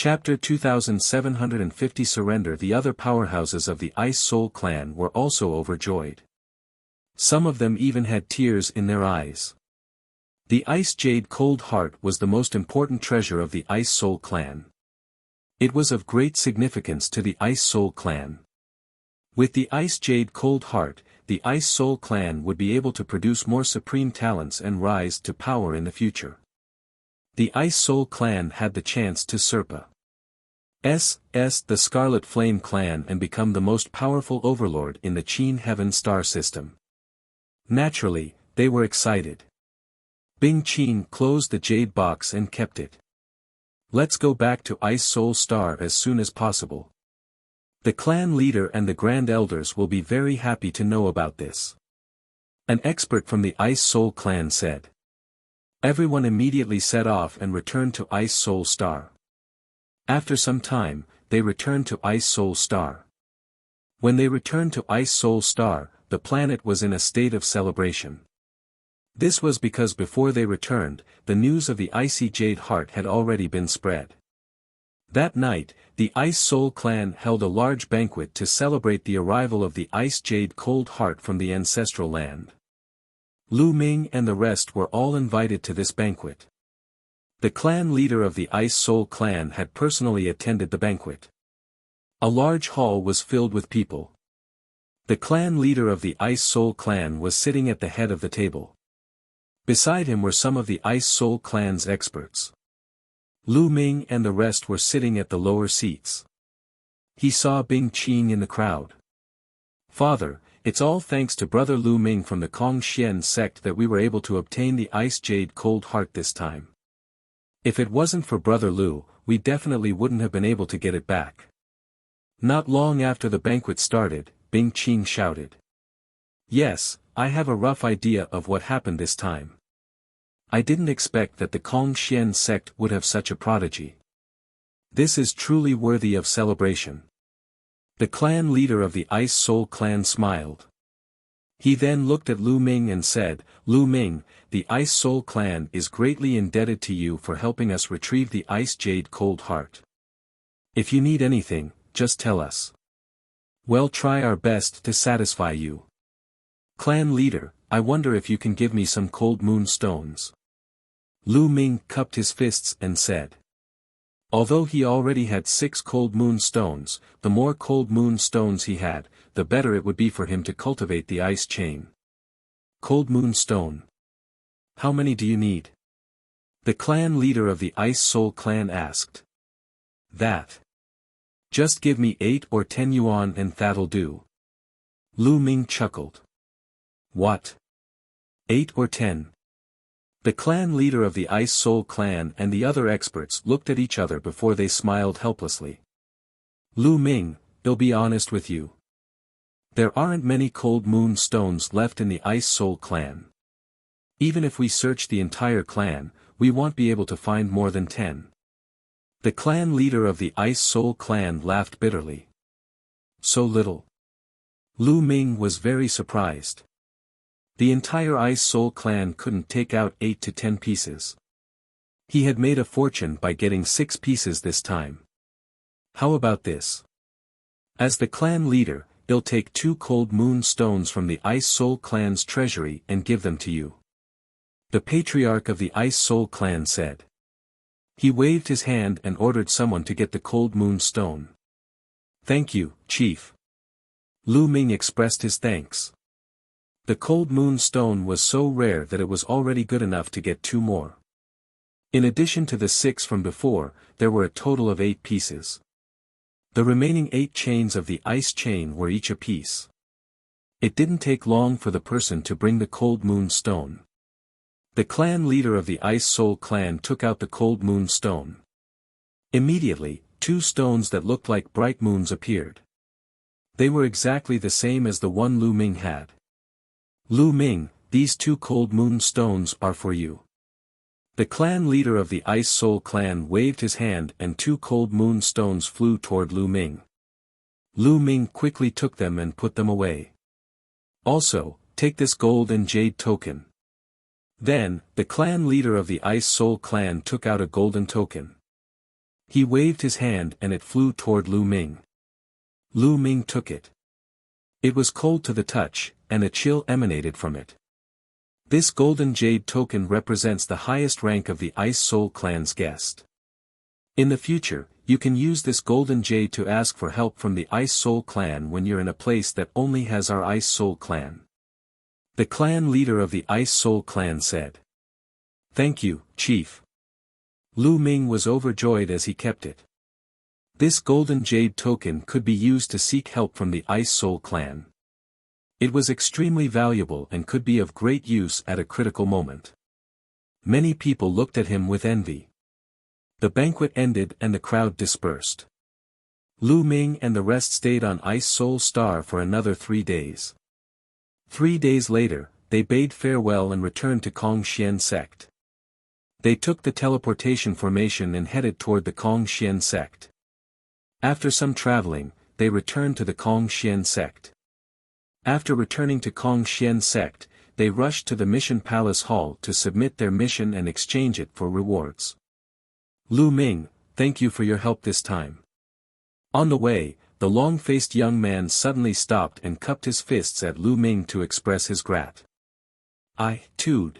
Chapter 2750 Surrender. The other powerhouses of the Ice Soul clan were also overjoyed. Some of them even had tears in their eyes. The Ice Jade Cold Heart was the most important treasure of the Ice Soul clan. It was of great significance to the Ice Soul clan. With the Ice Jade Cold Heart, the Ice Soul clan would be able to produce more supreme talents and rise to power in the future. The Ice Soul clan had the chance to usurp the Scarlet Flame clan and become the most powerful overlord in the Qin Heaven star system. Naturally, they were excited. Bing Qin closed the jade box and kept it. Let's go back to Ice Soul Star as soon as possible. The clan leader and the grand elders will be very happy to know about this. An expert from the Ice Soul clan said. Everyone immediately set off and returned to Ice Soul Star. After some time, they returned to Ice Soul Star. When they returned to Ice Soul Star, the planet was in a state of celebration. This was because before they returned, the news of the Icy Jade Heart had already been spread. That night, the Ice Soul clan held a large banquet to celebrate the arrival of the Ice Jade Cold Heart from the ancestral land. Lu Ming and the rest were all invited to this banquet. The clan leader of the Ice Soul clan had personally attended the banquet. A large hall was filled with people. The clan leader of the Ice Soul clan was sitting at the head of the table. Beside him were some of the Ice Soul clan's experts. Lu Ming and the rest were sitting at the lower seats. He saw Bing Qin in the crowd. Father, it's all thanks to Brother Lu Ming from the Kongxian sect that we were able to obtain the Ice Jade Cold Heart this time. If it wasn't for Brother Lu, we definitely wouldn't have been able to get it back. Not long after the banquet started, Bing Qin shouted. Yes, I have a rough idea of what happened this time. I didn't expect that the Kongxian sect would have such a prodigy. This is truly worthy of celebration. The clan leader of the Ice Soul clan smiled. He then looked at Lu Ming and said, Lu Ming, the Ice Soul clan is greatly indebted to you for helping us retrieve the Ice Jade Cold Heart. If you need anything, just tell us. We'll try our best to satisfy you. Clan leader, I wonder if you can give me some cold moon stones. Lu Ming cupped his fists and said. Although he already had 6 cold moon stones, the more cold moon stones he had, the better it would be for him to cultivate the ice chain. Cold moon stone. How many do you need? The clan leader of the Ice Soul clan asked. That. Just give me 8 or 10 yuan and that'll do. Lu Ming chuckled. What? 8 or 10? The clan leader of the Ice Soul clan and the other experts looked at each other before they smiled helplessly. Lu Ming, they'll be honest with you. There aren't many cold moon stones left in the Ice Soul clan. Even if we search the entire clan, we won't be able to find more than 10. The clan leader of the Ice Soul clan laughed bitterly. So little. Lu Ming was very surprised. The entire Ice Soul clan couldn't take out 8 to 10 pieces. He had made a fortune by getting 6 pieces this time. How about this? As the clan leader, he'll take 2 cold moon stones from the Ice Soul clan's treasury and give them to you. The patriarch of the Ice Soul clan said. He waved his hand and ordered someone to get the cold moon stone. Thank you, Chief. Lu Ming expressed his thanks. The cold moon stone was so rare that it was already good enough to get 2 more. In addition to the 6 from before, there were a total of 8 pieces. The remaining 8 chains of the ice chain were each a piece. It didn't take long for the person to bring the cold moon stone. The clan leader of the Ice Soul clan took out the cold moon stone. Immediately, 2 stones that looked like bright moons appeared. They were exactly the same as the one Lu Ming had. Lu Ming, these 2 cold moon stones are for you. The clan leader of the Ice Soul clan waved his hand and 2 cold moon stones flew toward Lu Ming. Lu Ming quickly took them and put them away. Also, take this gold and jade token. Then, the clan leader of the Ice Soul clan took out a golden token. He waved his hand and it flew toward Lu Ming. Lu Ming took it. It was cold to the touch, and a chill emanated from it. This golden jade token represents the highest rank of the Ice Soul Clan's guest. In the future, you can use this golden jade to ask for help from the Ice Soul Clan when you're in a place that only has our Ice Soul Clan. The clan leader of the Ice Soul Clan said. Thank you, Chief. Lu Ming was overjoyed as he kept it. This golden jade token could be used to seek help from the Ice Soul Clan. It was extremely valuable and could be of great use at a critical moment. Many people looked at him with envy. The banquet ended and the crowd dispersed. Lu Ming and the rest stayed on Ice Soul Star for another 3 days. 3 days later, they bade farewell and returned to Kongxian sect. They took the teleportation formation and headed toward the Kongxian sect. After some traveling, they returned to the Kongxian sect. After returning to Kongxian sect, they rushed to the Mission Palace Hall to submit their mission and exchange it for rewards. Lu Ming, thank you for your help this time. On the way, the long-faced young man suddenly stopped and cupped his fists at Lu Ming to express his grat. Tude.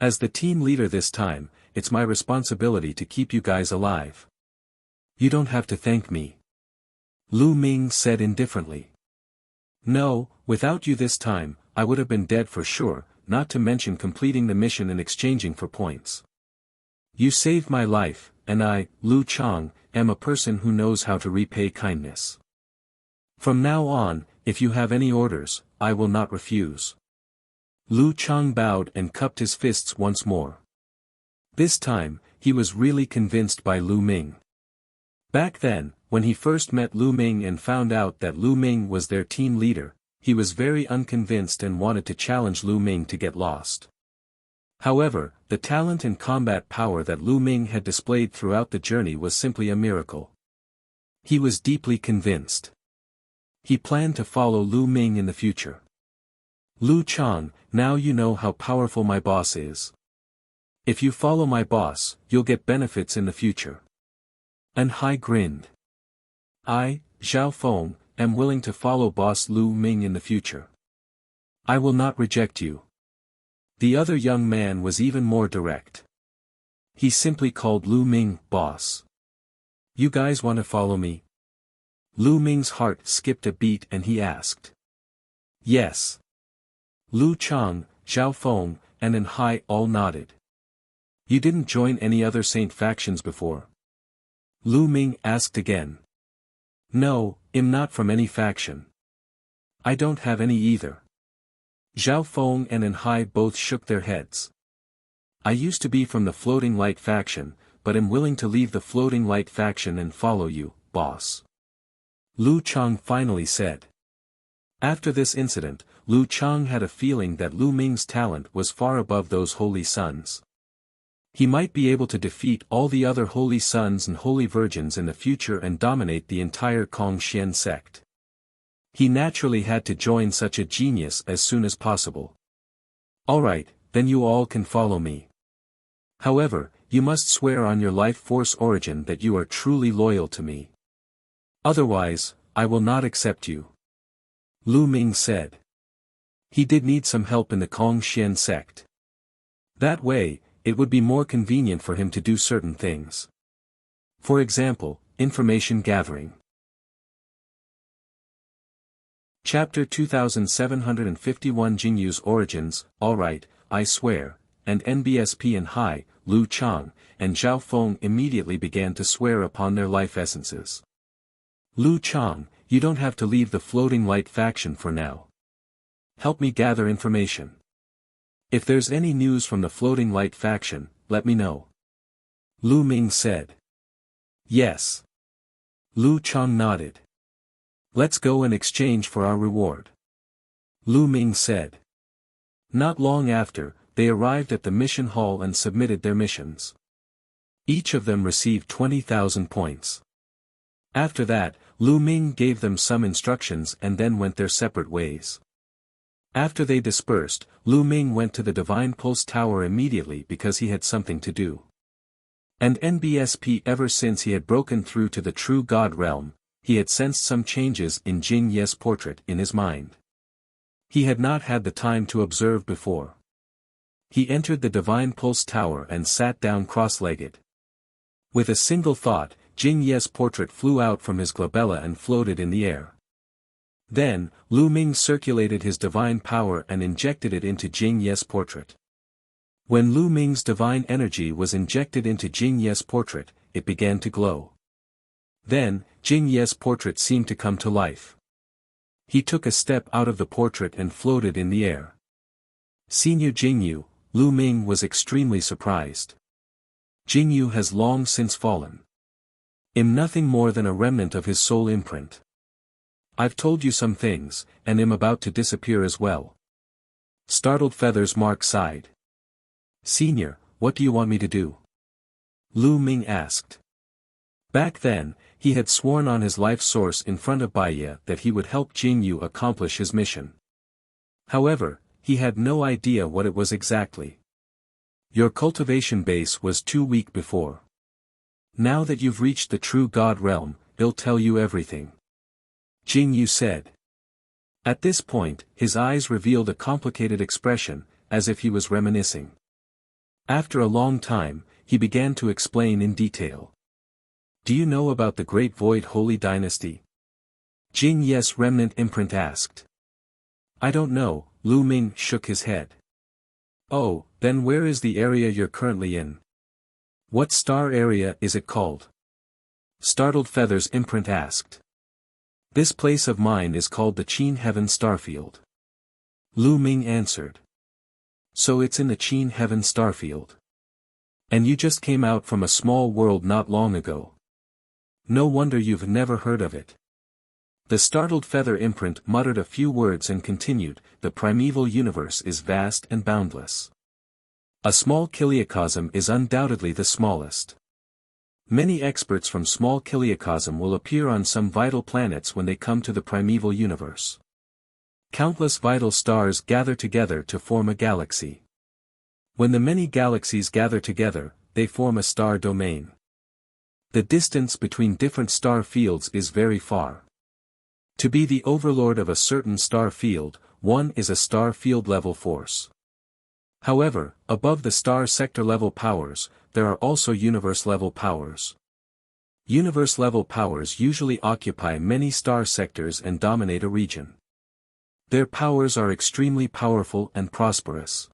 As the team leader this time, it's my responsibility to keep you guys alive. You don't have to thank me. Lu Ming said indifferently. No, without you this time, I would have been dead for sure, not to mention completing the mission and exchanging for points. You saved my life, and I, Lu Chang, am a person who knows how to repay kindness. From now on, if you have any orders, I will not refuse. Lu Chang bowed and cupped his fists once more. This time, he was really convinced by Lu Ming. Back then, when he first met Lu Ming and found out that Lu Ming was their team leader, he was very unconvinced and wanted to challenge Lu Ming to get lost. However, the talent and combat power that Lu Ming had displayed throughout the journey was simply a miracle. He was deeply convinced. He planned to follow Lu Ming in the future. Lu Chang, now you know how powerful my boss is. If you follow my boss, you'll get benefits in the future. And Hai grinned. I, Zhao Feng, am willing to follow boss Lu Ming in the future. I will not reject you. The other young man was even more direct. He simply called Lu Ming boss. You guys want to follow me? Lu Ming's heart skipped a beat and he asked. Yes. Lu Chang, Zhao Feng, and Hai all nodded. You didn't join any other saint factions before? Lu Ming asked again. No, I'm not from any faction. I don't have any either. Zhao Feng and Hai both shook their heads. I used to be from the Floating Light faction, but am willing to leave the Floating Light faction and follow you, boss. Lu Chang finally said. After this incident, Lu Chang had a feeling that Lu Ming's talent was far above those holy sons. He might be able to defeat all the other holy sons and holy virgins in the future and dominate the entire Kongxian sect. He naturally had to join such a genius as soon as possible. Alright, then you all can follow me. However, you must swear on your life force origin that you are truly loyal to me. Otherwise, I will not accept you. Lu Ming said. He did need some help in the Kongxian sect. That way, it would be more convenient for him to do certain things. For example, information gathering. Chapter 2751 Jingyu's Origins. Alright, I swear, and NBSP and Hai, Lu Chang, and Zhao Feng immediately began to swear upon their life essences. Lu Chang, you don't have to leave the Floating Light faction for now. Help me gather information. If there's any news from the Floating Light faction, let me know. Lu Ming said. Yes. Lu Chang nodded. Let's go and exchange for our reward. Lu Ming said. Not long after, they arrived at the mission hall and submitted their missions. Each of them received 20,000 points. After that, Lu Ming gave them some instructions and then went their separate ways. After they dispersed, Lu Ming went to the Divine Pulse Tower immediately because he had something to do. And NBSP ever since he had broken through to the true God realm, he had sensed some changes in Jing Ye's portrait in his mind. He had not had the time to observe before. He entered the Divine Pulse Tower and sat down cross-legged. With a single thought, Jing Ye's portrait flew out from his glabella and floated in the air. Then, Lu Ming circulated his divine power and injected it into Jing Ye's portrait. When Lu Ming's divine energy was injected into Jing Ye's portrait, it began to glow. Then, Jing Ye's portrait seemed to come to life. He took a step out of the portrait and floated in the air. Senior Jingyu, Lu Ming was extremely surprised. Jingyu has long since fallen. Am nothing more than a remnant of his soul imprint. I've told you some things, and am about to disappear as well. Startled Feathers Mark sighed. Senior, what do you want me to do? Lu Ming asked. Back then, he had sworn on his life source in front of Baiye that he would help Jingyu accomplish his mission. However, he had no idea what it was exactly. Your cultivation base was too weak before. Now that you've reached the true God realm, he'll tell you everything. Jingyu said. At this point, his eyes revealed a complicated expression, as if he was reminiscing. After a long time, he began to explain in detail. Do you know about the Great Void Holy Dynasty? Jing Ye's remnant imprint asked. I don't know, Lu Ming shook his head. Oh, then where is the area you're currently in? What star area is it called? Startled Feathers imprint asked. This place of mine is called the Qin Heaven Starfield. Lu Ming answered. So it's in the Qin Heaven Starfield. And you just came out from a small world not long ago. No wonder you've never heard of it. The startled feather imprint muttered a few words and continued, the primeval universe is vast and boundless. A small kiliacosm is undoubtedly the smallest. Many experts from small kiliacosm will appear on some vital planets when they come to the primeval universe. Countless vital stars gather together to form a galaxy. When the many galaxies gather together, they form a star domain. The distance between different star fields is very far. To be the overlord of a certain star field, one is a star field level force. However, above the star sector level powers, there are also universe level powers. Universe level powers usually occupy many star sectors and dominate a region. Their powers are extremely powerful and prosperous.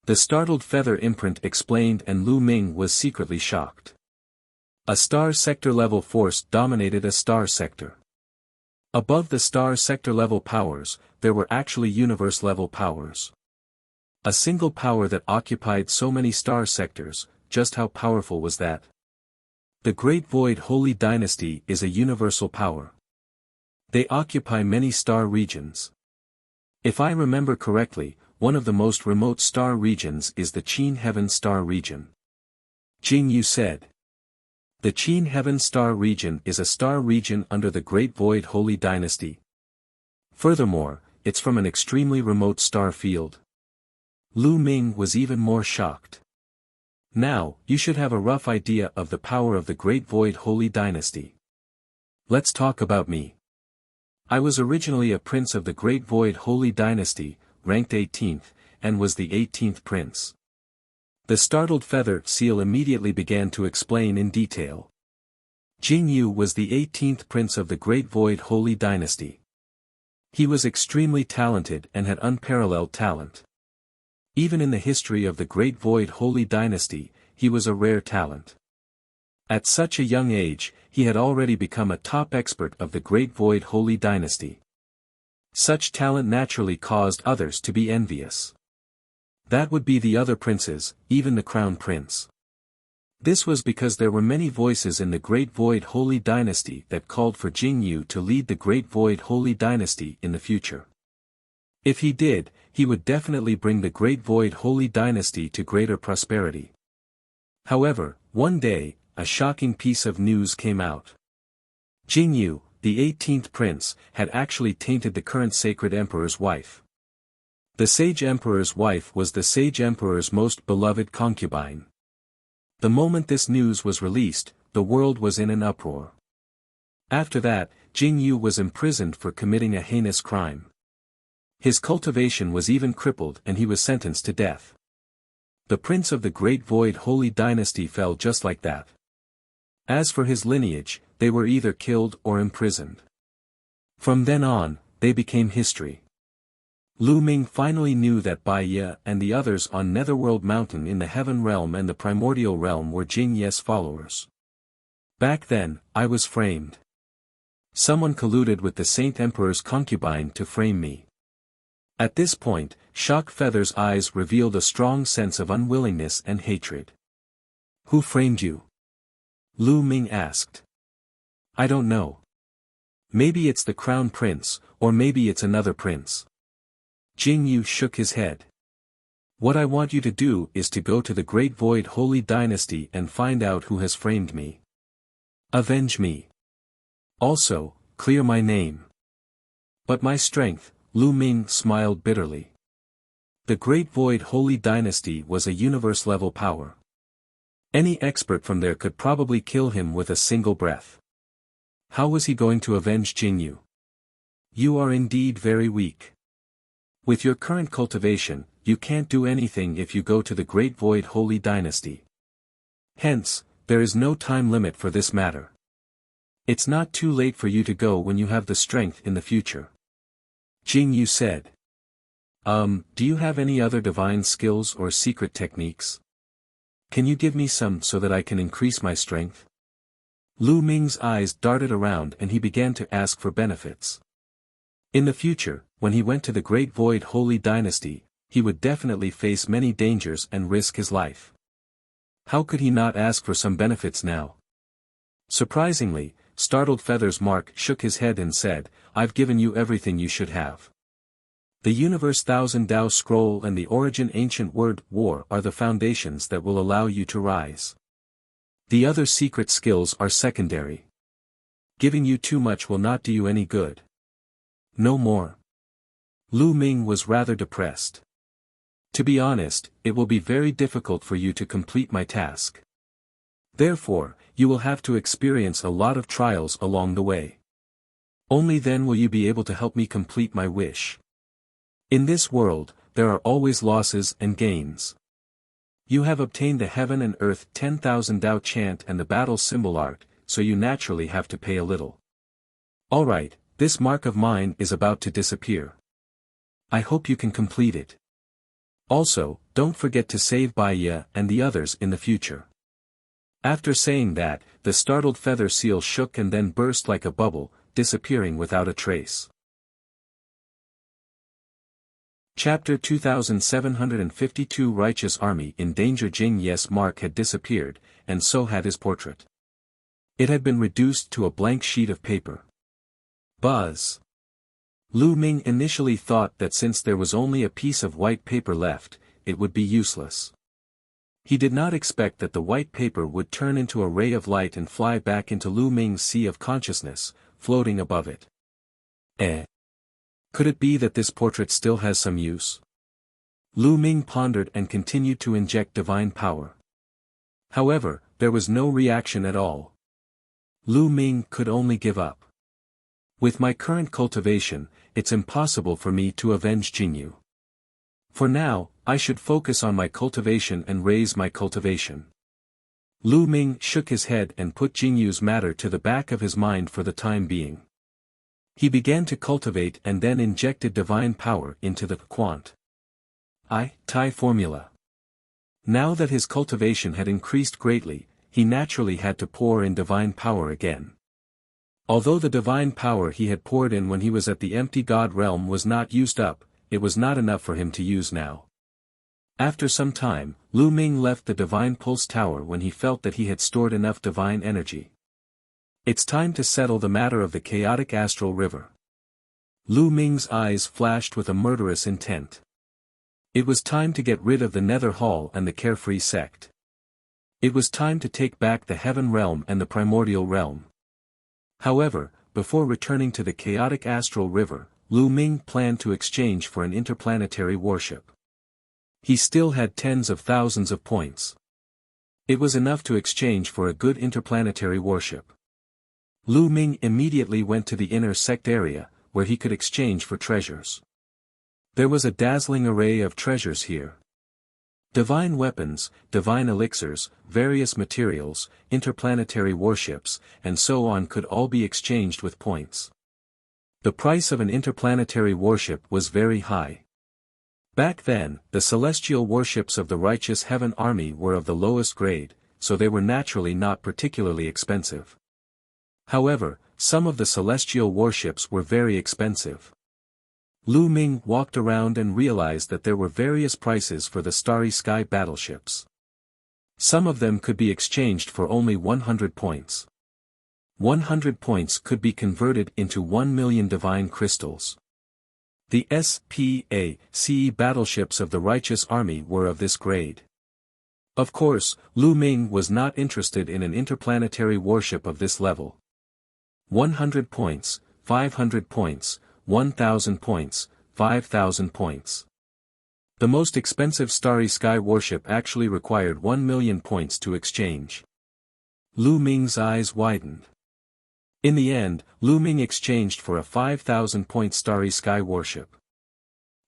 The startled feather imprint explained, and Lu Ming was secretly shocked. A star sector level force dominated a star sector. Above the star sector level powers, there were actually universe level powers. A single power that occupied so many star sectors, just how powerful was that? The Great Void Holy Dynasty is a universal power. They occupy many star regions. If I remember correctly, one of the most remote star regions is the Qin Heaven Star region. Jingyu said. The Qin Heaven Star region is a star region under the Great Void Holy Dynasty. Furthermore, it's from an extremely remote star field. Lu Ming was even more shocked. Now, you should have a rough idea of the power of the Great Void Holy Dynasty. Let's talk about me. I was originally a prince of the Great Void Holy Dynasty, ranked 18th, and was the 18th prince. The startled feather seal immediately began to explain in detail. Jingyu was the 18th prince of the Great Void Holy Dynasty. He was extremely talented and had unparalleled talent. Even in the history of the Great Void Holy Dynasty, he was a rare talent. At such a young age, he had already become a top expert of the Great Void Holy Dynasty. Such talent naturally caused others to be envious. That would be the other princes, even the crown prince. This was because there were many voices in the Great Void Holy Dynasty that called for Jingyu to lead the Great Void Holy Dynasty in the future. If he did, he would definitely bring the Great Void Holy Dynasty to greater prosperity. However, one day, a shocking piece of news came out. Jingyu, the 18th prince, had actually tainted the current sacred emperor's wife. The sage emperor's wife was the sage emperor's most beloved concubine. The moment this news was released, the world was in an uproar. After that, Jing Yu was imprisoned for committing a heinous crime. His cultivation was even crippled and he was sentenced to death. The prince of the Great Void Holy Dynasty fell just like that. As for his lineage, they were either killed or imprisoned. From then on, they became history. Lu Ming finally knew that Bai Ye and the others on Netherworld Mountain in the Heaven Realm and the Primordial Realm were Jing Ye's followers. Back then, I was framed. Someone colluded with the Saint Emperor's concubine to frame me. At this point, Shock Feather's eyes revealed a strong sense of unwillingness and hatred. Who framed you? Lu Ming asked. I don't know. Maybe it's the Crown Prince, or maybe it's another prince. Jing Yu shook his head. What I want you to do is to go to the Great Void Holy Dynasty and find out who has framed me. Avenge me. Also, clear my name. But my strength, Lu Ming smiled bitterly. The Great Void Holy Dynasty was a universe-level power. Any expert from there could probably kill him with a single breath. How was he going to avenge Jing Yu? You are indeed very weak. With your current cultivation, you can't do anything if you go to the Great Void Holy Dynasty. Hence, there is no time limit for this matter. It's not too late for you to go when you have the strength in the future. Jing Yu said. Do you have any other divine skills or secret techniques? Can you give me some so that I can increase my strength? Lu Ming's eyes darted around and he began to ask for benefits. In the future, when he went to the Great Void Holy Dynasty, he would definitely face many dangers and risk his life. How could he not ask for some benefits now? Surprisingly, startled Feather's Mark shook his head and said, I've given you everything you should have. The Universe Thousand Dao Scroll and the Origin Ancient Word War are the foundations that will allow you to rise. The other secret skills are secondary. Giving you too much will not do you any good. No more. Lu Ming was rather depressed. To be honest, it will be very difficult for you to complete my task. Therefore, you will have to experience a lot of trials along the way. Only then will you be able to help me complete my wish. In this world, there are always losses and gains. You have obtained the Heaven and Earth 10,000 Dao chant and the battle symbol art, so you naturally have to pay a little. Alright, this mark of mine is about to disappear. I hope you can complete it. Also, don't forget to save Bai Ye and the others in the future. After saying that, the startled feather seal shook and then burst like a bubble, disappearing without a trace. Chapter 2752 Righteous Army in Danger. Jing Ye's mark had disappeared, and so had his portrait. It had been reduced to a blank sheet of paper. Buzz. Lu Ming initially thought that since there was only a piece of white paper left, it would be useless. He did not expect that the white paper would turn into a ray of light and fly back into Lu Ming's sea of consciousness, floating above it. Could it be that this portrait still has some use? Lu Ming pondered and continued to inject divine power. However, there was no reaction at all. Lu Ming could only give up. With my current cultivation, it's impossible for me to avenge Jing Yu. For now, I should focus on my cultivation and raise my cultivation. Lu Ming shook his head and put Jing Yu's matter to the back of his mind for the time being. He began to cultivate and then injected divine power into the quant. Tai formula. Now that his cultivation had increased greatly, he naturally had to pour in divine power again. Although the divine power he had poured in when he was at the empty god realm was not used up, it was not enough for him to use now. After some time, Lu Ming left the divine pulse tower when he felt that he had stored enough divine energy. It's time to settle the matter of the chaotic astral river. Lu Ming's eyes flashed with a murderous intent. It was time to get rid of the Nether Hall and the Carefree sect. It was time to take back the Heaven Realm and the Primordial Realm. However, before returning to the chaotic astral river, Lu Ming planned to exchange for an interplanetary warship. He still had tens of thousands of points. It was enough to exchange for a good interplanetary warship. Lu Ming immediately went to the inner sect area, where he could exchange for treasures. There was a dazzling array of treasures here. Divine weapons, divine elixirs, various materials, interplanetary warships, and so on could all be exchanged with points. The price of an interplanetary warship was very high. Back then, the celestial warships of the righteous heaven army were of the lowest grade, so they were naturally not particularly expensive. However, some of the celestial warships were very expensive. Lu Ming walked around and realized that there were various prices for the starry sky battleships. Some of them could be exchanged for only 100 points. 100 points could be converted into 1 million divine crystals. The SPACE battleships of the righteous army were of this grade. Of course, Lu Ming was not interested in an interplanetary warship of this level. 100 points, 500 points, 1,000 points, 5,000 points. The most expensive starry sky warship actually required 1 million points to exchange. Lu Ming's eyes widened. In the end, Lu Ming exchanged for a 5,000-point starry sky warship.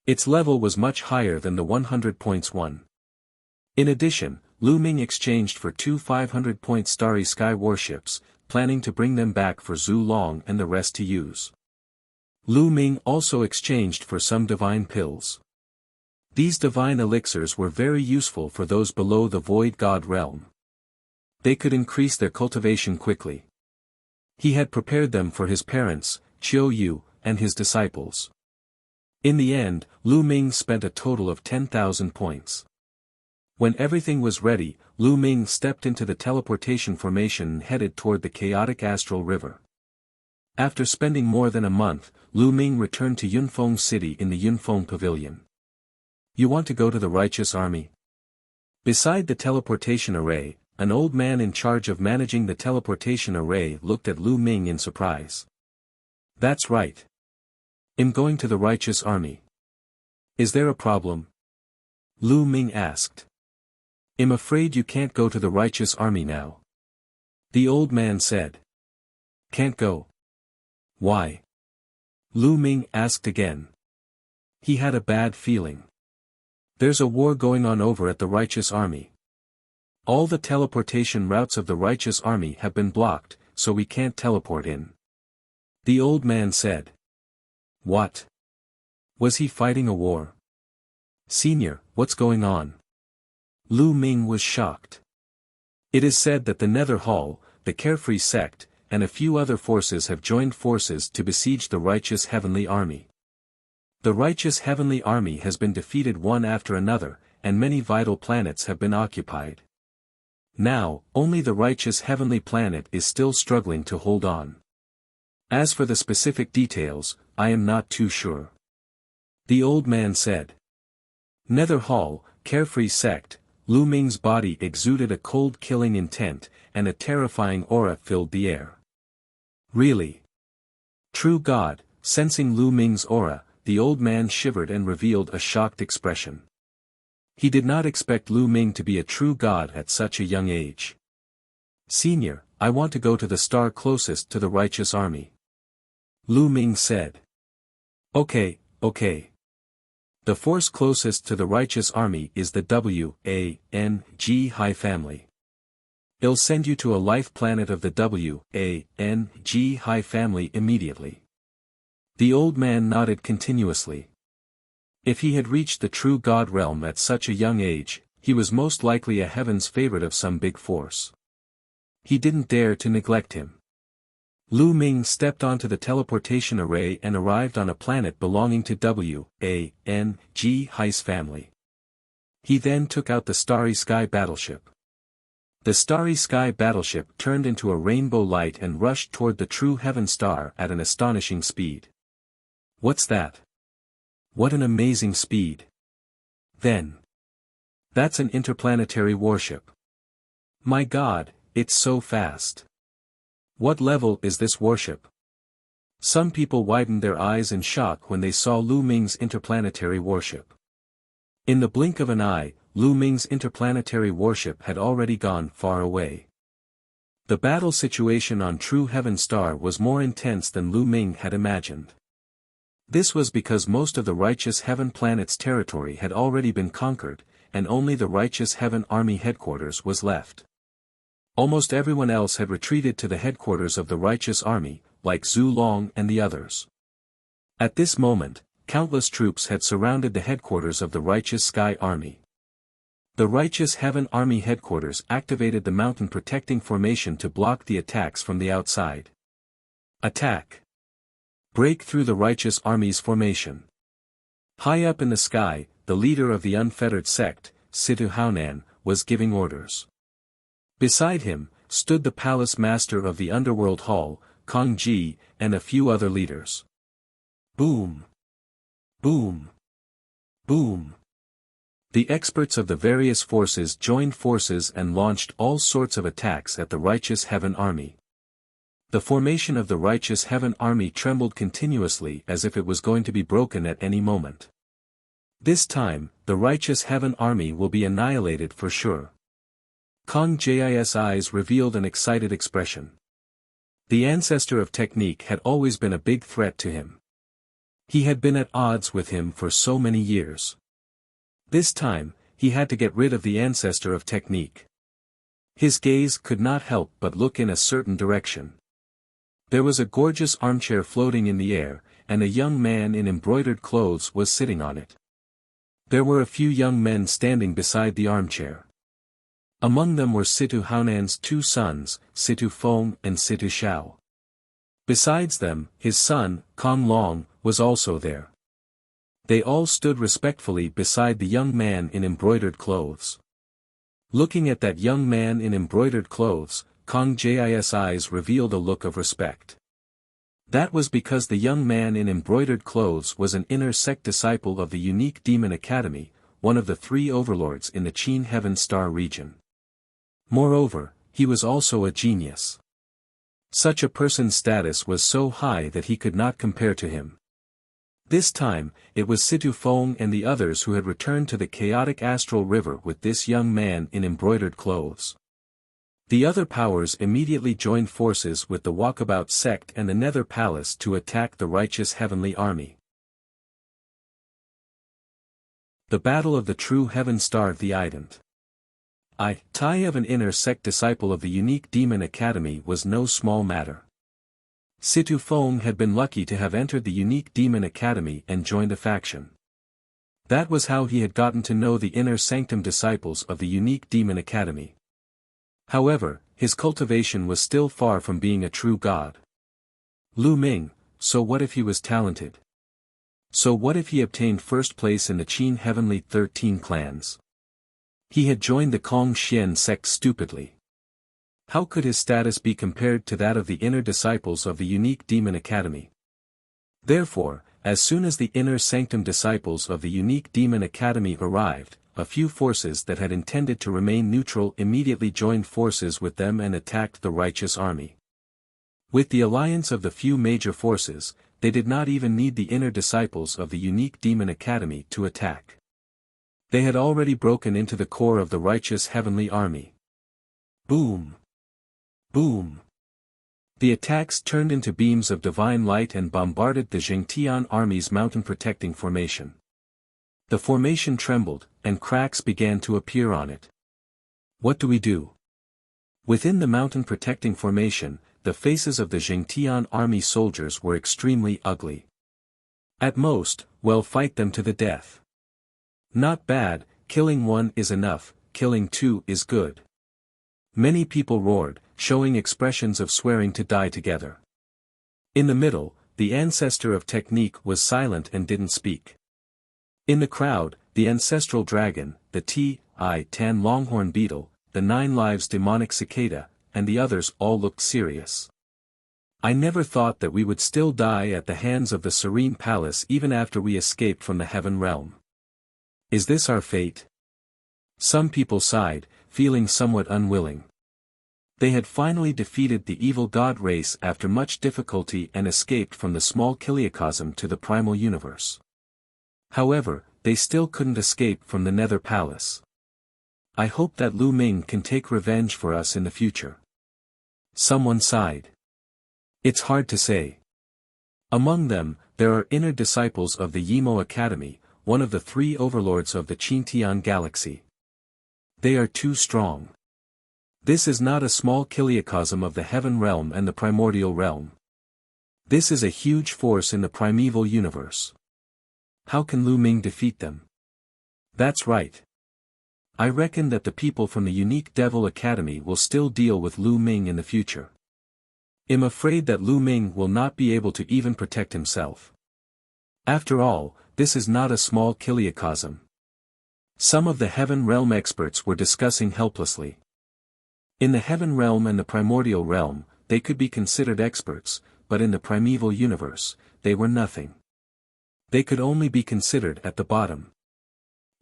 Its level was much higher than the 100 points one. In addition, Lu Ming exchanged for 2 500-point starry sky warships, planning to bring them back for Zhu Long and the rest to use. Lu Ming also exchanged for some divine pills. These divine elixirs were very useful for those below the void god realm. They could increase their cultivation quickly. He had prepared them for his parents, Qiu Yu, and his disciples. In the end, Lu Ming spent a total of 10,000 points. When everything was ready, Lu Ming stepped into the teleportation formation and headed toward the chaotic astral river. After spending more than a month, Lu Ming returned to Yunfeng City in the Yunfeng Pavilion. You want to go to the righteous army? Beside the teleportation array, an old man in charge of managing the teleportation array looked at Lu Ming in surprise. That's right. I'm going to the righteous army. Is there a problem? Lu Ming asked. I'm afraid you can't go to the righteous army now. The old man said. Can't go? Why? Lu Ming asked again. He had a bad feeling. There's a war going on over at the righteous army. All the teleportation routes of the righteous army have been blocked, so we can't teleport in. The old man said. What? Was he fighting a war? Senior, what's going on? Lu Ming was shocked. It is said that the Nether Hall, the Carefree sect, and a few other forces have joined forces to besiege the righteous heavenly army. The righteous heavenly army has been defeated one after another, and many vital planets have been occupied. Now, only the righteous heavenly planet is still struggling to hold on. As for the specific details, I am not too sure. The old man said. Nether Hall, Carefree sect. Lu Ming's body exuded a cold killing intent, and a terrifying aura filled the air. Really? True God, sensing Lu Ming's aura, the old man shivered and revealed a shocked expression. He did not expect Lu Ming to be a true god at such a young age. Senior, I want to go to the star closest to the righteous army. Lu Ming said. Okay. The force closest to the righteous army is the W.A.N.G. High family. I'll send you to a life planet of the W.A.N.G. High family immediately. The old man nodded continuously. If he had reached the true God realm at such a young age, he was most likely a heaven's favorite of some big force. He didn't dare to neglect him. Lu Ming stepped onto the teleportation array and arrived on a planet belonging to W.A.N.G. High's family. He then took out the Starry Sky battleship. The Starry Sky battleship turned into a rainbow light and rushed toward the true heaven star at an astonishing speed. What's that? What an amazing speed. Then. That's an interplanetary warship. My God, it's so fast. What level is this warship? Some people widened their eyes in shock when they saw Lu Ming's interplanetary warship. In the blink of an eye, Lu Ming's interplanetary warship had already gone far away. The battle situation on True Heaven Star was more intense than Lu Ming had imagined. This was because most of the Righteous Heaven planet's territory had already been conquered, and only the Righteous Heaven Army headquarters was left. Almost everyone else had retreated to the headquarters of the Righteous Army, like Zhu Long and the others. At this moment, countless troops had surrounded the headquarters of the Righteous Sky Army. The Righteous Heaven Army headquarters activated the mountain protecting formation to block the attacks from the outside. Attack! Break through the Righteous Army's formation. High up in the sky, the leader of the unfettered sect, Situ Haonan, was giving orders. Beside him, stood the palace master of the underworld hall, Kong Ji, and a few other leaders. Boom! Boom! Boom! The experts of the various forces joined forces and launched all sorts of attacks at the Righteous Heaven Army. The formation of the Righteous Heaven Army trembled continuously as if it was going to be broken at any moment. This time, the Righteous Heaven Army will be annihilated for sure. Kong Ji's eyes revealed an excited expression. The ancestor of technique had always been a big threat to him. He had been at odds with him for so many years. This time, he had to get rid of the ancestor of technique. His gaze could not help but look in a certain direction. There was a gorgeous armchair floating in the air, and a young man in embroidered clothes was sitting on it. There were a few young men standing beside the armchair. Among them were Situ Haonan's two sons, Situ Feng and Situ Xiao. Besides them, his son, Kong Long, was also there. They all stood respectfully beside the young man in embroidered clothes. Looking at that young man in embroidered clothes, Kong Ji's eyes revealed a look of respect. That was because the young man in embroidered clothes was an inner sect disciple of the unique Demon Academy, one of the three overlords in the Qin Heaven Star region. Moreover, he was also a genius. Such a person's status was so high that he could not compare to him. This time, it was Situ Feng and the others who had returned to the chaotic astral river with this young man in embroidered clothes. The other powers immediately joined forces with the Walkabout sect and the Nether Palace to attack the Righteous Heavenly Army. The Battle of the True Heaven Star. The Ident. Tai of an inner sect disciple of the unique Demon Academy was no small matter. Situ Feng had been lucky to have entered the unique Demon Academy and joined a faction. That was how he had gotten to know the inner sanctum disciples of the unique Demon Academy. However, his cultivation was still far from being a true god. Lu Ming, so what if he was talented? So what if he obtained first place in the Qin Heavenly 13 clans? He had joined the Kong Xian sect stupidly. How could his status be compared to that of the inner disciples of the unique Demon Academy? Therefore, as soon as the inner sanctum disciples of the unique Demon Academy arrived, a few forces that had intended to remain neutral immediately joined forces with them and attacked the Righteous Army. With the alliance of the few major forces, they did not even need the inner disciples of the unique Demon Academy to attack. They had already broken into the core of the Righteous Heavenly Army. Boom! Boom! The attacks turned into beams of divine light and bombarded the Jingtian army's mountain protecting formation. The formation trembled, and cracks began to appear on it. What do we do? Within the mountain protecting formation, the faces of the Jingtian army soldiers were extremely ugly. At most, well, fight them to the death. Not bad, killing one is enough, killing two is good. Many people roared, showing expressions of swearing to die together. In the middle, the ancestor of technique was silent and didn't speak. In the crowd, the ancestral dragon, the Tan longhorn beetle, the 9 lives demonic cicada, and the others all looked serious. I never thought that we would still die at the hands of the Serene Palace even after we escaped from the Heaven Realm. Is this our fate? Some people sighed, feeling somewhat unwilling. They had finally defeated the evil god race after much difficulty and escaped from the small Kiliacosm to the primal universe. However, they still couldn't escape from the Nether Palace. I hope that Lu Ming can take revenge for us in the future. Someone sighed. It's hard to say. Among them, there are inner disciples of the Yimo Academy, one of the three overlords of the Qingtian galaxy. They are too strong. This is not a small kiliacosm of the heaven realm and the primordial realm. This is a huge force in the primeval universe. How can Lu Ming defeat them? That's right. I reckon that the people from the unique Devil Academy will still deal with Lu Ming in the future. I'm afraid that Lu Ming will not be able to even protect himself. After all, this is not a small kiliacosm. Some of the Heaven Realm experts were discussing helplessly. In the Heaven Realm and the Primordial Realm, they could be considered experts, but in the primeval universe, they were nothing. They could only be considered at the bottom.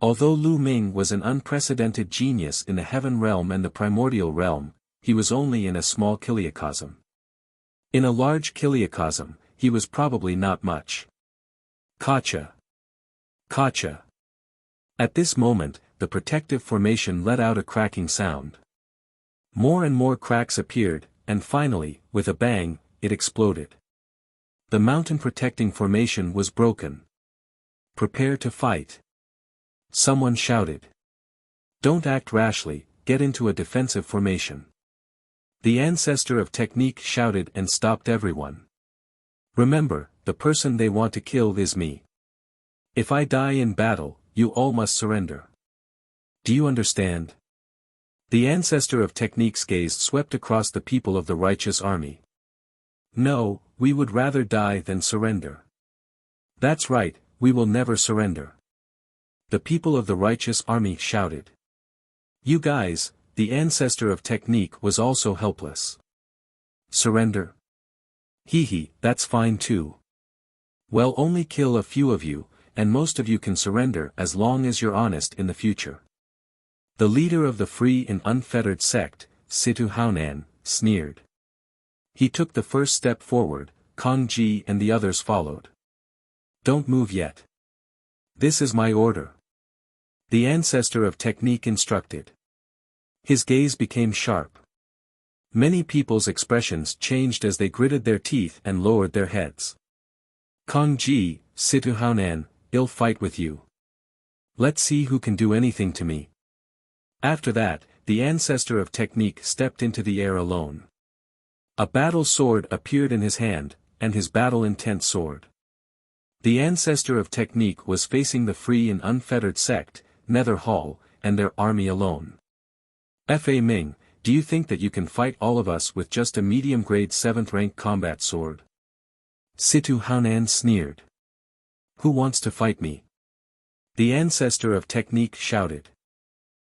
Although Lu Ming was an unprecedented genius in the Heaven Realm and the Primordial Realm, he was only in a small kiliacosm. In a large kiliacosm, he was probably not much. Kacha. Kacha. At this moment, the protective formation let out a cracking sound. More and more cracks appeared, and finally, with a bang, it exploded. The mountain protecting formation was broken. Prepare to fight. Someone shouted. Don't act rashly, get into a defensive formation. The ancestor of technique shouted and stopped everyone. Remember, the person they want to kill is me. If I die in battle, you all must surrender. Do you understand? The ancestor of technique's gaze swept across the people of the righteous army. No, we would rather die than surrender. That's right, we will never surrender. The people of the righteous army shouted. You guys, the ancestor of technique was also helpless. Surrender? Hee, that's fine too. Well, only kill a few of you, and most of you can surrender as long as you're honest in the future. The leader of the free and unfettered sect, Situ Haonan, sneered. He took the first step forward, Kong Ji and the others followed. Don't move yet. This is my order. The ancestor of technique instructed. His gaze became sharp. Many people's expressions changed as they gritted their teeth and lowered their heads. Kong Ji, Situ Haonan, I'll fight with you. Let's see who can do anything to me. After that, the ancestor of technique stepped into the air alone. A battle sword appeared in his hand, and his battle-intent sword. The ancestor of technique was facing the free and unfettered sect, Nether Hall, and their army alone. Fa Ming, do you think that you can fight all of us with just a medium-grade 7th-rank combat sword? Situ Haonan sneered. Who wants to fight me? The ancestor of technique shouted.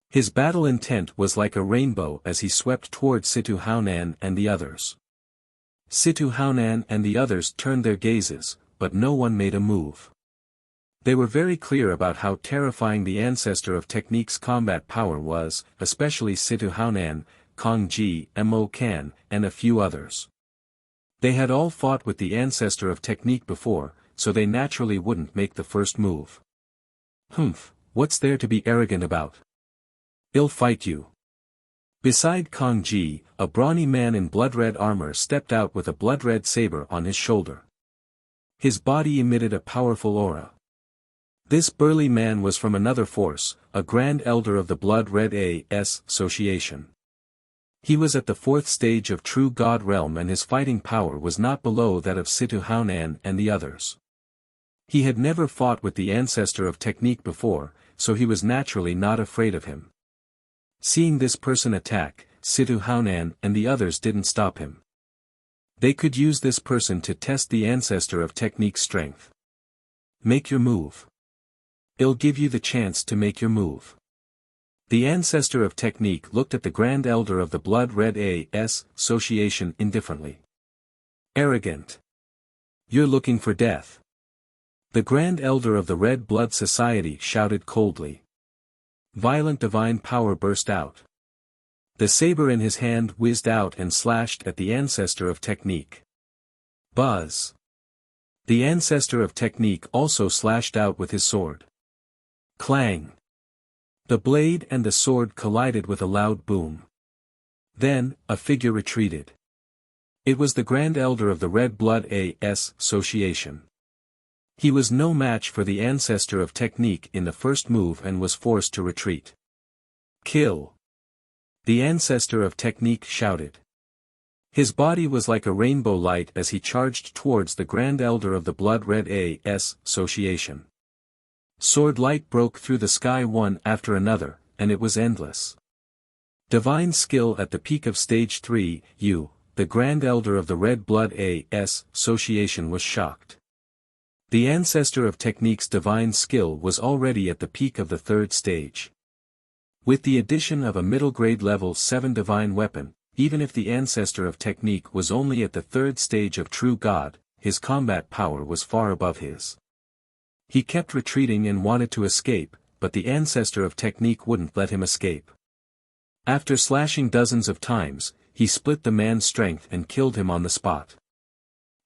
His battle intent was like a rainbow as he swept toward Situ Haonan and the others. Situ Haonan and the others turned their gazes, but no one made a move. They were very clear about how terrifying the ancestor of technique's combat power was, especially Situ Haonan, Kong Ji, Mo Kan, and a few others. They had all fought with the ancestor of technique before, so they naturally wouldn't make the first move. Humph, what's there to be arrogant about? I'll fight you. Beside Kong Ji, a brawny man in blood-red armor stepped out with a blood-red saber on his shoulder. His body emitted a powerful aura. This burly man was from another force, a Grand Elder of the Blood-Red A.S. Association. He was at the 4th stage of True God Realm and his fighting power was not below that of Situ Haonan and the others. He had never fought with the ancestor of technique before, so he was naturally not afraid of him. Seeing this person attack, Situ Haonan and the others didn't stop him. They could use this person to test the ancestor of technique's strength. Make your move. I'll give you the chance to make your move. The ancestor of technique looked at the Grand Elder of the Blood-Red A.S. Association indifferently. Arrogant. You're looking for death. The Grand Elder of the Red Blood Society shouted coldly. Violent divine power burst out. The saber in his hand whizzed out and slashed at the ancestor of technique. Buzz. The ancestor of technique also slashed out with his sword. Clang. The blade and the sword collided with a loud boom. Then, a figure retreated. It was the Grand Elder of the Red Blood Association. He was no match for the ancestor of technique in the first move and was forced to retreat. Kill! The ancestor of technique shouted. His body was like a rainbow light as he charged towards the Grand Elder of the Blood Red Association. Sword light broke through the sky one after another, and it was endless. Divine skill at the peak of Stage 3, the Grand Elder of the Red Blood Association was shocked. The ancestor of technique's divine skill was already at the peak of the third stage. With the addition of a middle-grade level 7 divine weapon, even if the ancestor of technique was only at the third stage of true God, his combat power was far above his. He kept retreating and wanted to escape, but the ancestor of technique wouldn't let him escape. After slashing dozens of times, he split the man's strength and killed him on the spot.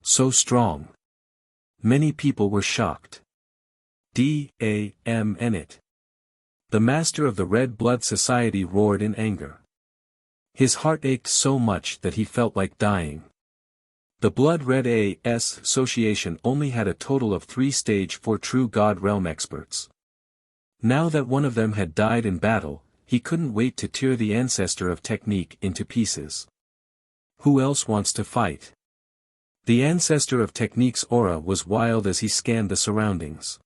So strong. Many people were shocked. It. The master of the Red Blood Society roared in anger. His heart ached so much that he felt like dying. The Blood Red Association only had a total of 3 Stage 4 True God Realm experts. Now that one of them had died in battle, he couldn't wait to tear the ancestor of technique into pieces. Who else wants to fight? The ancestor of technique's aura was wild as he scanned the surroundings.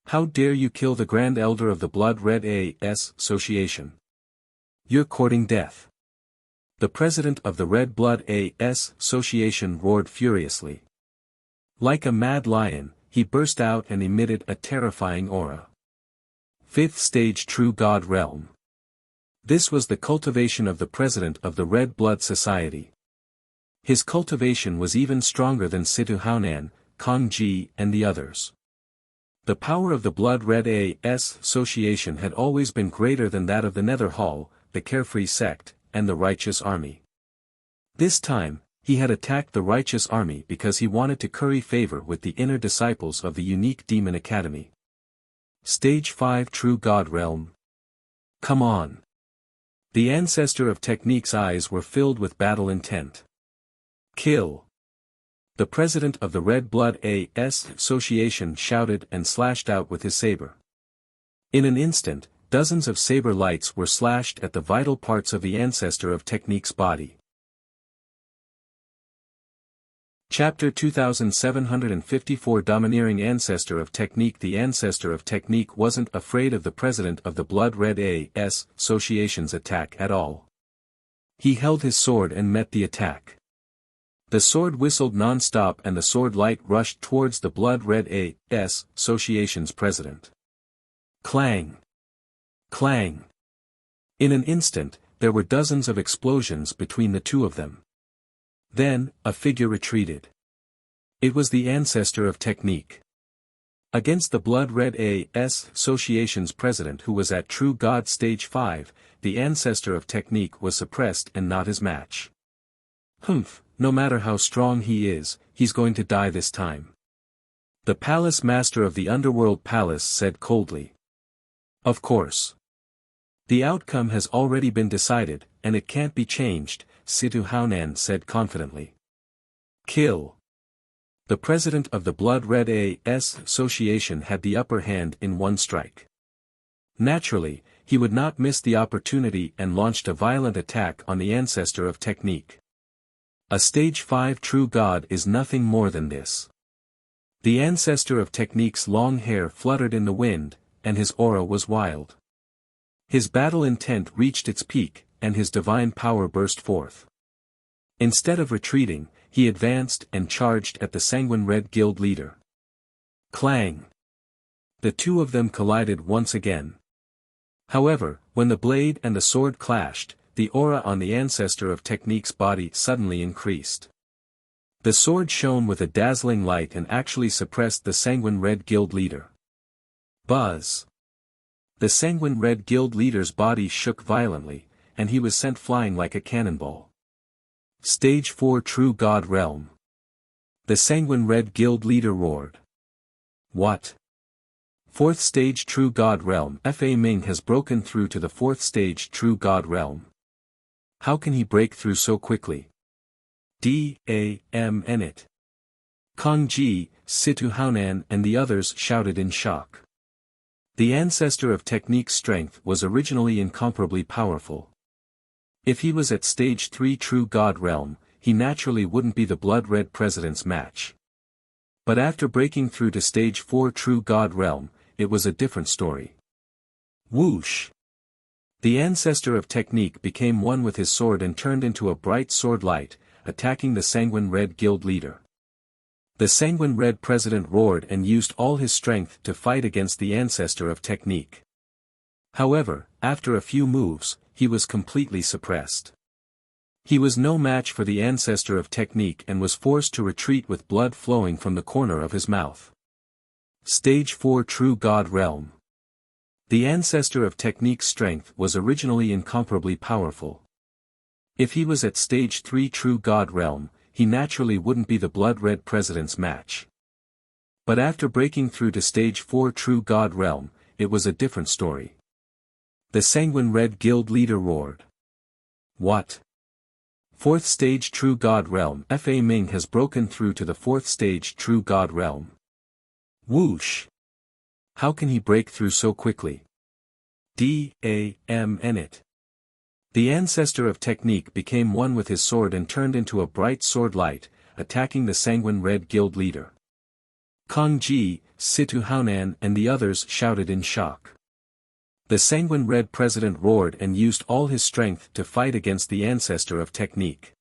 How dare you kill the Grand Elder of the Blood Red Association? You're courting death. The president of the Red Blood Association roared furiously. Like a mad lion, he burst out and emitted a terrifying aura. 5th Stage True God Realm. This was the cultivation of the president of the Red Blood Society. His cultivation was even stronger than Situ Haonan, Kong Ji and the others. The power of the Blood Red Association had always been greater than that of the Nether Hall, the Carefree Sect, and the Righteous Army. This time, he had attacked the Righteous Army because he wanted to curry favor with the inner disciples of the unique Demon Academy. Stage 5 True God Realm. Come on. The ancestor of technique's eyes were filled with battle intent. Kill! The president of the Red Blood Association shouted and slashed out with his saber. In an instant, dozens of saber lights were slashed at the vital parts of the ancestor of technique's body. Chapter 2754 Domineering Ancestor of Technique. The ancestor of technique wasn't afraid of the president of the Blood Red Association's attack at all. He held his sword and met the attack. The sword whistled non-stop and the sword light rushed towards the Blood Red Association's president. Clang! Clang! In an instant, there were dozens of explosions between the two of them. Then, a figure retreated. It was the ancestor of technique. Against the Blood Red Association's president who was at True God Stage 5, the ancestor of technique was suppressed and not his match. Humph, no matter how strong he is, he's going to die this time. The palace master of the Underworld Palace said coldly. Of course. The outcome has already been decided, and it can't be changed, Situ Haonan said confidently. Kill! The president of the Blood Red Association had the upper hand in one strike. Naturally, he would not miss the opportunity and launched a violent attack on the ancestor of technique. A Stage 5 True God is nothing more than this. The ancestor of technique's long hair fluttered in the wind, and his aura was wild. His battle intent reached its peak, and his divine power burst forth. Instead of retreating, he advanced and charged at the Sanguine Red Guild leader. Clang! The two of them collided once again. However, when the blade and the sword clashed, the aura on the ancestor of technique's body suddenly increased. The sword shone with a dazzling light and actually suppressed the Sanguine Red Guild leader. Buzz! The Sanguine Red Guild leader's body shook violently, and he was sent flying like a cannonball. Stage 4 True God Realm. The Sanguine Red Guild leader roared. What? Fourth stage True God Realm. Fa Ming has broken through to the fourth stage True God Realm. How can he break through so quickly? D.A.M.N.it. Kong Ji, Situ Haonan and the others shouted in shock. The ancestor of technique's strength was originally incomparably powerful. If he was at stage 3 True God Realm, he naturally wouldn't be the blood-red president's match. But after breaking through to stage 4 True God Realm, it was a different story. Whoosh! The ancestor of technique became one with his sword and turned into a bright sword light, attacking the Sanguine Red Guild leader. The Sanguine Red president roared and used all his strength to fight against the ancestor of technique. However, after a few moves, he was completely suppressed. He was no match for the ancestor of technique and was forced to retreat with blood flowing from the corner of his mouth. Stage 4 True God Realm. The ancestor of technique's strength was originally incomparably powerful. If he was at stage 3 True God Realm, he naturally wouldn't be the blood-red president's match. But after breaking through to stage 4 True God Realm, it was a different story. The Sanguine Red Guild leader roared. What? Fourth stage True God Realm. Fa Ming has broken through to the fourth stage True God Realm. Whoosh! How can he break through so quickly? D.A.M.N.it. The ancestor of technique became one with his sword and turned into a bright sword light, attacking the Sanguine Red Guild leader. Kong Ji, Situ Haonan and the others shouted in shock. The Sanguine Red president roared and used all his strength to fight against the ancestor of technique.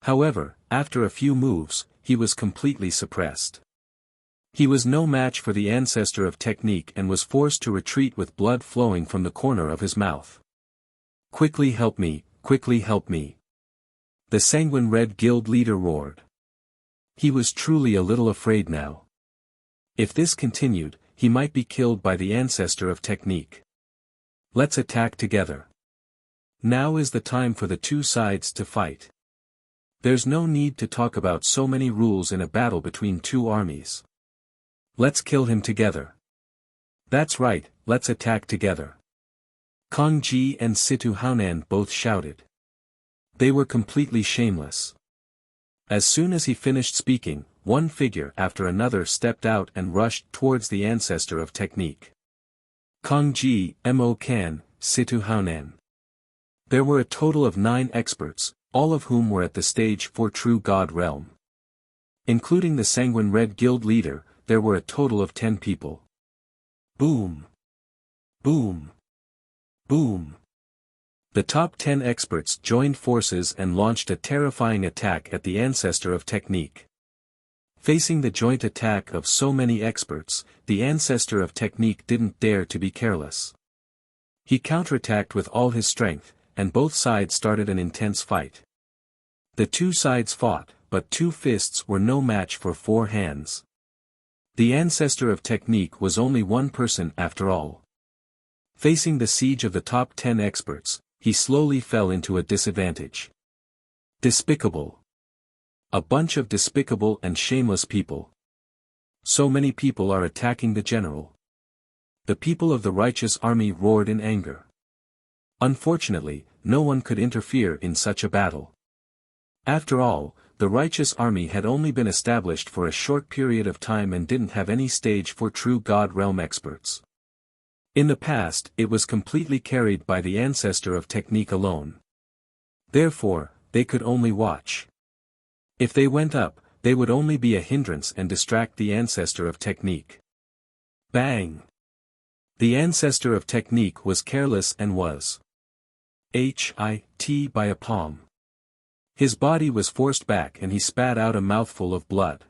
However, after a few moves, he was completely suppressed. He was no match for the ancestor of technique and was forced to retreat with blood flowing from the corner of his mouth. Quickly help me, quickly help me. The Sanguine Red Guild leader roared. He was truly a little afraid now. If this continued, he might be killed by the ancestor of technique. Let's attack together. Now is the time for the two sides to fight. There's no need to talk about so many rules in a battle between two armies. Let's kill him together. That's right, let's attack together. Kong Ji and Situ Haonan both shouted. They were completely shameless. As soon as he finished speaking, one figure after another stepped out and rushed towards the ancestor of technique. Kong Ji, Mo Kan, Situ Haonan. There were a total of 9 experts, all of whom were at the stage 4 True God Realm. Including the Sanguine Red Guild leader, there were a total of 10 people. Boom! Boom! Boom! The top 10 experts joined forces and launched a terrifying attack at the ancestor of technique. Facing the joint attack of so many experts, the ancestor of technique didn't dare to be careless. He counterattacked with all his strength, and both sides started an intense fight. The two sides fought, but 2 fists were no match for 4 hands. The ancestor of technique was only one person after all. Facing the siege of the top 10 experts, he slowly fell into a disadvantage. Despicable. A bunch of despicable and shameless people. So many people are attacking the general. The people of the righteous army roared in anger. Unfortunately, no one could interfere in such a battle. After all, the righteous army had only been established for a short period of time and didn't have any stage 4 True God Realm experts. In the past, it was completely carried by the ancestor of technique alone. Therefore, they could only watch. If they went up, they would only be a hindrance and distract the ancestor of technique. Bang! The ancestor of technique was careless and was hit by a palm. His body was forced back and he spat out a mouthful of blood.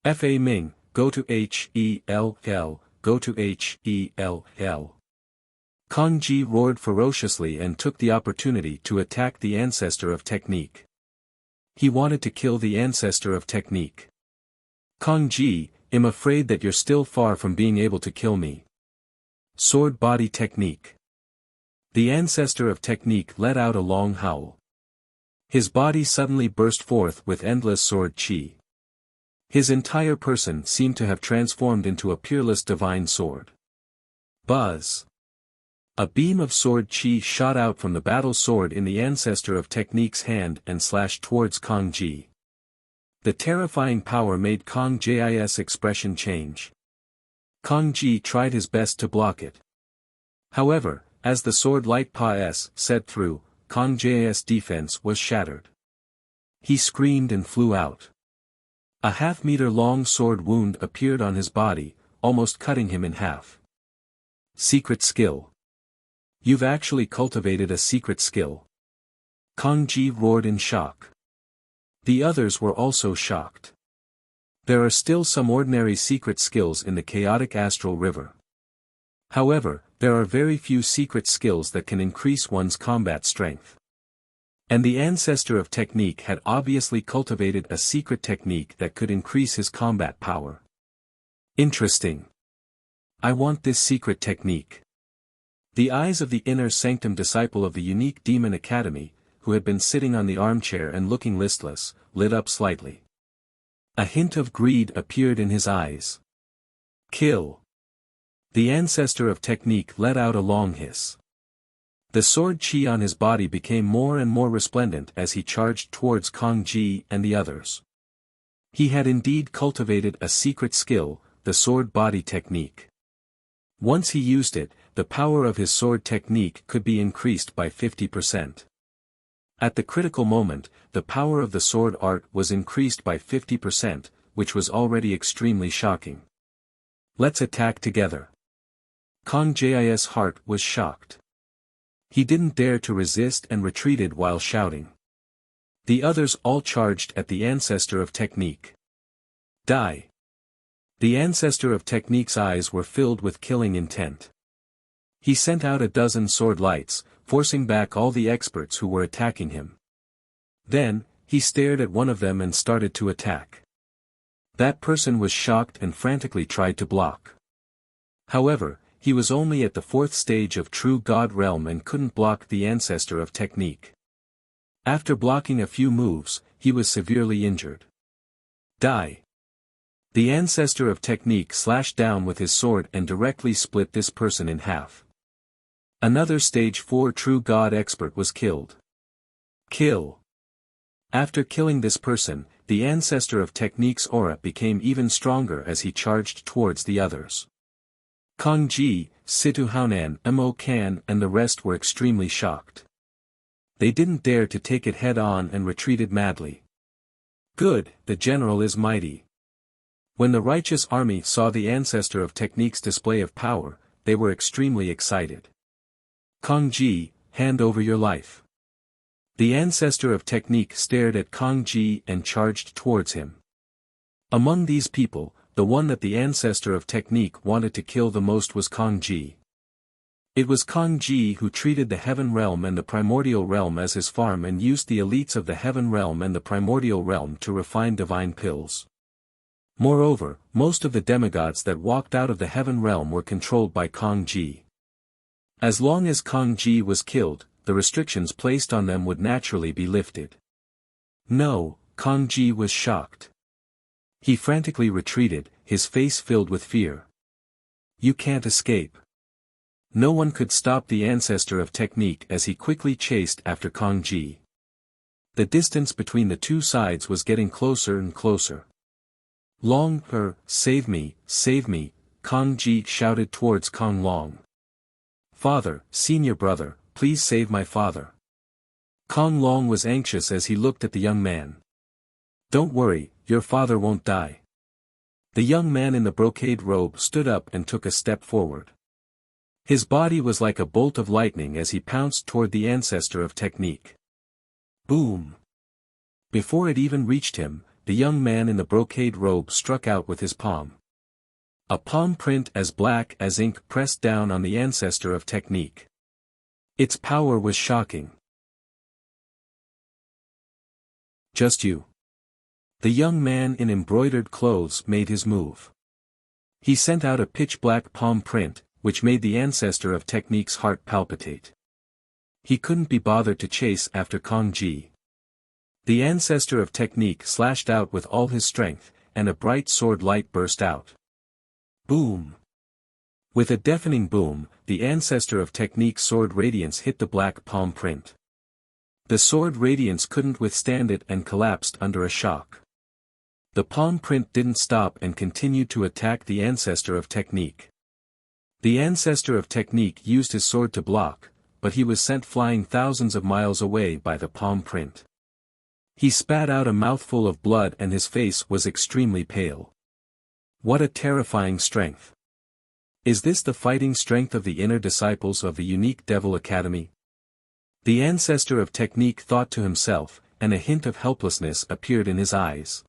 Fa Ming, go to Hell, go to Hell. Kong Ji roared ferociously and took the opportunity to attack the ancestor of technique. He wanted to kill the ancestor of technique. Kong Ji, I'm afraid that you're still far from being able to kill me. Sword body technique. The ancestor of technique let out a long howl. His body suddenly burst forth with endless sword chi. His entire person seemed to have transformed into a peerless divine sword. Buzz! A beam of sword chi shot out from the battle sword in the ancestor of Technique's hand and slashed towards Kong Ji. The terrifying power made Kong Ji's expression change. Kong Ji tried his best to block it. However, as the sword light pa-s set through, Kong Ji's defense was shattered. He screamed and flew out. A half-meter-long sword wound appeared on his body, almost cutting him in half. Secret skill. You've actually cultivated a secret skill. Kong Ji roared in shock. The others were also shocked. There are still some ordinary secret skills in the chaotic astral river. However, there are very few secret skills that can increase one's combat strength. And the ancestor of Technique had obviously cultivated a secret technique that could increase his combat power. Interesting. I want this secret technique. The eyes of the inner sanctum disciple of the unique demon academy, who had been sitting on the armchair and looking listless, lit up slightly. A hint of greed appeared in his eyes. Kill. The ancestor of Technique let out a long hiss. The sword chi on his body became more and more resplendent as he charged towards Kong Ji and the others. He had indeed cultivated a secret skill, the sword body technique. Once he used it, the power of his sword technique could be increased by 50%. At the critical moment, the power of the sword art was increased by 50%, which was already extremely shocking. Let's attack together. Kong Ji's heart was shocked. He didn't dare to resist and retreated while shouting. The others all charged at the ancestor of Technique. Die! The ancestor of Technique's eyes were filled with killing intent. He sent out a dozen sword lights, forcing back all the experts who were attacking him. Then, he stared at one of them and started to attack. That person was shocked and frantically tried to block. However, he was only at the 4th stage of True God Realm and couldn't block the ancestor of Technique. After blocking a few moves, he was severely injured. Die! The ancestor of Technique slashed down with his sword and directly split this person in half. Another stage 4 True God expert was killed. Kill! After killing this person, the ancestor of Technique's aura became even stronger as he charged towards the others. Kong Ji, Situ Haonan, Mo Kan and the rest were extremely shocked. They didn't dare to take it head-on and retreated madly. Good, the general is mighty. When the righteous army saw the ancestor of Technique's display of power, they were extremely excited. Kong Ji, hand over your life. The ancestor of Technique stared at Kong Ji and charged towards him. Among these people, the one that the ancestor of Technique wanted to kill the most was Kong Ji. It was Kong Ji who treated the Heaven Realm and the Primordial Realm as his farm and used the elites of the Heaven Realm and the Primordial Realm to refine divine pills. Moreover, most of the demigods that walked out of the Heaven Realm were controlled by Kong Ji. As long as Kong Ji was killed, the restrictions placed on them would naturally be lifted. No, Kong Ji was shocked. He frantically retreated, his face filled with fear. You can't escape. No one could stop the ancestor of Technique as he quickly chased after Kong Ji. The distance between the two sides was getting closer and closer. Long, save me, Kong Ji shouted towards Kong Long. Father, senior brother, please save my father. Kong Long was anxious as he looked at the young man. Don't worry, your father won't die. The young man in the brocade robe stood up and took a step forward. His body was like a bolt of lightning as he pounced toward the ancestor of Technique. Boom! Before it even reached him, the young man in the brocade robe struck out with his palm. A palm print as black as ink pressed down on the ancestor of Technique. Its power was shocking. Just you. The young man in embroidered clothes made his move. He sent out a pitch-black palm print, which made the ancestor of Technique's heart palpitate. He couldn't be bothered to chase after Kong Ji. The ancestor of Technique slashed out with all his strength, and a bright sword light burst out. Boom! With a deafening boom, the ancestor of technique sword radiance hit the black palm print. The sword radiance couldn't withstand it and collapsed under a shock. The palm print didn't stop and continued to attack the ancestor of technique. The ancestor of technique used his sword to block, but he was sent flying thousands of miles away by the palm print. He spat out a mouthful of blood and his face was extremely pale. What a terrifying strength! Is this the fighting strength of the inner disciples of the unique Devil Academy? The ancestor of technique thought to himself, and a hint of helplessness appeared in his eyes.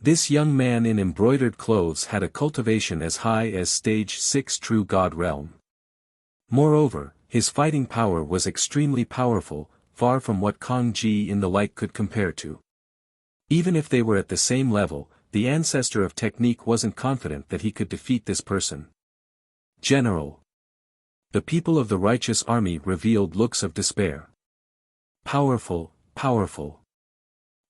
This young man in embroidered clothes had a cultivation as high as stage 6 true God realm. Moreover, his fighting power was extremely powerful, far from what Kong Ji in the light could compare to. Even if they were at the same level, the ancestor of technique wasn't confident that he could defeat this person. General. The people of the righteous army revealed looks of despair. Powerful, powerful.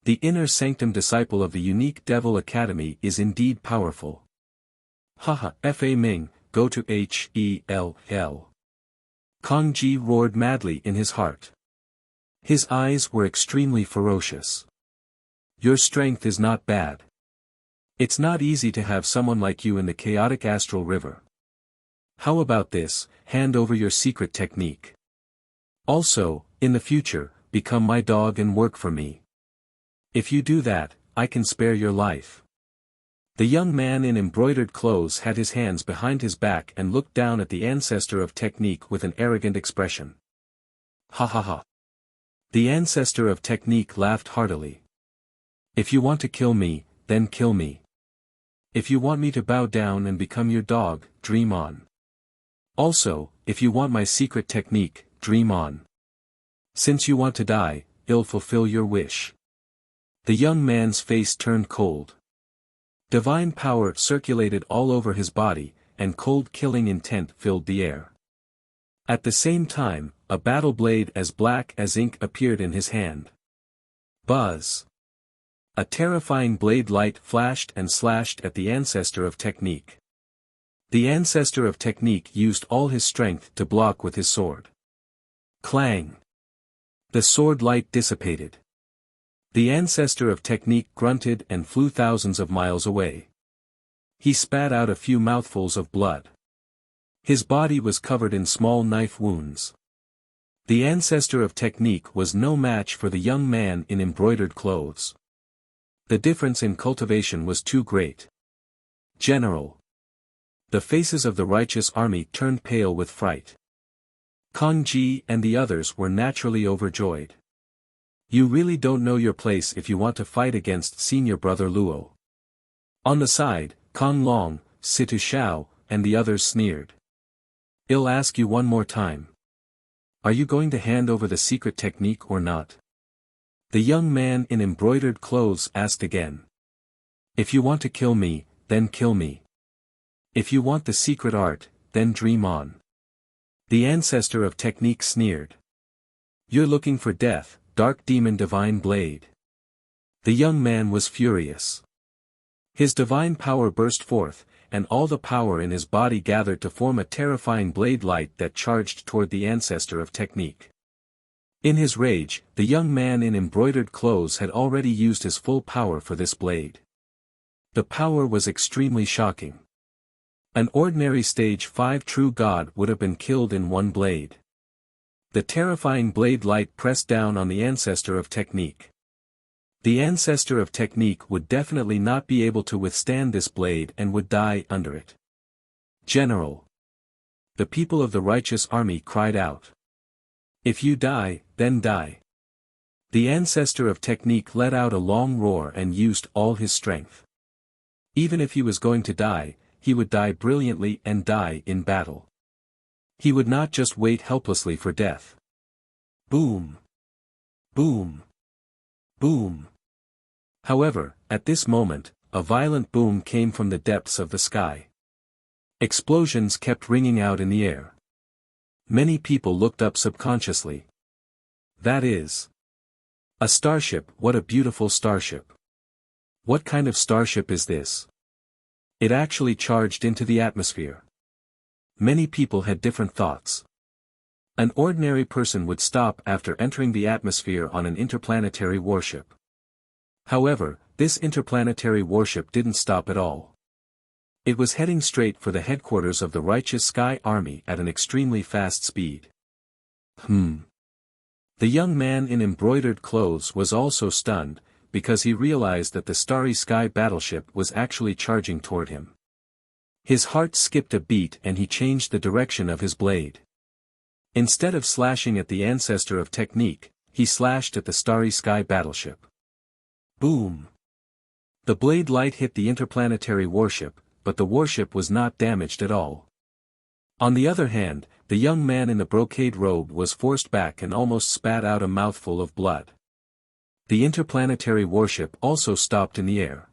The inner sanctum disciple of the unique Devil Academy is indeed powerful. Haha, Fa Ming, go to Hell. Kong Ji roared madly in his heart. His eyes were extremely ferocious. Your strength is not bad. It's not easy to have someone like you in the chaotic astral river. How about this, hand over your secret technique. Also, in the future, become my dog and work for me. If you do that, I can spare your life. The young man in embroidered clothes had his hands behind his back and looked down at the ancestor of technique with an arrogant expression. Ha ha ha. The ancestor of technique laughed heartily. If you want to kill me, then kill me. If you want me to bow down and become your dog, dream on. Also, if you want my secret technique, dream on. Since you want to die, I'll fulfill your wish. The young man's face turned cold. Divine power circulated all over his body, and cold killing intent filled the air. At the same time, a battle blade as black as ink appeared in his hand. Buzz! A terrifying blade light flashed and slashed at the ancestor of technique. The ancestor of technique used all his strength to block with his sword. Clang! The sword light dissipated. The ancestor of technique grunted and flew thousands of miles away. He spat out a few mouthfuls of blood. His body was covered in small knife wounds. The ancestor of technique was no match for the young man in embroidered clothes. The difference in cultivation was too great. General. The faces of the righteous army turned pale with fright. Kong Ji and the others were naturally overjoyed. You really don't know your place if you want to fight against senior brother Luo. On the side, Kong Long, Situ Xiao, and the others sneered. I'll ask you one more time. Are you going to hand over the secret technique or not? The young man in embroidered clothes asked again. If you want to kill me, then kill me. If you want the secret art, then dream on. The ancestor of technique sneered. You're looking for death, dark demon divine blade. The young man was furious. His divine power burst forth, and all the power in his body gathered to form a terrifying blade light that charged toward the ancestor of technique. In his rage, the young man in embroidered clothes had already used his full power for this blade. The power was extremely shocking. An ordinary stage 5 true god would have been killed in one blade. The terrifying blade light pressed down on the ancestor of technique. The ancestor of technique would definitely not be able to withstand this blade and would die under it. General. The people of the righteous army cried out. If you die, then die. The ancestor of technique let out a long roar and used all his strength. Even if he was going to die, he would die brilliantly and die in battle. He would not just wait helplessly for death. Boom! Boom! Boom! However, at this moment, a violent boom came from the depths of the sky. Explosions kept ringing out in the air. Many people looked up subconsciously. That is a starship. What a beautiful starship. What kind of starship is this? It actually charged into the atmosphere. Many people had different thoughts. An ordinary person would stop after entering the atmosphere on an interplanetary warship. However, this interplanetary warship didn't stop at all. It was heading straight for the headquarters of the righteous Sky Army at an extremely fast speed. The young man in embroidered clothes was also stunned, because he realized that the Starry Sky battleship was actually charging toward him. His heart skipped a beat and he changed the direction of his blade. Instead of slashing at the ancestor of technique, he slashed at the Starry Sky battleship. Boom! The blade light hit the interplanetary warship, but the warship was not damaged at all. On the other hand, the young man in the brocade robe was forced back and almost spat out a mouthful of blood. The interplanetary warship also stopped in the air.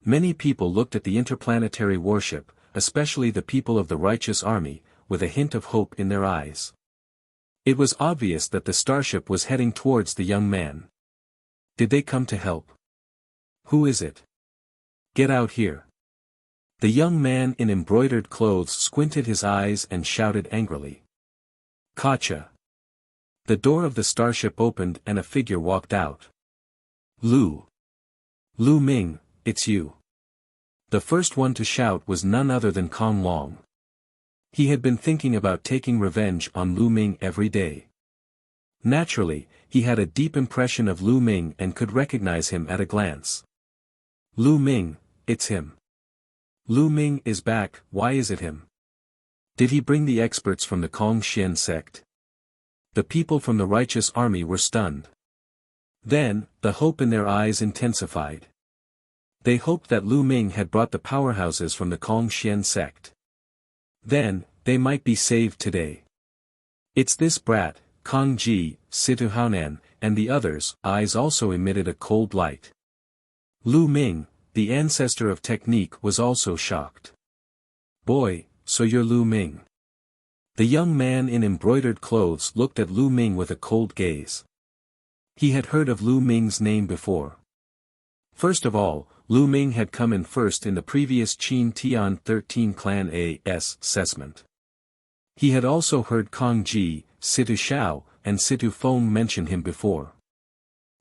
Many people looked at the interplanetary warship, especially the people of the righteous army, with a hint of hope in their eyes. It was obvious that the starship was heading towards the young man. Did they come to help? Who is it? Get out here. The young man in embroidered clothes squinted his eyes and shouted angrily. Gotcha. The door of the starship opened and a figure walked out. Lu Ming, it's you. The first one to shout was none other than Kong Long. He had been thinking about taking revenge on Lu Ming every day. Naturally, he had a deep impression of Lu Ming and could recognize him at a glance. Lu Ming, it's him. Lu Ming is back. Why is it him? Did he bring the experts from the Kong Xian sect? The people from the righteous army were stunned. Then, the hope in their eyes intensified. They hoped that Lu Ming had brought the powerhouses from the Kong Xian sect. Then, they might be saved today. It's this brat, Kong Ji, Situ Haonan, and the others' eyes also emitted a cold light. Lu Ming, the ancestor of technique, was also shocked. Boy, so you're Lu Ming. The young man in embroidered clothes looked at Lu Ming with a cold gaze. He had heard of Lu Ming's name before. First of all, Lu Ming had come in first in the previous Qin Tian 13 Clan A.S. assessment. He had also heard Kong Ji, Situ Xiao, and Situ Feng mention him before.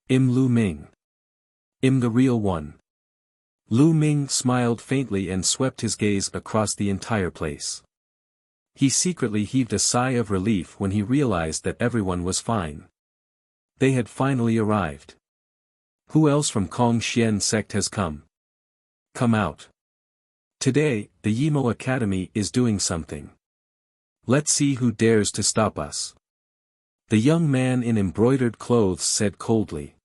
Lu Ming. The real one. Lu Ming smiled faintly and swept his gaze across the entire place. He secretly heaved a sigh of relief when he realized that everyone was fine. They had finally arrived. Who else from Kong Xian sect has come? Come out. Today, the Yimo Academy is doing something. Let's see who dares to stop us. The young man in embroidered clothes said coldly.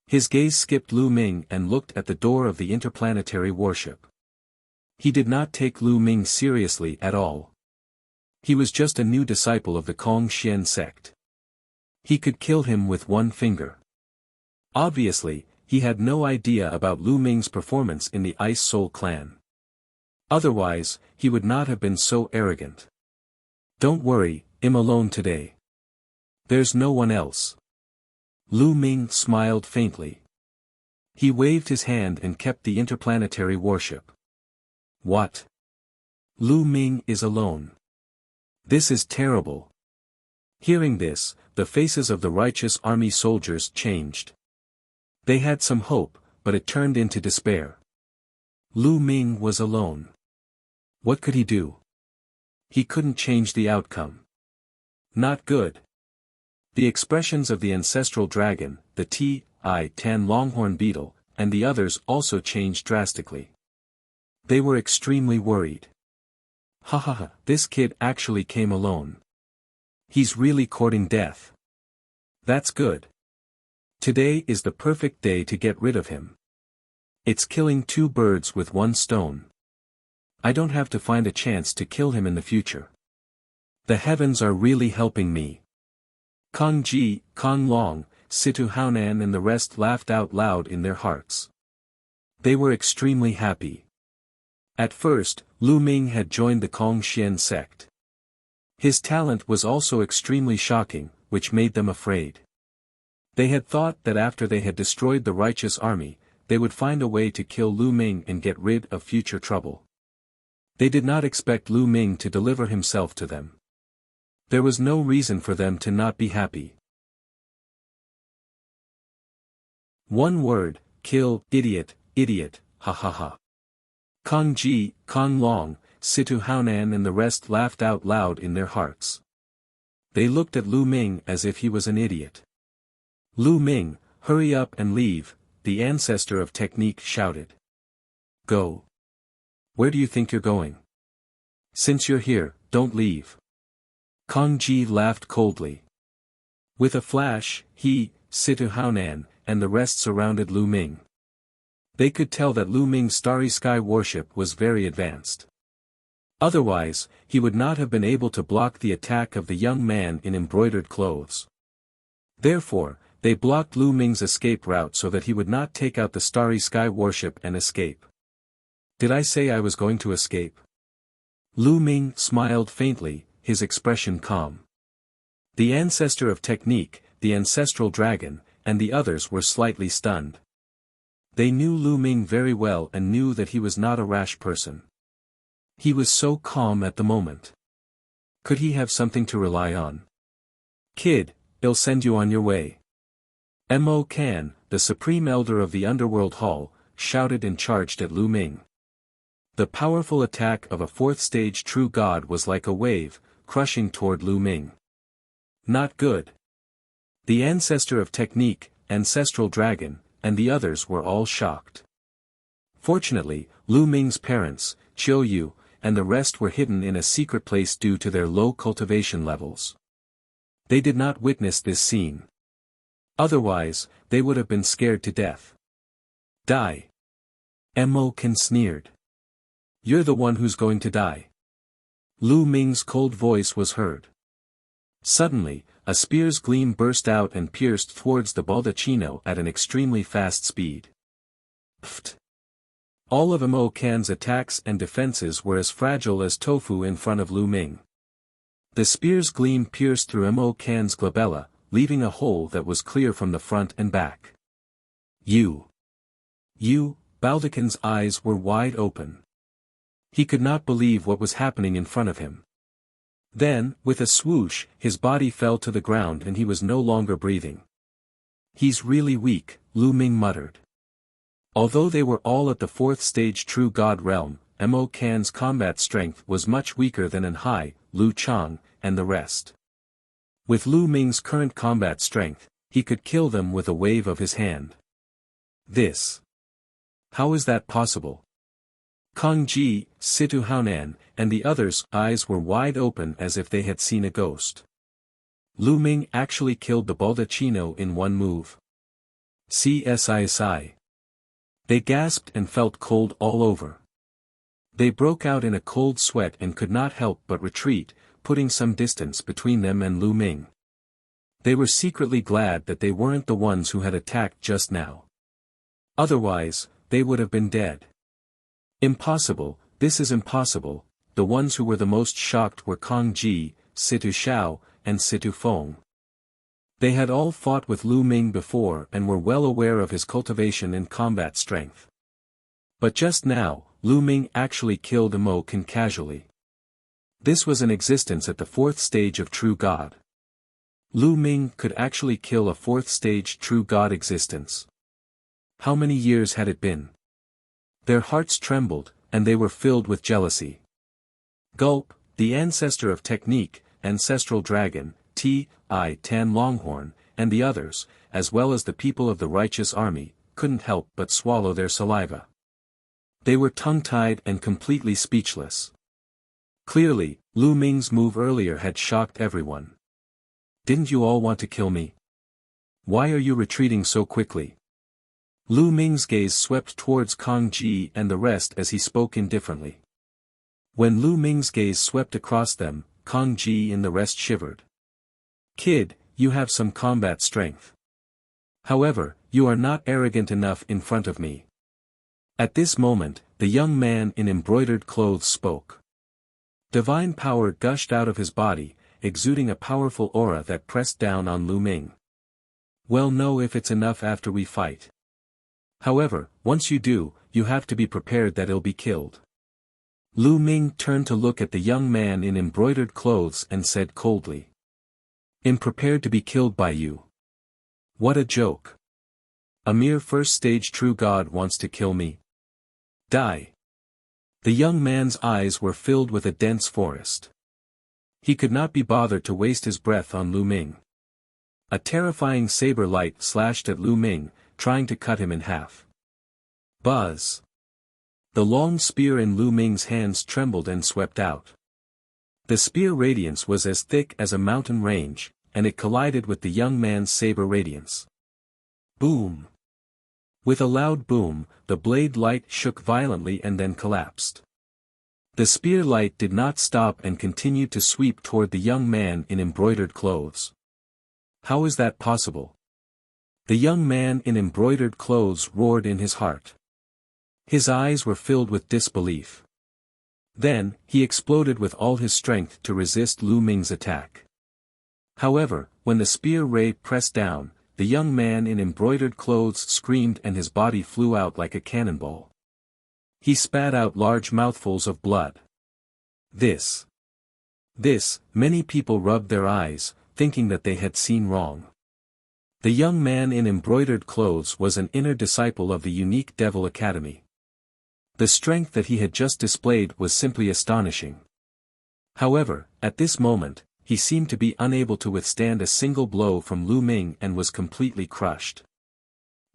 His gaze skipped Lu Ming and looked at the door of the interplanetary warship. He did not take Lu Ming seriously at all. He was just a new disciple of the Kong Xian sect. He could kill him with one finger. Obviously, he had no idea about Lu Ming's performance in the Ice Soul clan. Otherwise, he would not have been so arrogant. Don't worry, I'm alone today. There's no one else. Lu Ming smiled faintly. He waved his hand and kept the interplanetary warship. What? Lu Ming is alone. This is terrible. Hearing this, the faces of the righteous army soldiers changed. They had some hope, but it turned into despair. Lu Ming was alone. What could he do? He couldn't change the outcome. Not good. The expressions of the ancestral dragon, the T.I.10 longhorn beetle, and the others also changed drastically. They were extremely worried. Ha, this kid actually came alone. He's really courting death. That's good. Today is the perfect day to get rid of him. It's killing two birds with one stone. I don't have to find a chance to kill him in the future. The heavens are really helping me. Kong Ji, Kong Long, Situ Haonan and the rest laughed out loud in their hearts. They were extremely happy. At first, Lu Ming had joined the Kong Xian sect. His talent was also extremely shocking, which made them afraid. They had thought that after they had destroyed the righteous army, they would find a way to kill Lu Ming and get rid of future trouble. They did not expect Lu Ming to deliver himself to them. There was no reason for them to not be happy. One word, kill, idiot, idiot, ha ha ha. Kong Ji, Kong Long, Situ Haonan and the rest laughed out loud in their hearts. They looked at Lu Ming as if he was an idiot. Lu Ming, hurry up and leave, the ancestor of technique shouted. Go. Where do you think you're going? Since you're here, don't leave. Kong Ji laughed coldly. With a flash, he, Situ Haonan, and the rest surrounded Lu Ming. They could tell that Lu Ming's starry sky worship was very advanced. Otherwise, he would not have been able to block the attack of the young man in embroidered clothes. Therefore, they blocked Lu Ming's escape route so that he would not take out the starry sky worship and escape. Did I say I was going to escape? Lu Ming smiled faintly, his expression calm. The ancestor of technique, the ancestral dragon, and the others were slightly stunned. They knew Lu Ming very well and knew that he was not a rash person. He was so calm at the moment. Could he have something to rely on? Kid, I'll send you on your way. Mo Kan, the supreme elder of the underworld hall, shouted and charged at Lu Ming. The powerful attack of a fourth-stage true god was like a wave, crushing toward Lu Ming. Not good. The ancestor of technique, ancestral dragon, and the others were all shocked. Fortunately, Lu Ming's parents, Chiu Yu, and the rest were hidden in a secret place due to their low cultivation levels. They did not witness this scene. Otherwise, they would have been scared to death. Die. Mo Kan sneered. You're the one who's going to die. Lu Ming's cold voice was heard. Suddenly, a spear's gleam burst out and pierced towards the baldacchino at an extremely fast speed. Pfft. All of Mo Kan's attacks and defenses were as fragile as tofu in front of Lu Ming. The spear's gleam pierced through Mo Kan's glabella, leaving a hole that was clear from the front and back. You, Baldachin's eyes were wide open. He could not believe what was happening in front of him. Then, with a swoosh, his body fell to the ground and he was no longer breathing. He's really weak, Lu Ming muttered. Although they were all at the fourth stage true god realm, Mo Kan's combat strength was much weaker than An Hai, Lu Chang, and the rest. With Lu Ming's current combat strength, he could kill them with a wave of his hand. This. How is that possible? Kong Ji, Situ Haonan, and the others' eyes were wide open as if they had seen a ghost. Lu Ming actually killed the baldacchino in one move. CSISI. They gasped and felt cold all over. They broke out in a cold sweat and could not help but retreat, putting some distance between them and Lu Ming. They were secretly glad that they weren't the ones who had attacked just now. Otherwise, they would have been dead. Impossible, this is impossible. The ones who were the most shocked were Kong Ji, Situ Shao, and Situ Feng. They had all fought with Lu Ming before and were well aware of his cultivation and combat strength. But just now, Lu Ming actually killed Mo Kan casually. This was an existence at the fourth stage of true god. Lu Ming could actually kill a fourth stage true god existence. How many years had it been? Their hearts trembled, and they were filled with jealousy. Gulp, the ancestor of technique, ancestral dragon, Tan Longhorn, and the others, as well as the people of the righteous army, couldn't help but swallow their saliva. They were tongue-tied and completely speechless. Clearly, Lu Ming's move earlier had shocked everyone. Didn't you all want to kill me? Why are you retreating so quickly? Lu Ming's gaze swept towards Kong Ji and the rest as he spoke indifferently. When Lu Ming's gaze swept across them, Kong Ji and the rest shivered. Kid, you have some combat strength. However, you are not arrogant enough in front of me. At this moment, the young man in embroidered clothes spoke. Divine power gushed out of his body, exuding a powerful aura that pressed down on Lu Ming. We'll know if it's enough after we fight. However, once you do, you have to be prepared that he'll be killed. Lu Ming turned to look at the young man in embroidered clothes and said coldly. I'm prepared to be killed by you. What a joke. A mere first-stage true god wants to kill me. Die. The young man's eyes were filled with a dense forest. He could not be bothered to waste his breath on Lu Ming. A terrifying saber light slashed at Lu Ming, trying to cut him in half. Buzz. The long spear in Lu Ming's hands trembled and swept out. The spear radiance was as thick as a mountain range, and it collided with the young man's saber radiance. Boom! With a loud boom, the blade light shook violently and then collapsed. The spear light did not stop and continued to sweep toward the young man in embroidered clothes. How is that possible? The young man in embroidered clothes roared in his heart. His eyes were filled with disbelief. Then, he exploded with all his strength to resist Lu Ming's attack. However, when the spear ray pressed down, the young man in embroidered clothes screamed and his body flew out like a cannonball. He spat out large mouthfuls of blood. This, many people rubbed their eyes, thinking that they had seen wrong. The young man in embroidered clothes was an inner disciple of the unique Devil Academy. The strength that he had just displayed was simply astonishing. However, at this moment, he seemed to be unable to withstand a single blow from Lu Ming and was completely crushed.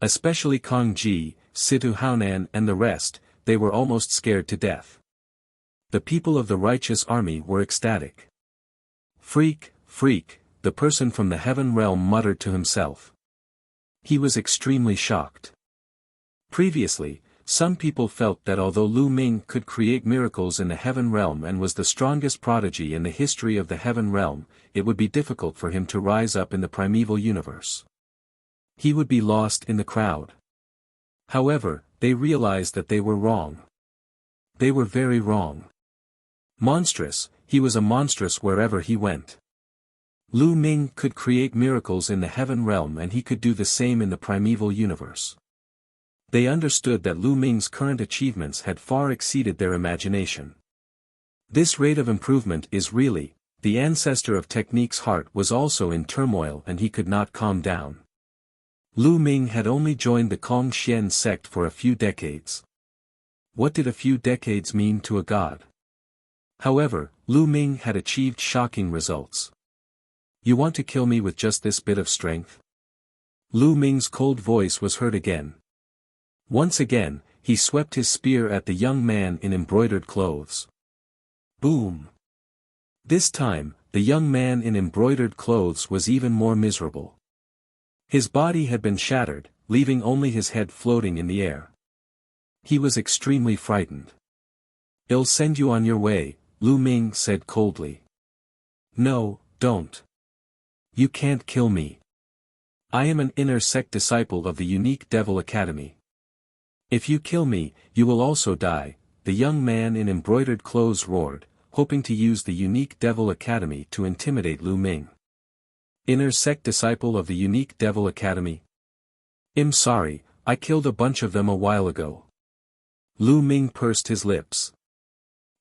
Especially Kong Ji, Situ Haonan and the rest, they were almost scared to death. The people of the righteous army were ecstatic. Freak, the person from the heaven realm muttered to himself. He was extremely shocked. Previously, some people felt that although Lu Ming could create miracles in the heaven realm and was the strongest prodigy in the history of the heaven realm, it would be difficult for him to rise up in the primeval universe. He would be lost in the crowd. However, they realized that they were wrong. They were very wrong. Monstrous, he was a monstrous wherever he went. Lu Ming could create miracles in the heaven realm and he could do the same in the primeval universe. They understood that Lu Ming's current achievements had far exceeded their imagination. This rate of improvement is really, the ancestor of Technique's heart was also in turmoil and he could not calm down. Lu Ming had only joined the Kong Xian sect for a few decades. What did a few decades mean to a god? However, Lu Ming had achieved shocking results. You want to kill me with just this bit of strength? Lu Ming's cold voice was heard again. Once again, he swept his spear at the young man in embroidered clothes. Boom! This time, the young man in embroidered clothes was even more miserable. His body had been shattered, leaving only his head floating in the air. He was extremely frightened. I'll send you on your way, Lu Ming said coldly. No, don't. You can't kill me. I am an inner sect disciple of the unique Devil Academy. If you kill me, you will also die, the young man in embroidered clothes roared, hoping to use the unique Devil Academy to intimidate Lu Ming. Inner sect disciple of the unique Devil Academy? I'm sorry, I killed a bunch of them a while ago. Lu Ming pursed his lips.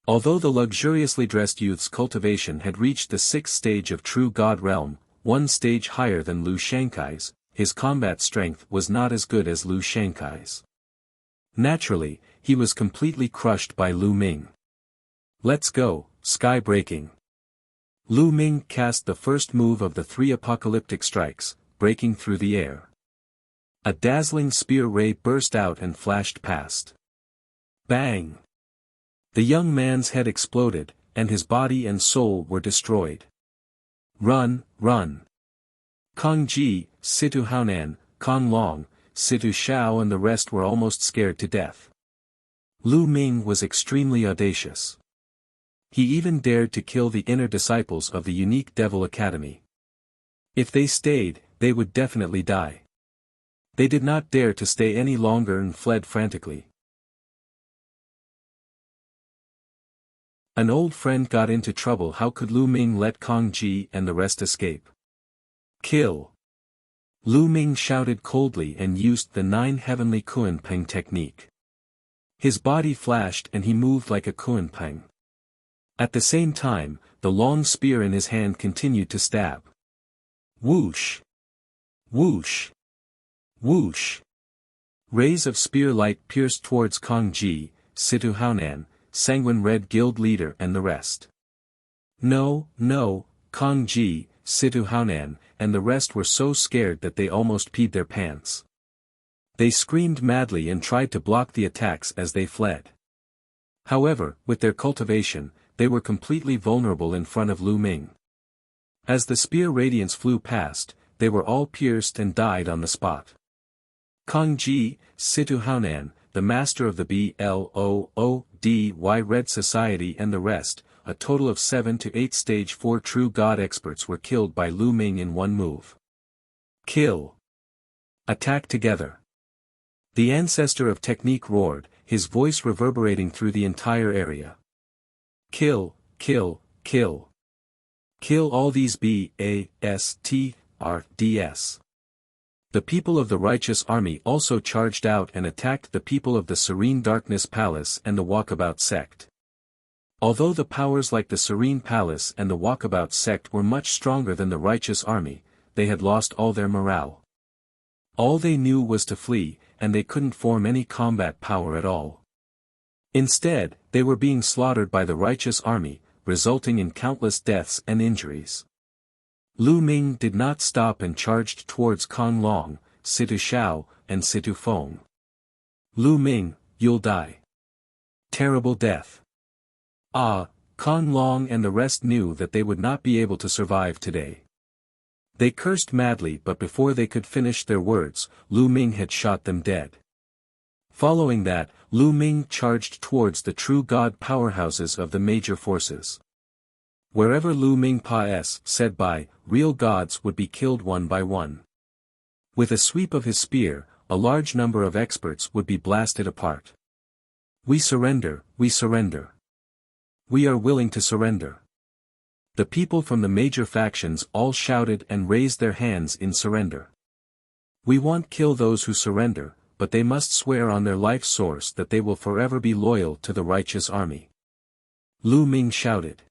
Although the luxuriously dressed youth's cultivation had reached the 6th stage of true god realm, one stage higher than Lu Shankai's, his combat strength was not as good as Lu Shankai's. Naturally, he was completely crushed by Lu Ming. Let's go, sky breaking. Lu Ming cast the first move of the 3 apocalyptic strikes, breaking through the air. A dazzling spear ray burst out and flashed past. Bang! The young man's head exploded, and his body and soul were destroyed. Run, run! Kong Ji, Situ Haonan, Kong Long, Situ Shao and the rest were almost scared to death. Lu Ming was extremely audacious. He even dared to kill the inner disciples of the unique Devil Academy. If they stayed, they would definitely die. They did not dare to stay any longer and fled frantically. An old friend got into trouble. How could Lu Ming let Kong Ji and the rest escape? Kill! Lu Ming shouted coldly and used the 9 heavenly Kunpeng technique. His body flashed and he moved like a Kunpeng. At the same time, the long spear in his hand continued to stab. Whoosh! Whoosh! Whoosh! Rays of spear light pierced towards Kong Ji, Situ Haonan, Sanguine Red Guild leader and the rest. No, no, Kong Ji, Situ Haonan, and the rest were so scared that they almost peed their pants. They screamed madly and tried to block the attacks as they fled. However, with their cultivation, they were completely vulnerable in front of Lu Ming. As the spear radiance flew past, they were all pierced and died on the spot. Kong Ji, Situ Haonan, the master of the Bloody Red Society and the rest, a total of 7 to 8 stage 4 true god experts were killed by Lu Ming in one move. Kill! Attack together! The ancestor of technique roared, his voice reverberating through the entire area. Kill, kill, kill. Kill all these bastards. The people of the righteous army also charged out and attacked the people of the Serene Darkness Palace and the Walkabout sect. Although the powers like the Serene Palace and the Walkabout sect were much stronger than the righteous army, they had lost all their morale. All they knew was to flee, and they couldn't form any combat power at all. Instead, they were being slaughtered by the righteous army, resulting in countless deaths and injuries. Lu Ming did not stop and charged towards Kong Long, Situ Shao, and Situ Feng. Lu Ming, you'll die. Terrible death. Kong Long and the rest knew that they would not be able to survive today. They cursed madly, but before they could finish their words, Lu Ming had shot them dead. Following that, Lu Ming charged towards the true god powerhouses of the major forces. Wherever Lu Ming said by, real gods would be killed one by one. With a sweep of his spear, a large number of experts would be blasted apart. We surrender, we surrender. We are willing to surrender. The people from the major factions all shouted and raised their hands in surrender. We won't kill those who surrender, but they must swear on their life source that they will forever be loyal to the righteous army. Lu Ming shouted.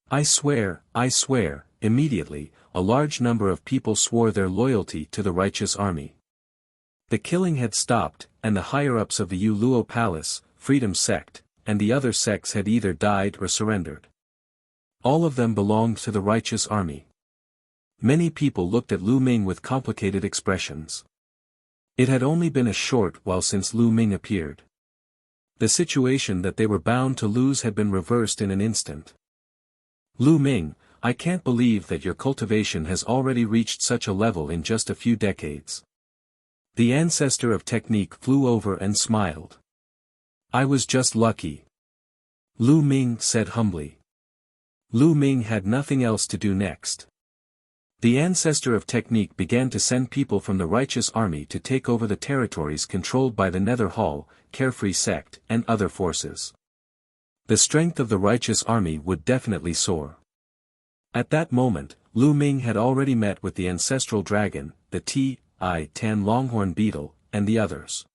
I swear, I swear. Immediately, a large number of people swore their loyalty to the righteous army. The killing had stopped, and the higher-ups of the Yu Luo Palace, Freedom Sect, and the other sects had either died or surrendered. All of them belonged to the righteous army. Many people looked at Lu Ming with complicated expressions. It had only been a short while since Lu Ming appeared. The situation that they were bound to lose had been reversed in an instant. Lu Ming, I can't believe that your cultivation has already reached such a level in just a few decades. The ancestor of technique flew over and smiled. I was just lucky. Lu Ming said humbly. Lu Ming had nothing else to do next. The ancestor of technique began to send people from the righteous army to take over the territories controlled by the Nether Hall, Carefree Sect, and other forces. The strength of the righteous army would definitely soar. At that moment, Lu Ming had already met with the ancestral dragon, the Tan Longhorn Beetle, and the others.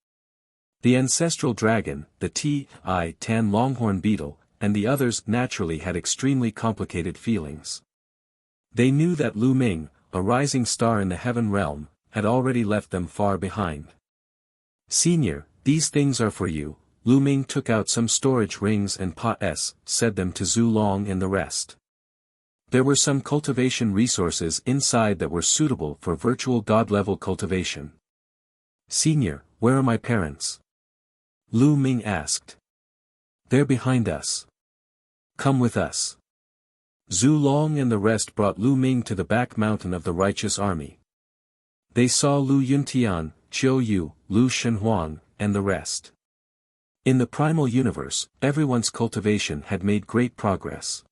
The ancestral dragon, the Tan Longhorn Beetle, and the others naturally had extremely complicated feelings. They knew that Lu Ming, a rising star in the heaven realm, had already left them far behind. Senior, these things are for you. Lu Ming took out some storage rings and said them to Zhu Long and the rest. There were some cultivation resources inside that were suitable for virtual god-level cultivation. Senior, where are my parents? Lu Ming asked. They're behind us. Come with us. Zhu Long and the rest brought Lu Ming to the back mountain of the righteous army. They saw Lu Yuntian, Qiu Yu, Lu Shenhuang, and the rest. In the primal universe, everyone's cultivation had made great progress.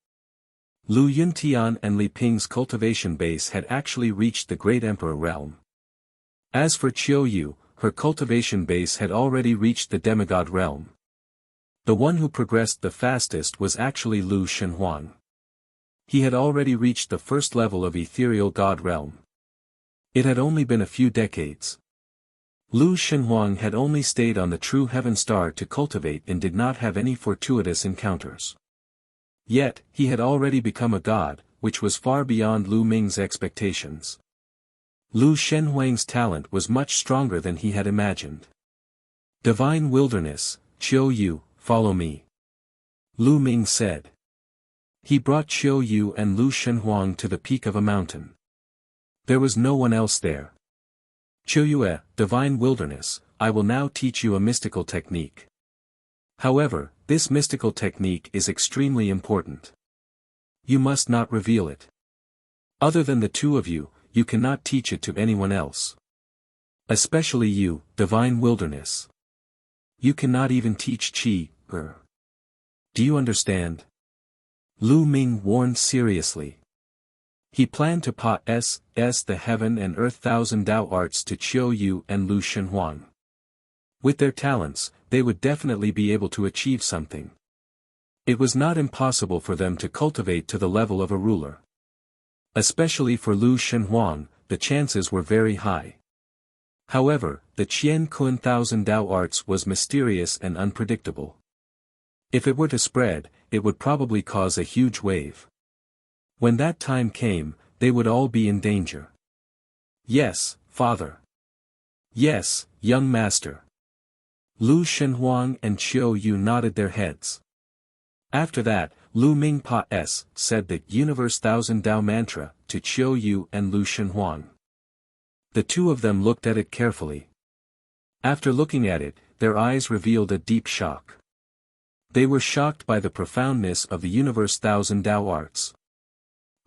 Lu Yuntian and Li Ping's cultivation base had actually reached the Great Emperor realm. As for Qiu Yu, her cultivation base had already reached the demigod realm. The one who progressed the fastest was actually Lu Shenhuang. He had already reached the first level of ethereal god realm. It had only been a few decades. Lu Shenhuang had only stayed on the true heaven star to cultivate and did not have any fortuitous encounters. Yet, he had already become a god, which was far beyond Lu Ming's expectations. Lu Shenhuang's talent was much stronger than he had imagined. Divine Wilderness, Qiu Yu, follow me. Lu Ming said. He brought Qiu Yu and Lu Shenhuang to the peak of a mountain. There was no one else there. Qiu Yue, Divine Wilderness, I will now teach you a mystical technique. However, this mystical technique is extremely important. You must not reveal it. Other than the two of you, you cannot teach it to anyone else. Especially you, Divine Wilderness. You cannot even teach Qi, Do you understand? Lu Ming warned seriously. He planned to pass the heaven and earth thousand Dao arts to Qiu Yu and Lu Shenhuang. With their talents, they would definitely be able to achieve something. It was not impossible for them to cultivate to the level of a ruler. Especially for Lu Shenhuang, the chances were very high. However, the Qian Kun thousand Dao arts was mysterious and unpredictable. If it were to spread, it would probably cause a huge wave. When that time came, they would all be in danger. Yes, father. Yes, young master. Lu Shenhuang and Qiu Yu nodded their heads. After that, Lu Ming said the Universe Thousand Dao Mantra to Qiu Yu and Lu Shenhuang. The two of them looked at it carefully. After looking at it, their eyes revealed a deep shock. They were shocked by the profoundness of the Universe Thousand Dao arts.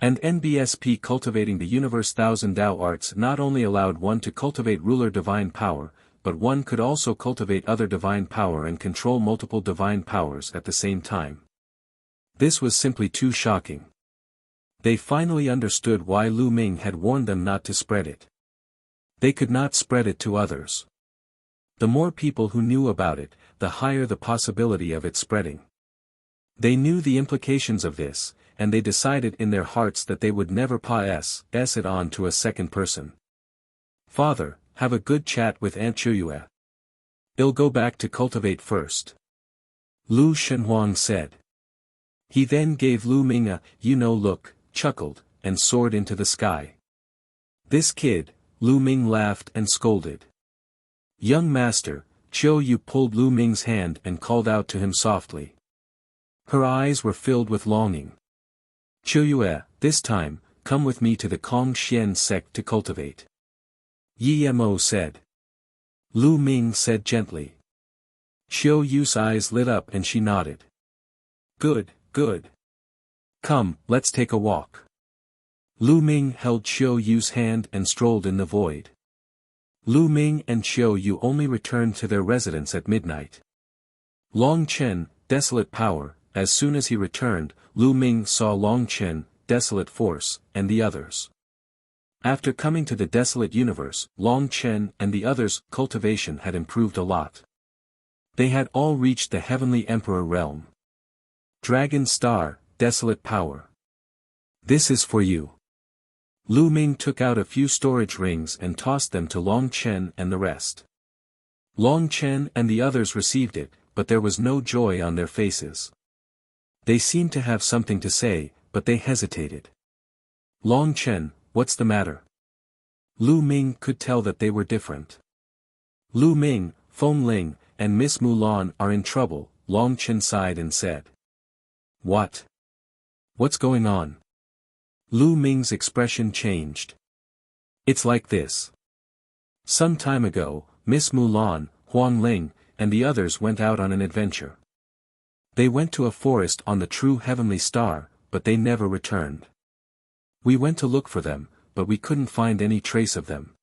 And NBSP cultivating the Universe Thousand Dao arts not only allowed one to cultivate ruler divine power, but one could also cultivate other divine power and control multiple divine powers at the same time. This was simply too shocking. They finally understood why Lu Ming had warned them not to spread it. They could not spread it to others. The more people who knew about it, the higher the possibility of it spreading. They knew the implications of this, and they decided in their hearts that they would never pass it on to a second person. Father, have a good chat with Aunt Chuyue. I'll go back to cultivate first. Lu Shenhuang said. He then gave Lu Ming a, look, chuckled, and soared into the sky. This kid, Lu Ming laughed and scolded. Young master, Qiu Yu pulled Lu Ming's hand and called out to him softly. Her eyes were filled with longing. Qiu Yue, this time, come with me to the Kong Xian sect to cultivate. Yi Mo said. Lu Ming said gently. Qiu Yu's eyes lit up and she nodded. Good, good. Come, let's take a walk. Lu Ming held Qiu Yu's hand and strolled in the void. Lu Ming and Qiu Yu only returned to their residence at midnight. Long Chen, desolate power, as soon as he returned, Lu Ming saw Long Chen, desolate force, and the others. After coming to the desolate universe, Long Chen and the others' cultivation had improved a lot. They had all reached the heavenly emperor realm. Dragon Star, desolate power. This is for you. Lu Ming took out a few storage rings and tossed them to Long Chen and the rest. Long Chen and the others received it, but there was no joy on their faces. They seemed to have something to say, but they hesitated. Long Chen, what's the matter? Lu Ming could tell that they were different. Lu Ming, Feng Ling, and Miss Mulan are in trouble, Long Chen sighed and said. What? What's going on? Lu Ming's expression changed. It's like this. Some time ago, Miss Mulan, Huang Ling, and the others went out on an adventure. They went to a forest on the true heavenly star, but they never returned. We went to look for them, but we couldn't find any trace of them.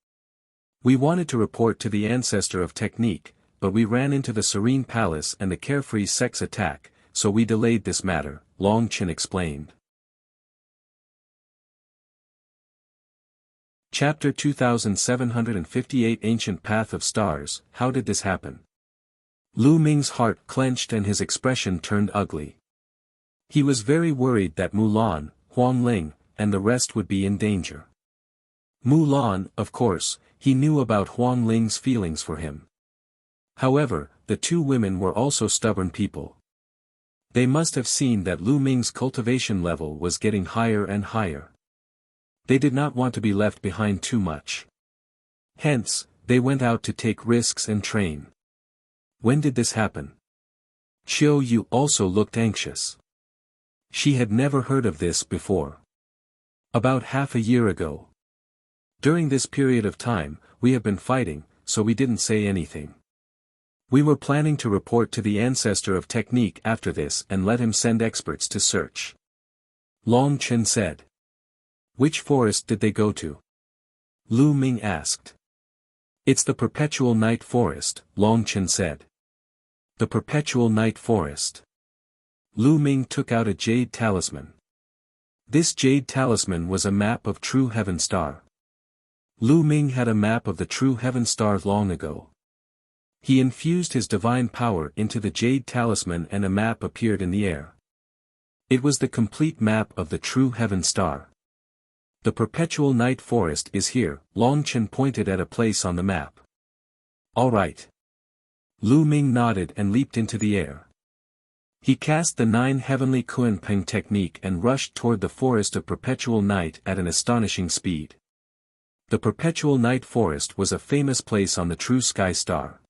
We wanted to report to the ancestor of technique, but we ran into the Serene Palace and the Carefree Sect's attack, so we delayed this matter, Long Chen explained. Chapter 2758 Ancient Path of Stars, How did this happen? Lu Ming's heart clenched and his expression turned ugly. He was very worried that Mulan, Huang Ling, and the rest would be in danger. Mulan, of course, he knew about Huang Ling's feelings for him. However, the two women were also stubborn people. They must have seen that Lu Ming's cultivation level was getting higher and higher. They did not want to be left behind too much. Hence, they went out to take risks and train. When did this happen? Xiao Yu also looked anxious. She had never heard of this before. About half a year ago. During this period of time, we have been fighting, so we didn't say anything. We were planning to report to the ancestor of technique after this and let him send experts to search. Long Chen said. Which forest did they go to? Lu Ming asked. It's the Perpetual Night Forest, Long Chen said. The Perpetual Night Forest. Lu Ming took out a jade talisman. This jade talisman was a map of True Heaven Star. Lu Ming had a map of the True Heaven Star long ago. He infused his divine power into the jade talisman and a map appeared in the air. It was the complete map of the True Heaven Star. The Perpetual Night Forest is here, Long Chen pointed at a place on the map. All right. Lu Ming nodded and leaped into the air. He cast the 9 heavenly Kunpeng technique and rushed toward the forest of Perpetual Night at an astonishing speed. The Perpetual Night Forest was a famous place on the True Sky Star.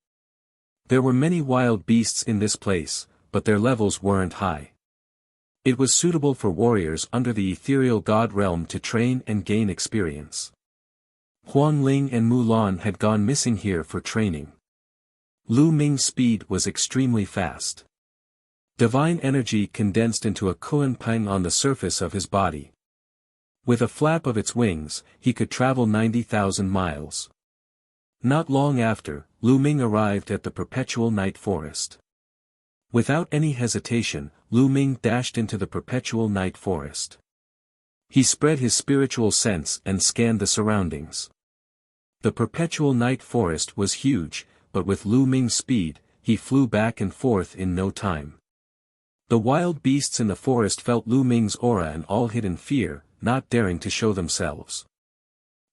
There were many wild beasts in this place, but their levels weren't high. It was suitable for warriors under the ethereal god realm to train and gain experience. Huang Ling and Mulan had gone missing here for training. Lu Ming's speed was extremely fast. Divine energy condensed into a Kunpeng on the surface of his body. With a flap of its wings, he could travel 90,000 miles. Not long after, Lu Ming arrived at the Perpetual Night Forest. Without any hesitation, Lu Ming dashed into the Perpetual Night Forest. He spread his spiritual sense and scanned the surroundings. The Perpetual Night Forest was huge, but with Lu Ming's speed, he flew back and forth in no time. The wild beasts in the forest felt Lu Ming's aura and all hid in fear, not daring to show themselves.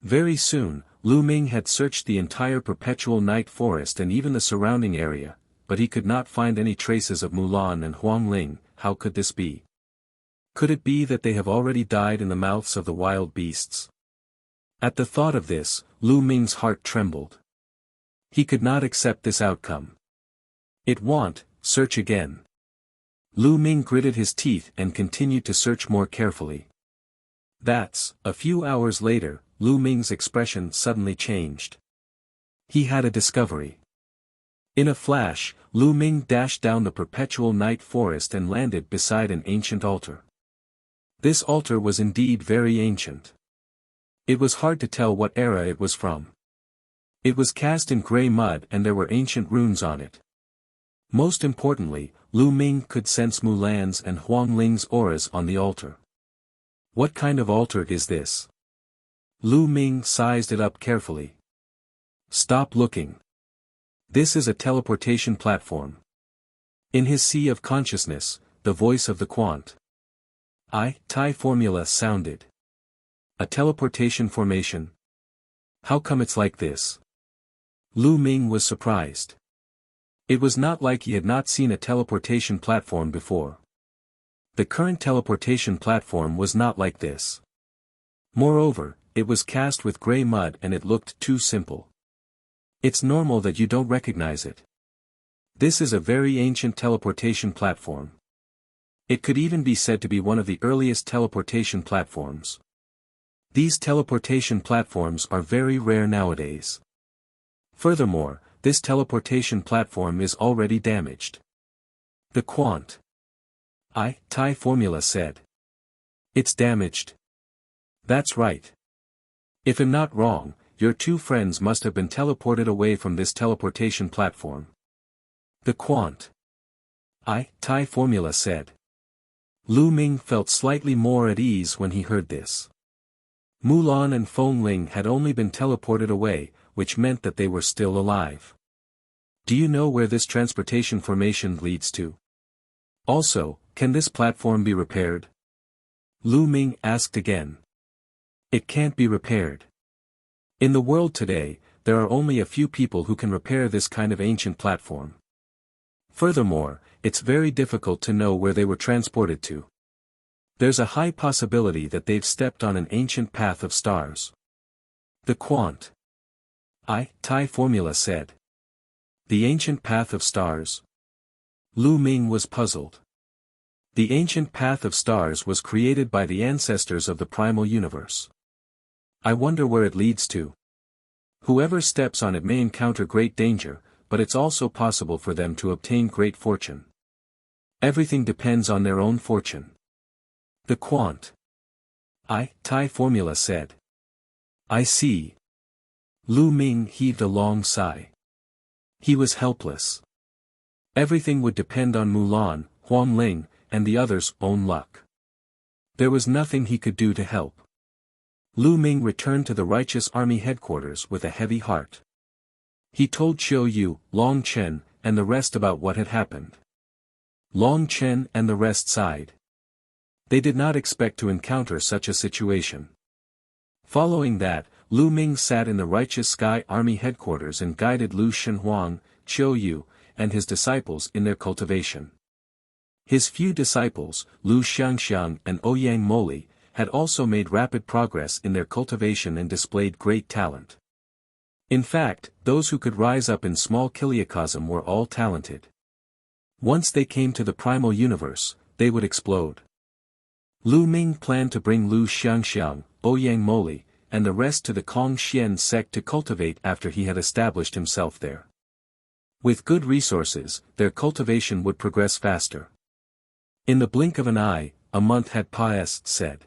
Very soon, Lu Ming had searched the entire Perpetual Night Forest and even the surrounding area, but he could not find any traces of Mulan and Huang Ling. How could this be? Could it be that they have already died in the mouths of the wild beasts? At the thought of this, Lu Ming's heart trembled. He could not accept this outcome. Search again. Lu Ming gritted his teeth and continued to search more carefully. A few hours later, Lu Ming's expression suddenly changed. He had a discovery. In a flash, Lu Ming dashed down the Perpetual Night Forest and landed beside an ancient altar. This altar was indeed very ancient. It was hard to tell what era it was from. It was cast in gray mud and there were ancient runes on it. Most importantly, Lu Ming could sense Mulan's and Huang Ling's auras on the altar. What kind of altar is this? Lu Ming sized it up carefully. Stop looking. This is a teleportation platform. In his sea of consciousness, the voice of the quant Thai formula sounded. A teleportation formation? How come it's like this? Lu Ming was surprised. It was not like he had not seen a teleportation platform before. The current teleportation platform was not like this. Moreover, it was cast with gray mud and it looked too simple. It's normal that you don't recognize it. This is a very ancient teleportation platform. It could even be said to be one of the earliest teleportation platforms. These teleportation platforms are very rare nowadays. Furthermore, this teleportation platform is already damaged. The quant Thai formula said. It's damaged. That's right. If I'm not wrong, your two friends must have been teleported away from this teleportation platform. The quant Thai formula said. Lu Ming felt slightly more at ease when he heard this. Mulan and Feng Ling had only been teleported away, which meant that they were still alive. Do you know where this transportation formation leads to? Also, can this platform be repaired? Lu Ming asked again. It can't be repaired. In the world today, there are only a few people who can repair this kind of ancient platform. Furthermore, it's very difficult to know where they were transported to. There's a high possibility that they've stepped on an ancient path of stars. The quant. Thai formula said. The ancient path of stars? Lu Ming was puzzled. The ancient path of stars was created by the ancestors of the primal universe. I wonder where it leads to. Whoever steps on it may encounter great danger, but it's also possible for them to obtain great fortune. Everything depends on their own fortune. The quant. Thai formula said. I see. Lu Ming heaved a long sigh. He was helpless. Everything would depend on Mulan, Huang Ling, and the others' own luck. There was nothing he could do to help. Lu Ming returned to the righteous army headquarters with a heavy heart. He told Qiu Yu, Long Chen, and the rest about what had happened. Long Chen and the rest sighed. They did not expect to encounter such a situation. Following that, Lu Ming sat in the righteous sky army headquarters and guided Lu Shenhuang, Qiu Yu, and his disciples in their cultivation. His few disciples, Lu Xiangxiang and Ouyang Moli, had also made rapid progress in their cultivation and displayed great talent. In fact, those who could rise up in small kiliacosm were all talented. Once they came to the primal universe, they would explode. Lu Ming planned to bring Lu Xiangxiang, Ouyang Moli, and the rest to the Kong Xian sect to cultivate after he had established himself there. With good resources, their cultivation would progress faster. In the blink of an eye, a month had passed, said.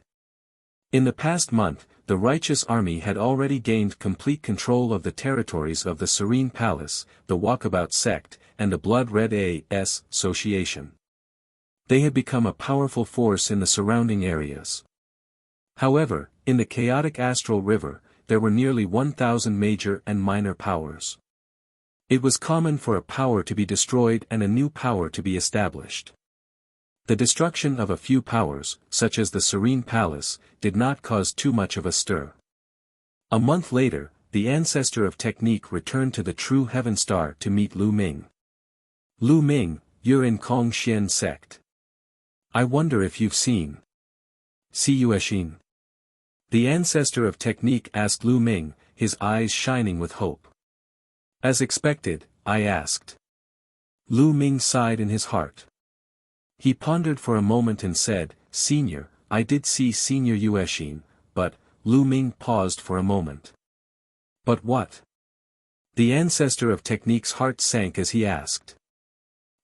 In the past month, the righteous army had already gained complete control of the territories of the Serene Palace, the Walkabout sect, and the Blood Red A.S. Association. They had become a powerful force in the surrounding areas. However, in the chaotic astral river, there were nearly 1,000 major and minor powers. It was common for a power to be destroyed and a new power to be established. The destruction of a few powers, such as the Serene Palace, did not cause too much of a stir. A month later, the ancestor of technique returned to the True Heaven Star to meet Lu Ming. Lu Ming, you're in Kong Xian sect. I wonder if you've seen Yuexin. The ancestor of technique asked Lu Ming, his eyes shining with hope. As expected, I asked. Lu Ming sighed in his heart. He pondered for a moment and said, Senior, I did see Senior Yuexin, but, Lu Ming paused for a moment. But what? The ancestor of technique's heart sank as he asked.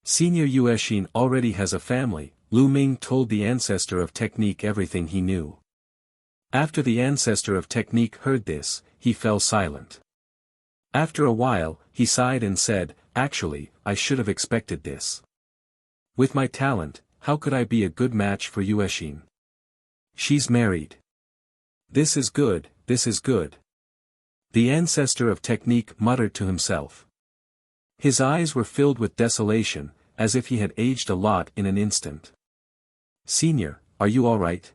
Senior Yuexin already has a family, Lu Ming told the ancestor of technique everything he knew. After the ancestor of technique heard this, he fell silent. After a while, he sighed and said, Actually, I should have expected this. With my talent, how could I be a good match for Yuexin? She's married. This is good, this is good. The ancestor of technique muttered to himself. His eyes were filled with desolation, as if he had aged a lot in an instant. Senior, are you all right?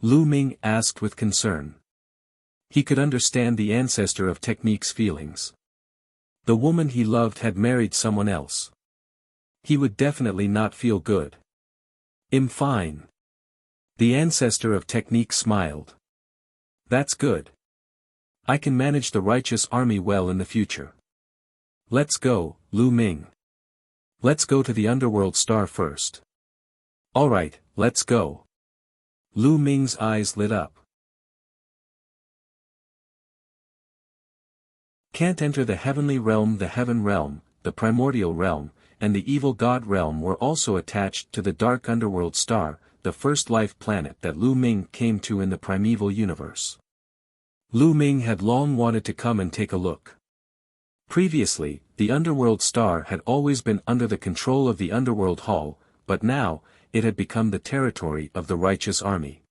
Lu Ming asked with concern. He could understand the ancestor of technique's feelings. The woman he loved had married someone else. He would definitely not feel good. I'm fine. The ancestor of technique smiled. That's good. I can manage the righteous army well in the future. Let's go, Lu Ming. Let's go to the underworld star first. Alright, let's go. Lu Ming's eyes lit up. Can't enter the heavenly realm. The heaven realm, the primordial realm, and the evil god realm were also attached to the dark underworld star, the first life planet that Lu Ming came to in the primeval universe. Lu Ming had long wanted to come and take a look. Previously, the underworld star had always been under the control of the underworld hall, but now, it had become the territory of the righteous army.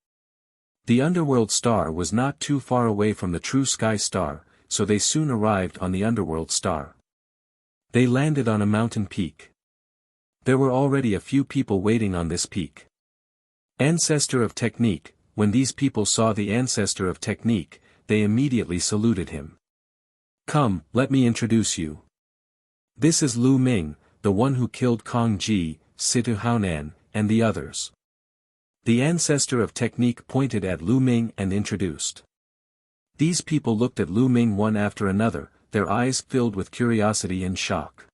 The underworld star was not too far away from the true sky star, so they soon arrived on the underworld star. They landed on a mountain peak. There were already a few people waiting on this peak. Ancestor of technique, when these people saw the ancestor of technique, they immediately saluted him. "Come, let me introduce you. This is Lu Ming, the one who killed Kong Ji, Situ Haonan, and the others." The ancestor of technique pointed at Lu Ming and introduced. These people looked at Lu Ming one after another, their eyes filled with curiosity and shock.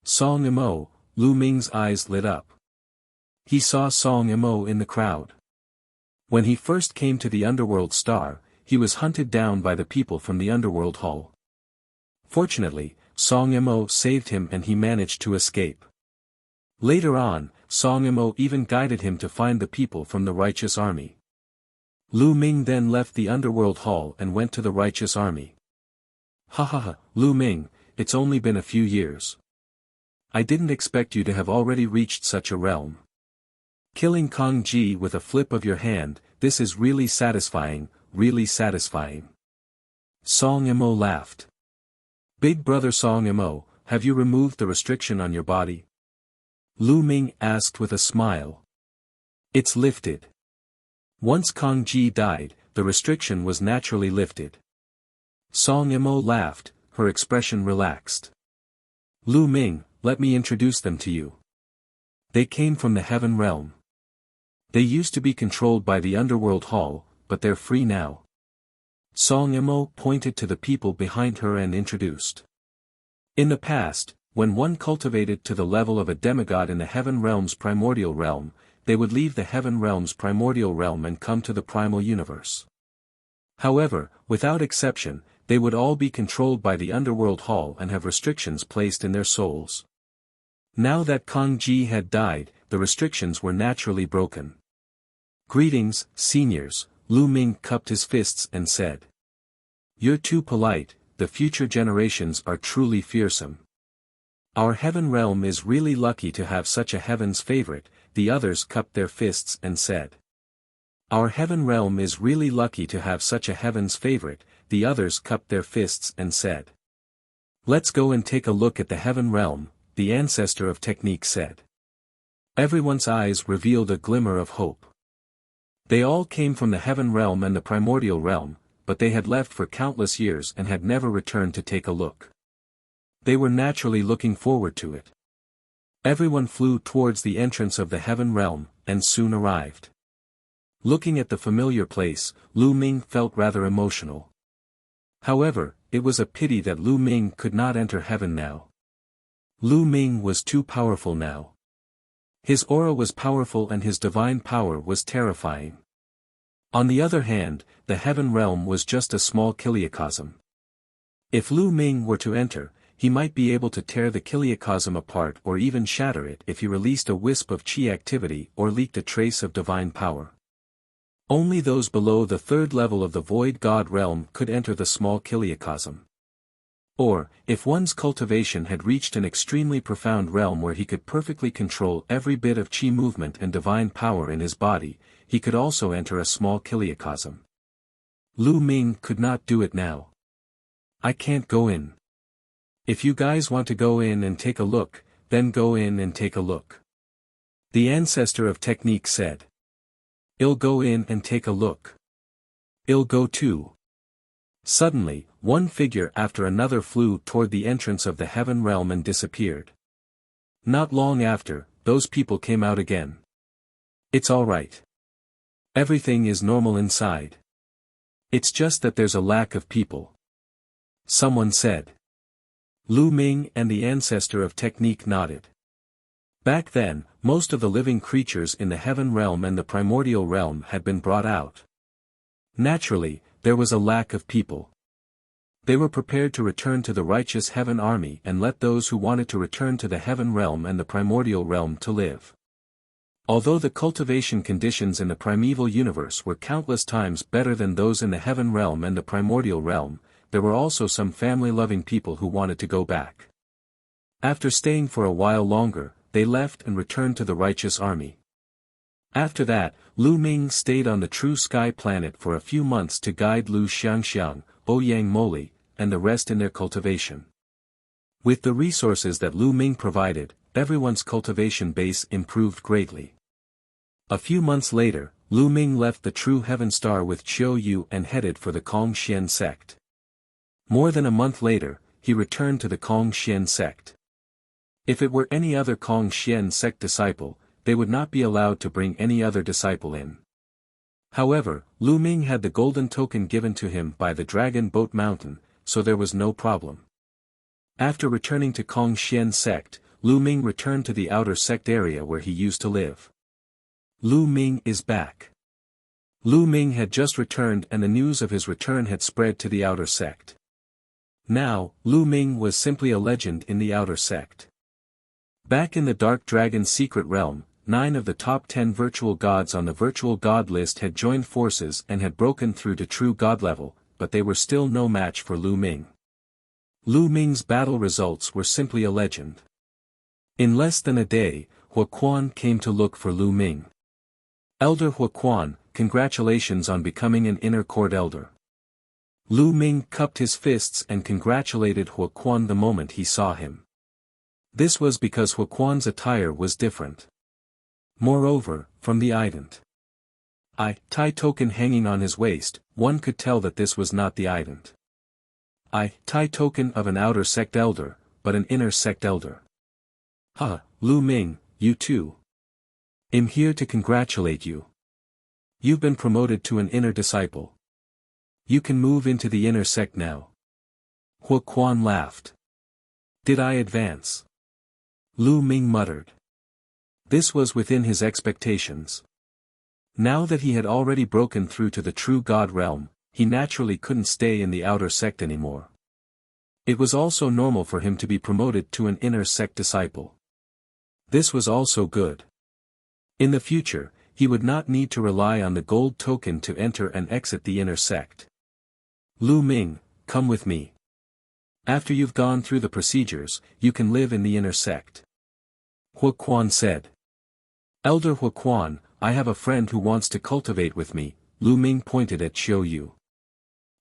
Song Imo, Lu Ming's eyes lit up. He saw Song Imo in the crowd. When he first came to the Underworld Star, he was hunted down by the people from the Underworld Hall. Fortunately, Song Imo saved him and he managed to escape. Later on, Song Imo even guided him to find the people from the Righteous Army. Lu Ming then left the Underworld Hall and went to the Righteous Army. "Ha ha ha, Lu Ming, it's only been a few years. I didn't expect you to have already reached such a realm. Killing Kong Ji with a flip of your hand, this is really satisfying, really satisfying." Song Imo laughed. "Big brother Song Imo, have you removed the restriction on your body?" Lu Ming asked with a smile. "It's lifted. Once Kong Ji died, the restriction was naturally lifted." Song Imo laughed, her expression relaxed. "Lu Ming, let me introduce them to you. They came from the Heaven Realm. They used to be controlled by the Underworld Hall, but they're free now." Song Imo pointed to the people behind her and introduced. In the past, when one cultivated to the level of a demigod in the Heaven Realm's primordial realm, they would leave the Heaven Realm's primordial realm and come to the primal universe. However, without exception, they would all be controlled by the Underworld Hall and have restrictions placed in their souls. Now that Kong Ji had died, the restrictions were naturally broken. "Greetings, seniors," Lu Ming cupped his fists and said. "You're too polite, the future generations are truly fearsome. Our Heaven Realm is really lucky to have such a Heaven's favorite," the others cupped their fists and said. "Our Heaven Realm is really lucky to have such a Heaven's favorite," the others cupped their fists and said. "Let's go and take a look at the Heaven Realm," the ancestor of technique said. Everyone's eyes revealed a glimmer of hope. They all came from the Heaven Realm and the Primordial Realm, but they had left for countless years and had never returned to take a look. They were naturally looking forward to it. Everyone flew towards the entrance of the Heaven Realm, and soon arrived. Looking at the familiar place, Lu Ming felt rather emotional. However, it was a pity that Lu Ming could not enter heaven now. Lu Ming was too powerful now. His aura was powerful and his divine power was terrifying. On the other hand, the Heaven Realm was just a small kiliacosm. If Lu Ming were to enter, he might be able to tear the kiliacosm apart or even shatter it if he released a wisp of chi activity or leaked a trace of divine power. Only those below the third level of the Void God Realm could enter the small kiliacosm. Or, if one's cultivation had reached an extremely profound realm where he could perfectly control every bit of chi movement and divine power in his body, he could also enter a small kiliacosm. Lu Ming could not do it now. "I can't go in. If you guys want to go in and take a look, then go in and take a look," the ancestor of technique said. "I'll go in and take a look." "I'll go too." Suddenly, one figure after another flew toward the entrance of the Heaven Realm and disappeared. Not long after, those people came out again. "It's all right. Everything is normal inside. It's just that there's a lack of people," someone said. Lu Ming and the ancestor of technique nodded. Back then, most of the living creatures in the Heaven Realm and the Primordial Realm had been brought out. Naturally, there was a lack of people. They were prepared to return to the righteous Heaven Army and let those who wanted to return to the Heaven Realm and the Primordial Realm to live. Although the cultivation conditions in the primeval universe were countless times better than those in the Heaven Realm and the Primordial Realm, there were also some family-loving people who wanted to go back. After staying for a while longer, they left and returned to the righteous army. After that, Lu Ming stayed on the True Sky planet for a few months to guide Lu Xiangxiang, Ouyang Moli, and the rest in their cultivation. With the resources that Lu Ming provided, everyone's cultivation base improved greatly. A few months later, Lu Ming left the True Heaven Star with Qiu Yu and headed for the Kongxian sect. More than a month later, he returned to the Kongxian sect. If it were any other Kongxian sect disciple, they would not be allowed to bring any other disciple in. However, Lu Ming had the golden token given to him by the Dragon Boat Mountain, so there was no problem. After returning to Kongxian sect, Lu Ming returned to the outer sect area where he used to live. Lu Ming is back. Lu Ming had just returned and the news of his return had spread to the outer sect. Now, Lu Ming was simply a legend in the outer sect. Back in the Dark Dragon's secret realm, 9 of the top 10 virtual gods on the virtual god list had joined forces and had broken through to true god level, but they were still no match for Lu Ming. Lu Ming's battle results were simply a legend. In less than a day, Huaquan came to look for Lu Ming. Elder Huaquan, congratulations on becoming an inner court elder. Lu Ming cupped his fists and congratulated Huaquan the moment he saw him. This was because Huaquan's attire was different. Moreover, from the ident I token hanging on his waist, one could tell that this was not the ident I token of an outer sect elder, but an inner sect elder. Lu Ming, you too. I'm here to congratulate you. You've been promoted to an inner disciple. You can move into the inner sect now. Huaquan laughed. Did I advance? Lu Ming muttered. This was within his expectations. Now that he had already broken through to the true God realm, he naturally couldn't stay in the outer sect anymore. It was also normal for him to be promoted to an inner sect disciple. This was also good. In the future, he would not need to rely on the gold token to enter and exit the inner sect. Lu Ming, come with me. After you've gone through the procedures, you can live in the inner sect. Huaquan said. Elder Huaquan, I have a friend who wants to cultivate with me, Lu Ming pointed at Qiu Yu.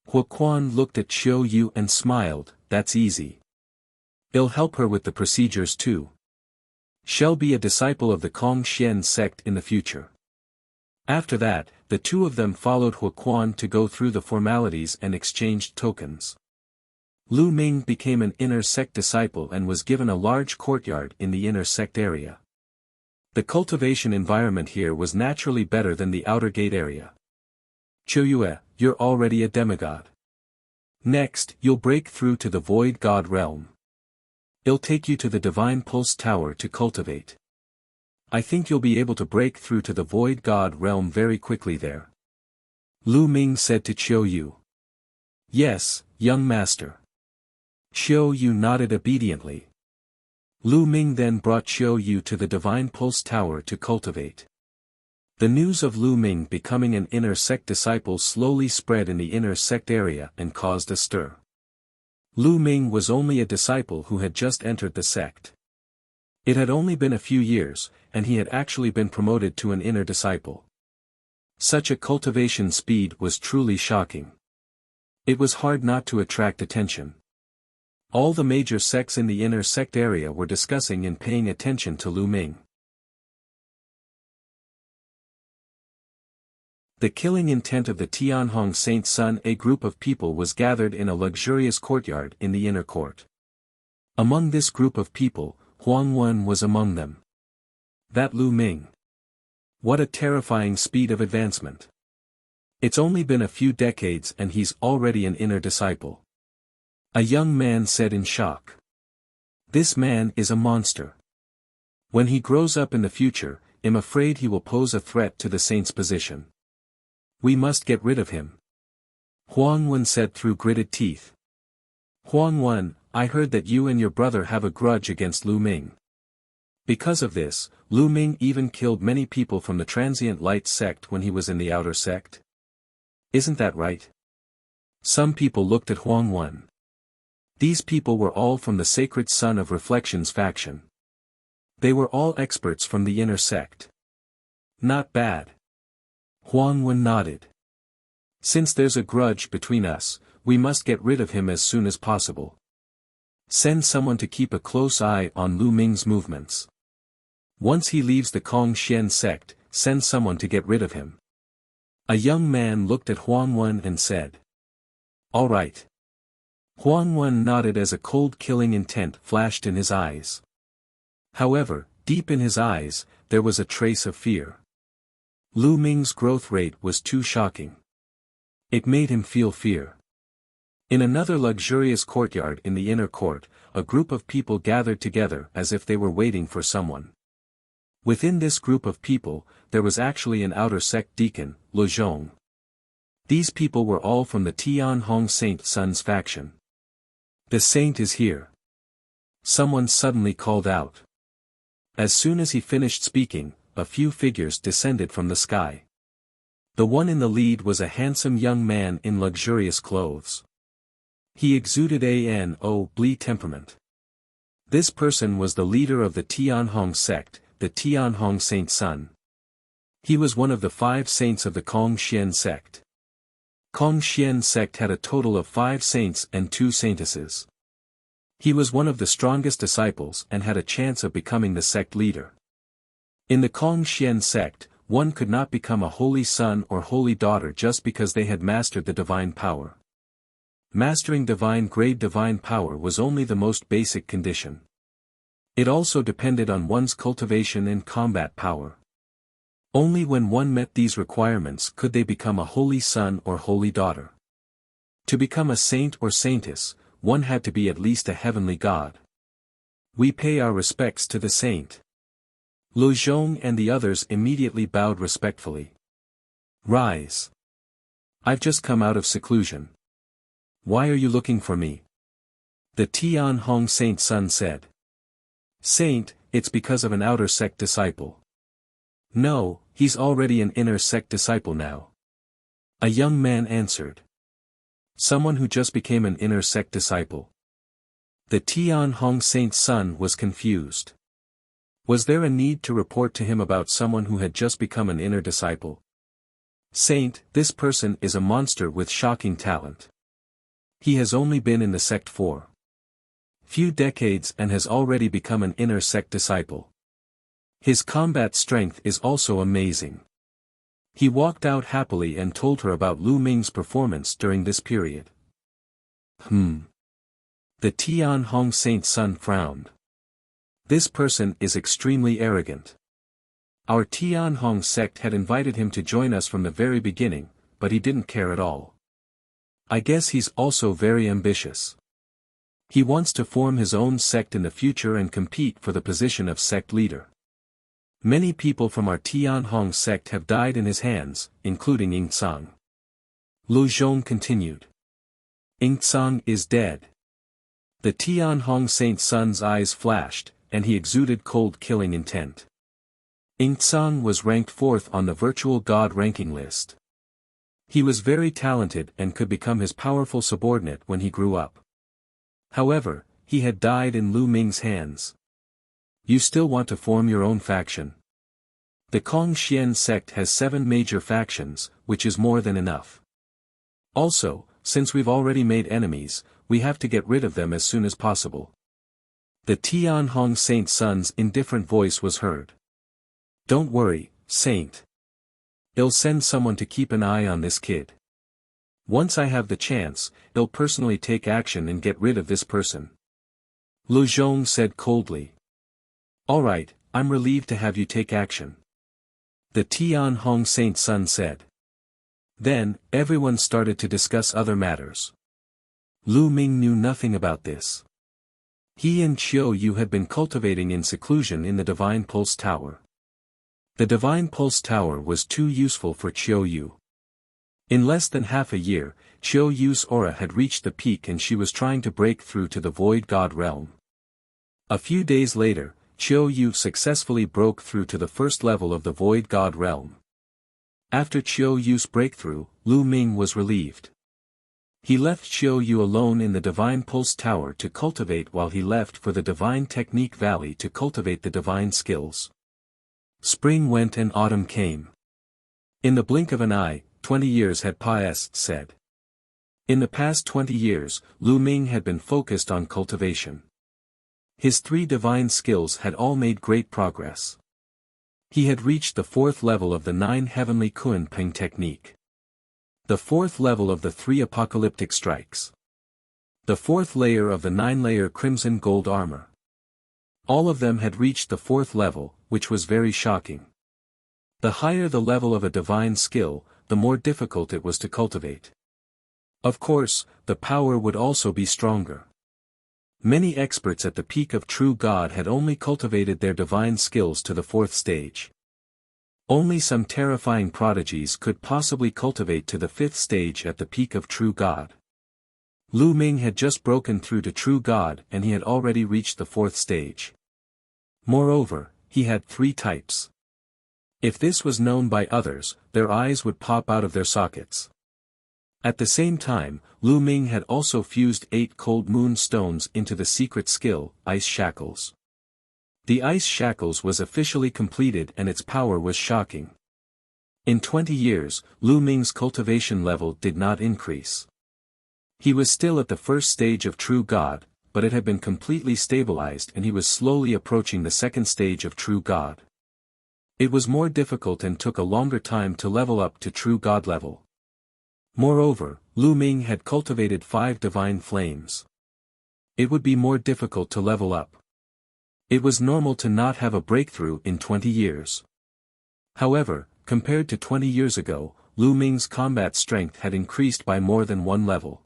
Huaquan looked at Qiu Yu and smiled, that's easy. I'll help her with the procedures too. She'll be a disciple of the Kongxian sect in the future. After that, the two of them followed Huaquan to go through the formalities and exchanged tokens. Lu Ming became an inner sect disciple and was given a large courtyard in the inner sect area. The cultivation environment here was naturally better than the outer gate area. Qiu Yue, you're already a demigod. Next, you'll break through to the void god realm. It'll take you to the divine pulse tower to cultivate. I think you'll be able to break through to the void god realm very quickly there. Lu Ming said to Qiu Yu. Yes, young master. Qiu Yu nodded obediently. Lu Ming then brought Qiu Yu to the divine pulse tower to cultivate. The news of Lu Ming becoming an inner sect disciple slowly spread in the inner sect area and caused a stir. Lu Ming was only a disciple who had just entered the sect. It had only been a few years, and he had actually been promoted to an inner disciple. Such a cultivation speed was truly shocking. It was hard not to attract attention. All the major sects in the inner sect area were discussing and paying attention to Lu Ming. The killing intent of the Tianhong Saint's son. A group of people was gathered in a luxurious courtyard in the inner court. Among this group of people, Huang Wen was among them. That Lu Ming. What a terrifying speed of advancement. It's only been a few decades and he's already an inner disciple. A young man said in shock. This man is a monster. When he grows up in the future, I'm afraid he will pose a threat to the saint's position. We must get rid of him. Huang Wen said through gritted teeth. Huang Wen, I heard that you and your brother have a grudge against Lu Ming. Because of this, Lu Ming even killed many people from the transient light sect when he was in the outer sect. Isn't that right? Some people looked at Huang Wen. These people were all from the Sacred Son of Reflections faction. They were all experts from the inner sect. Not bad. Huang Wen nodded. Since there's a grudge between us, we must get rid of him as soon as possible. Send someone to keep a close eye on Lu Ming's movements. Once he leaves the Kongxian sect, send someone to get rid of him. A young man looked at Huang Wen and said, "All right." Huang Wen nodded as a cold killing intent flashed in his eyes. However, deep in his eyes, there was a trace of fear. Lu Ming's growth rate was too shocking. It made him feel fear. In another luxurious courtyard in the inner court, a group of people gathered together as if they were waiting for someone. Within this group of people, there was actually an outer sect deacon, Lu Zhong. These people were all from the Tianhong Saint Sun's faction. "The saint is here," someone suddenly called out. As soon as he finished speaking, a few figures descended from the sky. The one in the lead was a handsome young man in luxurious clothes. He exuded Bli temperament. This person was the leader of the Tianhong sect, the Tianhong Saint Sun. He was one of the 5 saints of the Kongxian sect. Kongxian sect had a total of 5 saints and 2 saintesses. He was one of the strongest disciples and had a chance of becoming the sect leader. In the Kongxian sect, one could not become a holy son or holy daughter just because they had mastered the divine power. Mastering divine-grade divine power was only the most basic condition. It also depended on one's cultivation and combat power. Only when one met these requirements could they become a holy son or holy daughter. To become a saint or saintess, one had to be at least a heavenly god. "We pay our respects to the saint." Lu Zhong and the others immediately bowed respectfully. "Rise. I've just come out of seclusion. Why are you looking for me?" The Tianhong Saint Sun said. "Saint, it's because of an outer sect disciple." "No, he's already an inner sect disciple now." A young man answered. "Someone who just became an inner sect disciple." The Tianhong Saint Sun was confused. Was there a need to report to him about someone who had just become an inner disciple? "Saint, this person is a monster with shocking talent. He has only been in the sect for few decades and has already become an inner sect disciple. His combat strength is also amazing." He walked out happily and told her about Lu Ming's performance during this period. The Tianhong Saint Sun frowned. "This person is extremely arrogant. Our Tianhong sect had invited him to join us from the very beginning, but he didn't care at all. I guess he's also very ambitious. He wants to form his own sect in the future and compete for the position of sect leader. Many people from our Tianhong sect have died in his hands, including Yingcang." Lu Zhong continued. "Yingcang is dead." The Tianhong Saint Sun's eyes flashed, and he exuded cold killing intent. Yingcang was ranked 4th on the virtual god ranking list. He was very talented and could become his powerful subordinate when he grew up. However, he had died in Lu Ming's hands. "You still want to form your own faction?" The Kongxian sect has 7 major factions, which is more than enough. Also, since we've already made enemies, we have to get rid of them as soon as possible. The Tianhong Saint Sun's indifferent voice was heard. "Don't worry, Saint. I'll send someone to keep an eye on this kid. Once I have the chance, I'll personally take action and get rid of this person." Lu Zhong said coldly. "All right, I'm relieved to have you take action." The Tianhong Saint Sun said. Then, everyone started to discuss other matters. Lu Ming knew nothing about this. He and Qiu Yu had been cultivating in seclusion in the Divine Pulse Tower. The Divine Pulse Tower was too useful for Qiu Yu. In less than half a year, Qiu Yu's aura had reached the peak and she was trying to break through to the Void God realm. A few days later, Qiu Yu successfully broke through to the first level of the Void God realm. After Qiu Yu's breakthrough, Lu Ming was relieved. He left Qiu Yu alone in the Divine Pulse Tower to cultivate while he left for the Divine Technique Valley to cultivate the divine skills. Spring went and autumn came. In the blink of an eye, 20 years had passed, said. In the past 20 years, Lu Ming had been focused on cultivation. His 3 divine skills had all made great progress. He had reached the 4th level of the 9 heavenly Kunping technique. The fourth level of the 3 apocalyptic strikes. The fourth layer of the 9-layer crimson gold armor. All of them had reached the fourth level, which was very shocking. The higher the level of a divine skill, the more difficult it was to cultivate. Of course, the power would also be stronger. Many experts at the peak of true God had only cultivated their divine skills to the 4th stage. Only some terrifying prodigies could possibly cultivate to the 5th stage at the peak of true God. Lu Ming had just broken through to true God and he had already reached the 4th stage. Moreover, he had 3 types. If this was known by others, their eyes would pop out of their sockets. At the same time, Lu Ming had also fused 8 cold moon stones into the secret skill, Ice Shackles. The Ice Shackles was officially completed and its power was shocking. In 20 years, Lu Ming's cultivation level did not increase. He was still at the 1st stage of true God, but it had been completely stabilized and he was slowly approaching the 2nd stage of true God. It was more difficult and took a longer time to level up to true God level. Moreover, Lu Ming had cultivated 5 divine flames. It would be more difficult to level up. It was normal to not have a breakthrough in 20 years. However, compared to 20 years ago, Lu Ming's combat strength had increased by more than 1 level.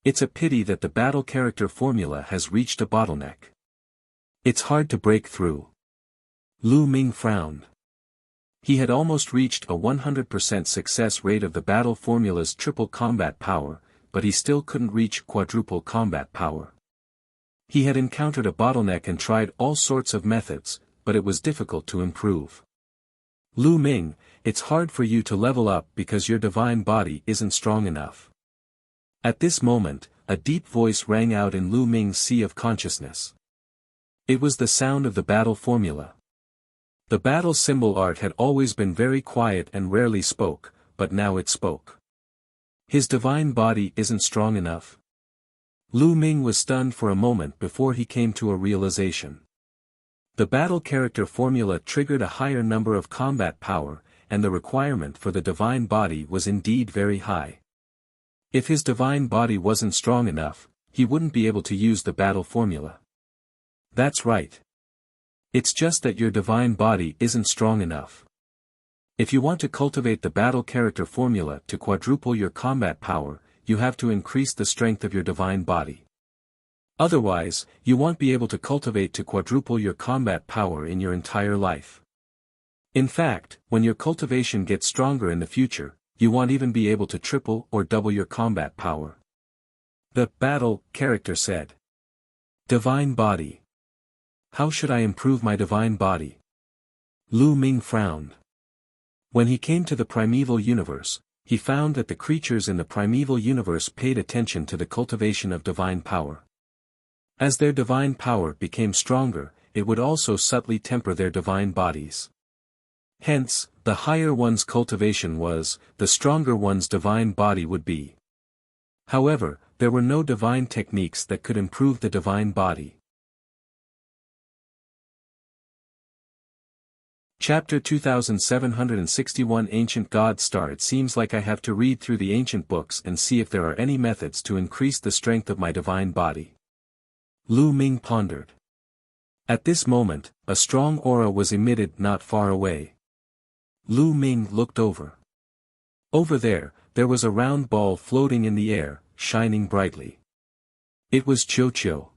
It's a pity that the battle character formula has reached a bottleneck. It's hard to break through. Lu Ming frowned. He had almost reached a 100% success rate of the battle formula's triple combat power, but he still couldn't reach quadruple combat power. He had encountered a bottleneck and tried all sorts of methods, but it was difficult to improve. Lu Ming, it's hard for you to level up because your divine body isn't strong enough. At this moment, a deep voice rang out in Lu Ming's sea of consciousness. It was the sound of the battle formula. The battle symbol art had always been very quiet and rarely spoke, but now it spoke. His divine body isn't strong enough. Lu Ming was stunned for a moment before he came to a realization. The battle character formula triggered a higher number of combat power, and the requirement for the divine body was indeed very high. If his divine body wasn't strong enough, he wouldn't be able to use the battle formula. That's right. It's just that your divine body isn't strong enough. If you want to cultivate the battle character formula to quadruple your combat power, you have to increase the strength of your divine body. Otherwise, you won't be able to cultivate to quadruple your combat power in your entire life. In fact, when your cultivation gets stronger in the future, you won't even be able to triple or double your combat power. The battle character said. Divine body. How should I improve my divine body? Lu Ming frowned. When he came to the primeval universe, he found that the creatures in the primeval universe paid attention to the cultivation of divine power. As their divine power became stronger, it would also subtly temper their divine bodies. Hence, the higher one's cultivation was, the stronger one's divine body would be. However, there were no divine techniques that could improve the divine body. Chapter 2761 Ancient God Star. It seems like I have to read through the ancient books and see if there are any methods to increase the strength of my divine body. Lu Ming pondered. At this moment, a strong aura was emitted not far away. Lu Ming looked over. Over there was a round ball floating in the air, shining brightly. It was Qiuqiu.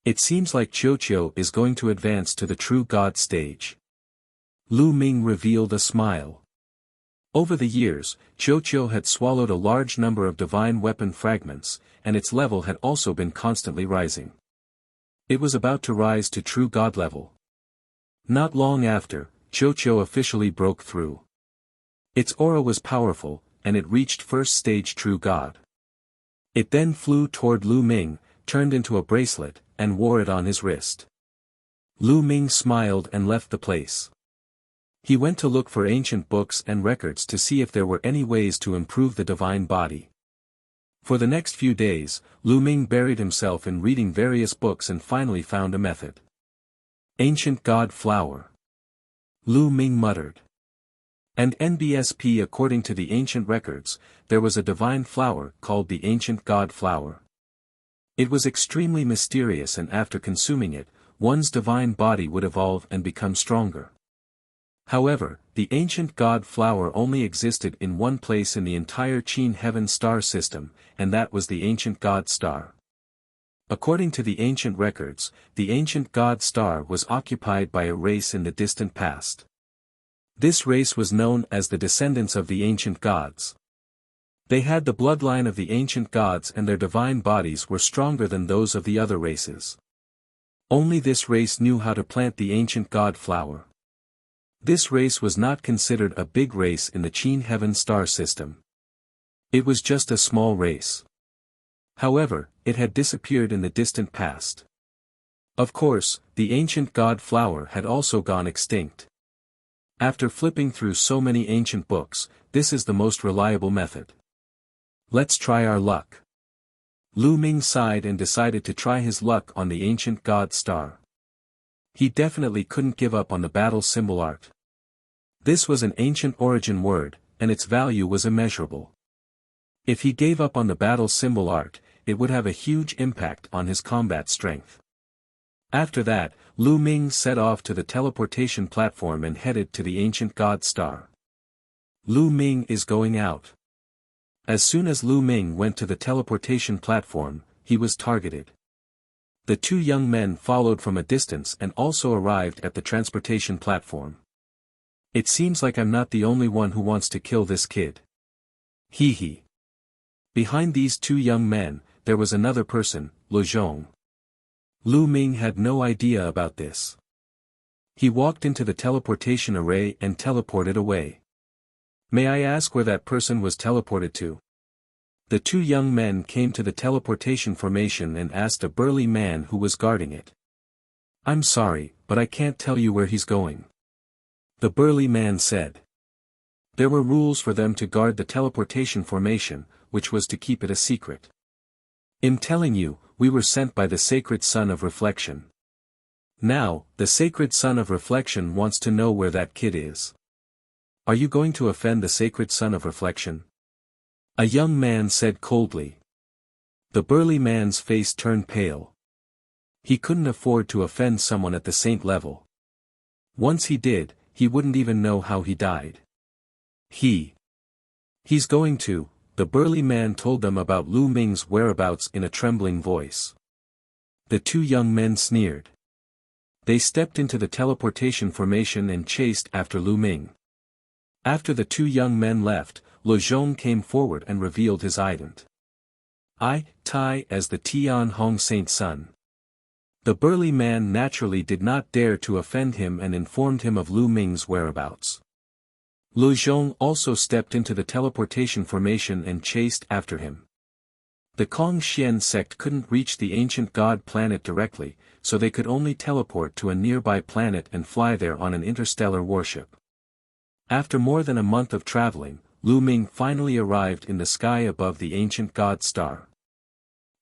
It seems like Qiuqiu is going to advance to the true God stage. Lu Ming revealed a smile. Over the years, Qiuqiu had swallowed a large number of divine weapon fragments, and its level had also been constantly rising. It was about to rise to true God level. Not long after, Qiuqiu officially broke through. Its aura was powerful, and it reached 1st stage true God. It then flew toward Lu Ming, turned into a bracelet, and wore it on his wrist. Lu Ming smiled and left the place. He went to look for ancient books and records to see if there were any ways to improve the divine body. For the next few days, Lu Ming buried himself in reading various books and finally found a method. Ancient God Flower. Lu Ming muttered. And NBSP, according to the ancient records, there was a divine flower called the ancient god flower. It was extremely mysterious, and after consuming it, one's divine body would evolve and become stronger. However, the ancient god flower only existed in one place in the entire Qin heaven star system, and that was the ancient god star. According to the ancient records, the ancient god star was occupied by a race in the distant past. This race was known as the descendants of the ancient gods. They had the bloodline of the ancient gods, and their divine bodies were stronger than those of the other races. Only this race knew how to plant the ancient god flower. This race was not considered a big race in the Qin heaven star system. It was just a small race. However, it had disappeared in the distant past. Of course, the ancient god flower had also gone extinct. After flipping through so many ancient books, this is the most reliable method. Let's try our luck. Lu Ming sighed and decided to try his luck on the ancient god star. He definitely couldn't give up on the battle symbol art. This was an ancient origin word, and its value was immeasurable. If he gave up on the battle symbol art, it would have a huge impact on his combat strength. After that, Lu Ming set off to the teleportation platform and headed to the ancient god star. Lu Ming is going out. As soon as Lu Ming went to the teleportation platform, he was targeted. The two young men followed from a distance and also arrived at the transportation platform. It seems like I'm not the only one who wants to kill this kid. Hee hee. Behind these two young men, there was another person, Lu Zhong. Lu Ming had no idea about this. He walked into the teleportation array and teleported away. May I ask where that person was teleported to? The two young men came to the teleportation formation and asked a burly man who was guarding it. I'm sorry, but I can't tell you where he's going. The burly man said. There were rules for them to guard the teleportation formation, which was to keep it a secret. I'm telling you, we were sent by the sacred son of reflection. Now, the sacred son of reflection wants to know where that kid is. Are you going to offend the sacred son of reflection? A young man said coldly. The burly man's face turned pale. He couldn't afford to offend someone at the saint level. Once he did, he wouldn't even know how he died. He's going to, the burly man told them about Lu Ming's whereabouts in a trembling voice. The two young men sneered. They stepped into the teleportation formation and chased after Lu Ming. After the two young men left, Lu Zhong came forward and revealed his ident. Tai as the Tian Hong Saint son. The burly man naturally did not dare to offend him and informed him of Lu Ming's whereabouts. Lu Zhong also stepped into the teleportation formation and chased after him. The Kong Xian sect couldn't reach the ancient god planet directly, so they could only teleport to a nearby planet and fly there on an interstellar warship. After more than a month of traveling, Lu Ming finally arrived in the sky above the ancient god star.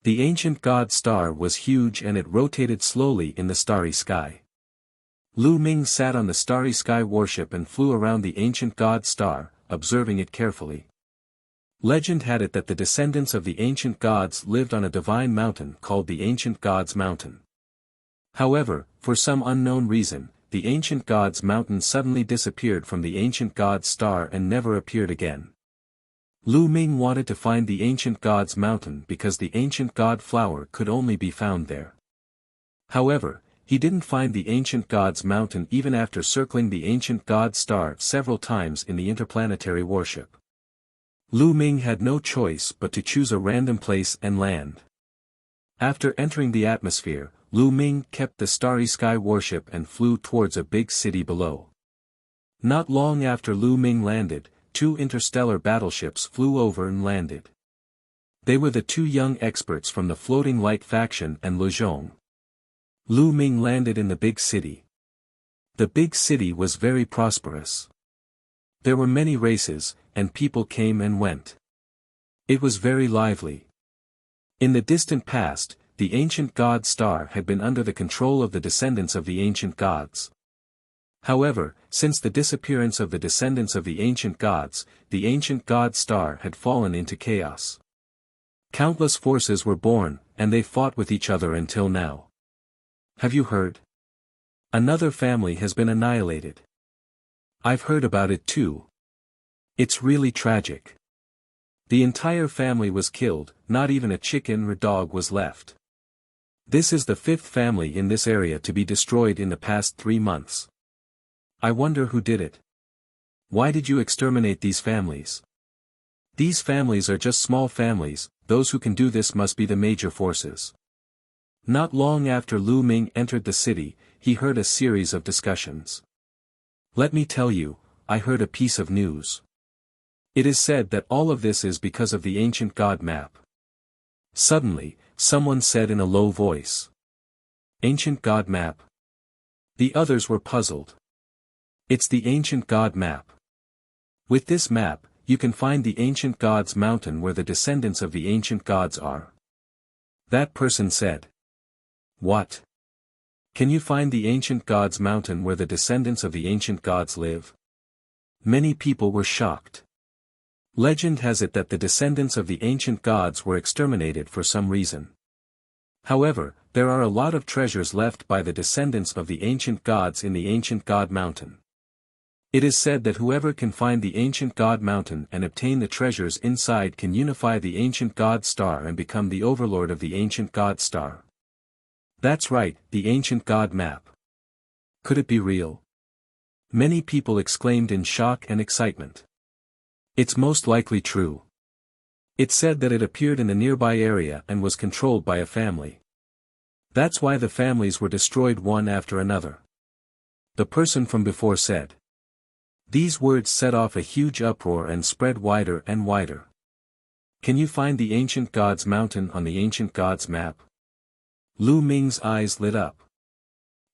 The ancient god star was huge and it rotated slowly in the starry sky. Lu Ming sat on the starry sky warship and flew around the ancient god star, observing it carefully. Legend had it that the descendants of the ancient gods lived on a divine mountain called the Ancient Gods Mountain. However, for some unknown reason, the Ancient Gods Mountain suddenly disappeared from the Ancient Gods Star and never appeared again. Lu Ming wanted to find the Ancient Gods Mountain because the Ancient God Flower could only be found there. However, he didn't find the Ancient Gods Mountain even after circling the Ancient God Star several times in the interplanetary warship. Lu Ming had no choice but to choose a random place and land. After entering the atmosphere, Lu Ming kept the starry sky warship and flew towards a big city below. Not long after Lu Ming landed, two interstellar battleships flew over and landed. They were the two young experts from the Floating Light faction and Lu Zhong. Lu Ming landed in the big city. The big city was very prosperous. There were many races, and people came and went. It was very lively. In the distant past, the ancient god star had been under the control of the descendants of the ancient gods. However, since the disappearance of the descendants of the ancient god star had fallen into chaos. Countless forces were born, and they fought with each other until now. Have you heard? Another family has been annihilated. I've heard about it too. It's really tragic. The entire family was killed, not even a chicken or dog was left. This is the fifth family in this area to be destroyed in the past 3 months. I wonder who did it. Why did you exterminate these families? These families are just small families, those who can do this must be the major forces. Not long after Lu Ming entered the city, he heard a series of discussions. Let me tell you, I heard a piece of news. It is said that all of this is because of the ancient god map. Suddenly, someone said in a low voice. Ancient god map? The others were puzzled. It's the ancient god map. With this map, you can find the ancient gods' mountain where the descendants of the ancient gods are. That person said. What? Can you find the ancient gods' mountain where the descendants of the ancient gods live? Many people were shocked. Legend has it that the descendants of the ancient gods were exterminated for some reason. However, there are a lot of treasures left by the descendants of the ancient gods in the ancient god mountain. It is said that whoever can find the ancient god mountain and obtain the treasures inside can unify the ancient god star and become the overlord of the ancient god star. That's right, the ancient god map. Could it be real? Many people exclaimed in shock and excitement. It's most likely true. It said that it appeared in the nearby area and was controlled by a family. That's why the families were destroyed one after another. The person from before said. These words set off a huge uproar and spread wider and wider. Can you find the ancient god's mountain on the ancient god's map? Lu Ming's eyes lit up.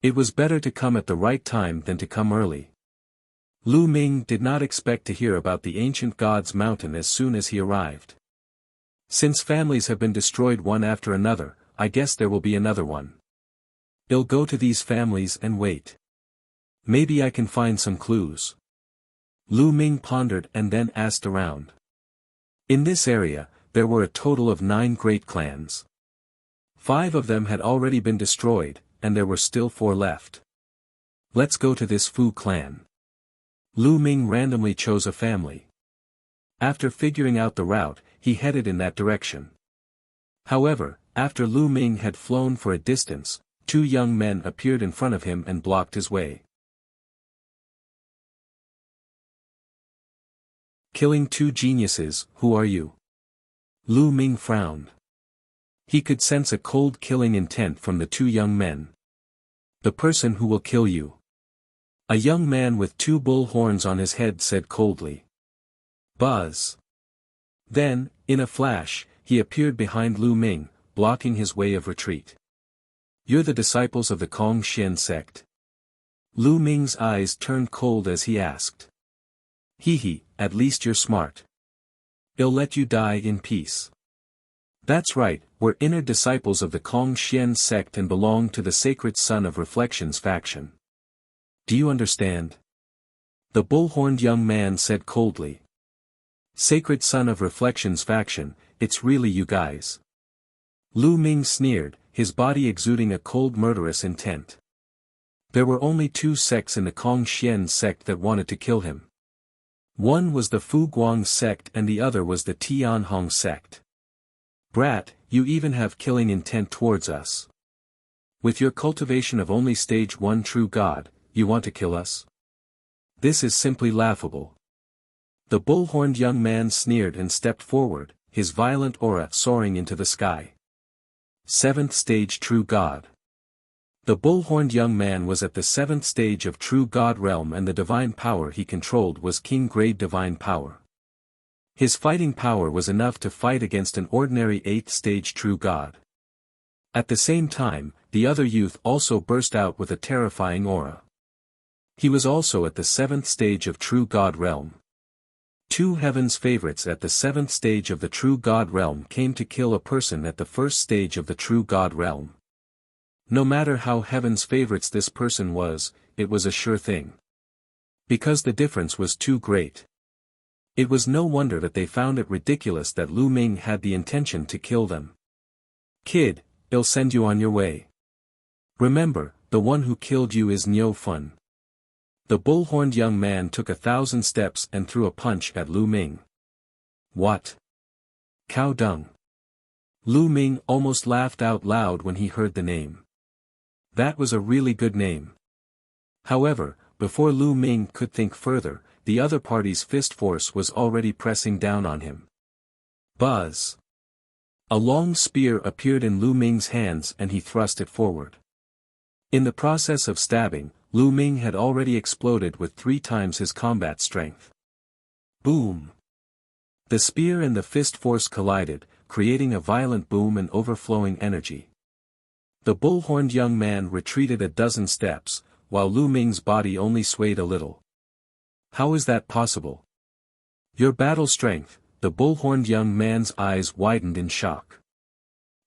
It was better to come at the right time than to come early. Lu Ming did not expect to hear about the ancient god's mountain as soon as he arrived. Since families have been destroyed one after another, I guess there will be another one. I'll go to these families and wait. Maybe I can find some clues. Lu Ming pondered and then asked around. In this area, there were a total of 9 great clans. 5 of them had already been destroyed, and there were still 4 left. Let's go to this Fu clan. Lu Ming randomly chose a family. After figuring out the route, he headed in that direction. However, after Lu Ming had flown for a distance, 2 young men appeared in front of him and blocked his way. Killing 2 geniuses, who are you? Lu Ming frowned. He could sense a cold killing intent from the 2 young men. The person who will kill you. A young man with 2 bull horns on his head said coldly. Buzz. Then, in a flash, he appeared behind Lu Ming, blocking his way of retreat. You're the disciples of the Kong Xian sect? Lu Ming's eyes turned cold as he asked. Hee, at least you're smart. I'll let you die in peace. That's right, we're inner disciples of the Kong Xian sect and belong to the Sacred Son of Reflections faction. Do you understand? The bull-horned young man said coldly. Sacred Son of Reflections faction, it's really you guys. Lu Ming sneered, his body exuding a cold murderous intent. There were only 2 sects in the Kong Xian sect that wanted to kill him. One was the Fu Guang sect and the other was the Tianhong sect. Brat, you even have killing intent towards us. With your cultivation of only stage 1 true God, you want to kill us? This is simply laughable. The bull-horned young man sneered and stepped forward, his violent aura soaring into the sky. 7th stage true God. The bull-horned young man was at the 7th stage of true God realm and the divine power he controlled was king-grade divine power. His fighting power was enough to fight against an ordinary 8th stage true God. At the same time, the other youth also burst out with a terrifying aura. He was also at the 7th stage of true God realm. 2 heaven's favorites at the 7th stage of the true God realm came to kill a person at the 1st stage of the true God realm. No matter how heaven's favorites this person was, it was a sure thing. Because the difference was too great. It was no wonder that they found it ridiculous that Lu Ming had the intention to kill them. Kid, I'll send you on your way. Remember, the one who killed you is no fun. The bull-horned young man took 1,000 steps and threw a punch at Lu Ming. What? Cow dung. Lu Ming almost laughed out loud when he heard the name. That was a really good name. However, before Lu Ming could think further, the other party's fist force was already pressing down on him. Buzz! A long spear appeared in Lu Ming's hands and he thrust it forward. In the process of stabbing, Lu Ming had already exploded with 3 times his combat strength. Boom! The spear and the fist force collided, creating a violent boom and overflowing energy. The bull-horned young man retreated a dozen steps, while Lu Ming's body only swayed a little. How is that possible? Your battle strength, the bull-horned young man's eyes widened in shock.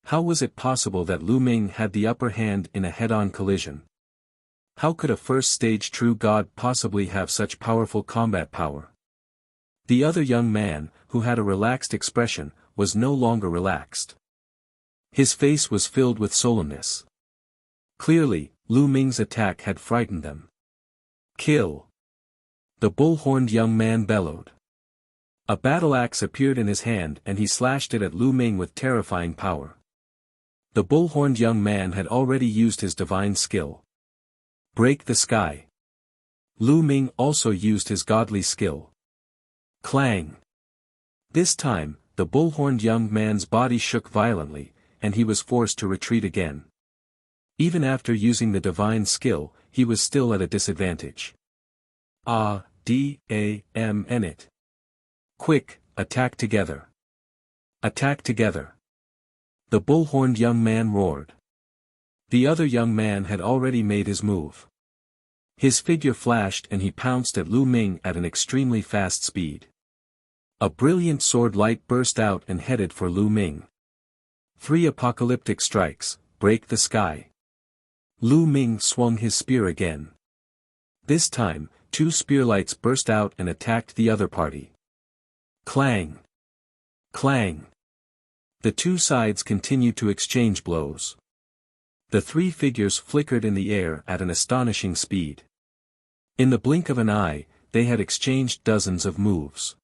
How was it possible that Lu Ming had the upper hand in a head-on collision? How could a first-stage true god possibly have such powerful combat power? The other young man, who had a relaxed expression, was no longer relaxed. His face was filled with solemnness. Clearly, Lu Ming's attack had frightened them. Kill! The bull-horned young man bellowed. A battle axe appeared in his hand and he slashed it at Lu Ming with terrifying power. The bull-horned young man had already used his divine skill. Break the sky. Lu Ming also used his godly skill. Clang! This time, the bull-horned young man's body shook violently, and he was forced to retreat again. Even after using the divine skill, he was still at a disadvantage. It. Quick, attack together. Attack together. The bull-horned young man roared. The other young man had already made his move. His figure flashed and he pounced at Lu Ming at an extremely fast speed. A brilliant sword light burst out and headed for Lu Ming. 3 apocalyptic strikes, break the sky. Lu Ming swung his spear again. This time, 2 spearlights burst out and attacked the other party. Clang! Clang! The 2 sides continued to exchange blows. The 3 figures flickered in the air at an astonishing speed. In the blink of an eye, they had exchanged dozens of moves.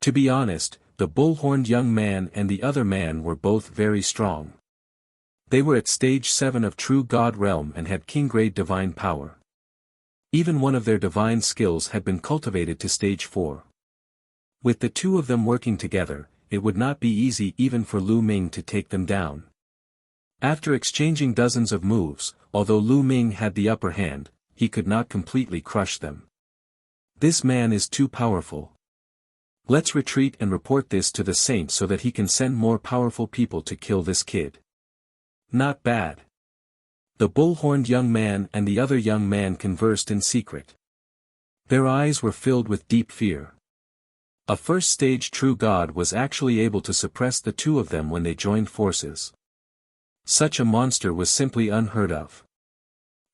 To be honest, the bull-horned young man and the other man were both very strong. They were at stage 7 of true god realm and had king-grade divine power. Even one of their divine skills had been cultivated to stage 4. With the 2 of them working together, it would not be easy even for Lu Ming to take them down. After exchanging dozens of moves, although Lu Ming had the upper hand, he could not completely crush them. This man is too powerful. Let's retreat and report this to the saint so that he can send more powerful people to kill this kid. Not bad. The bull-horned young man and the other young man conversed in secret. Their eyes were filled with deep fear. A first-stage true god was actually able to suppress the 2 of them when they joined forces. Such a monster was simply unheard of.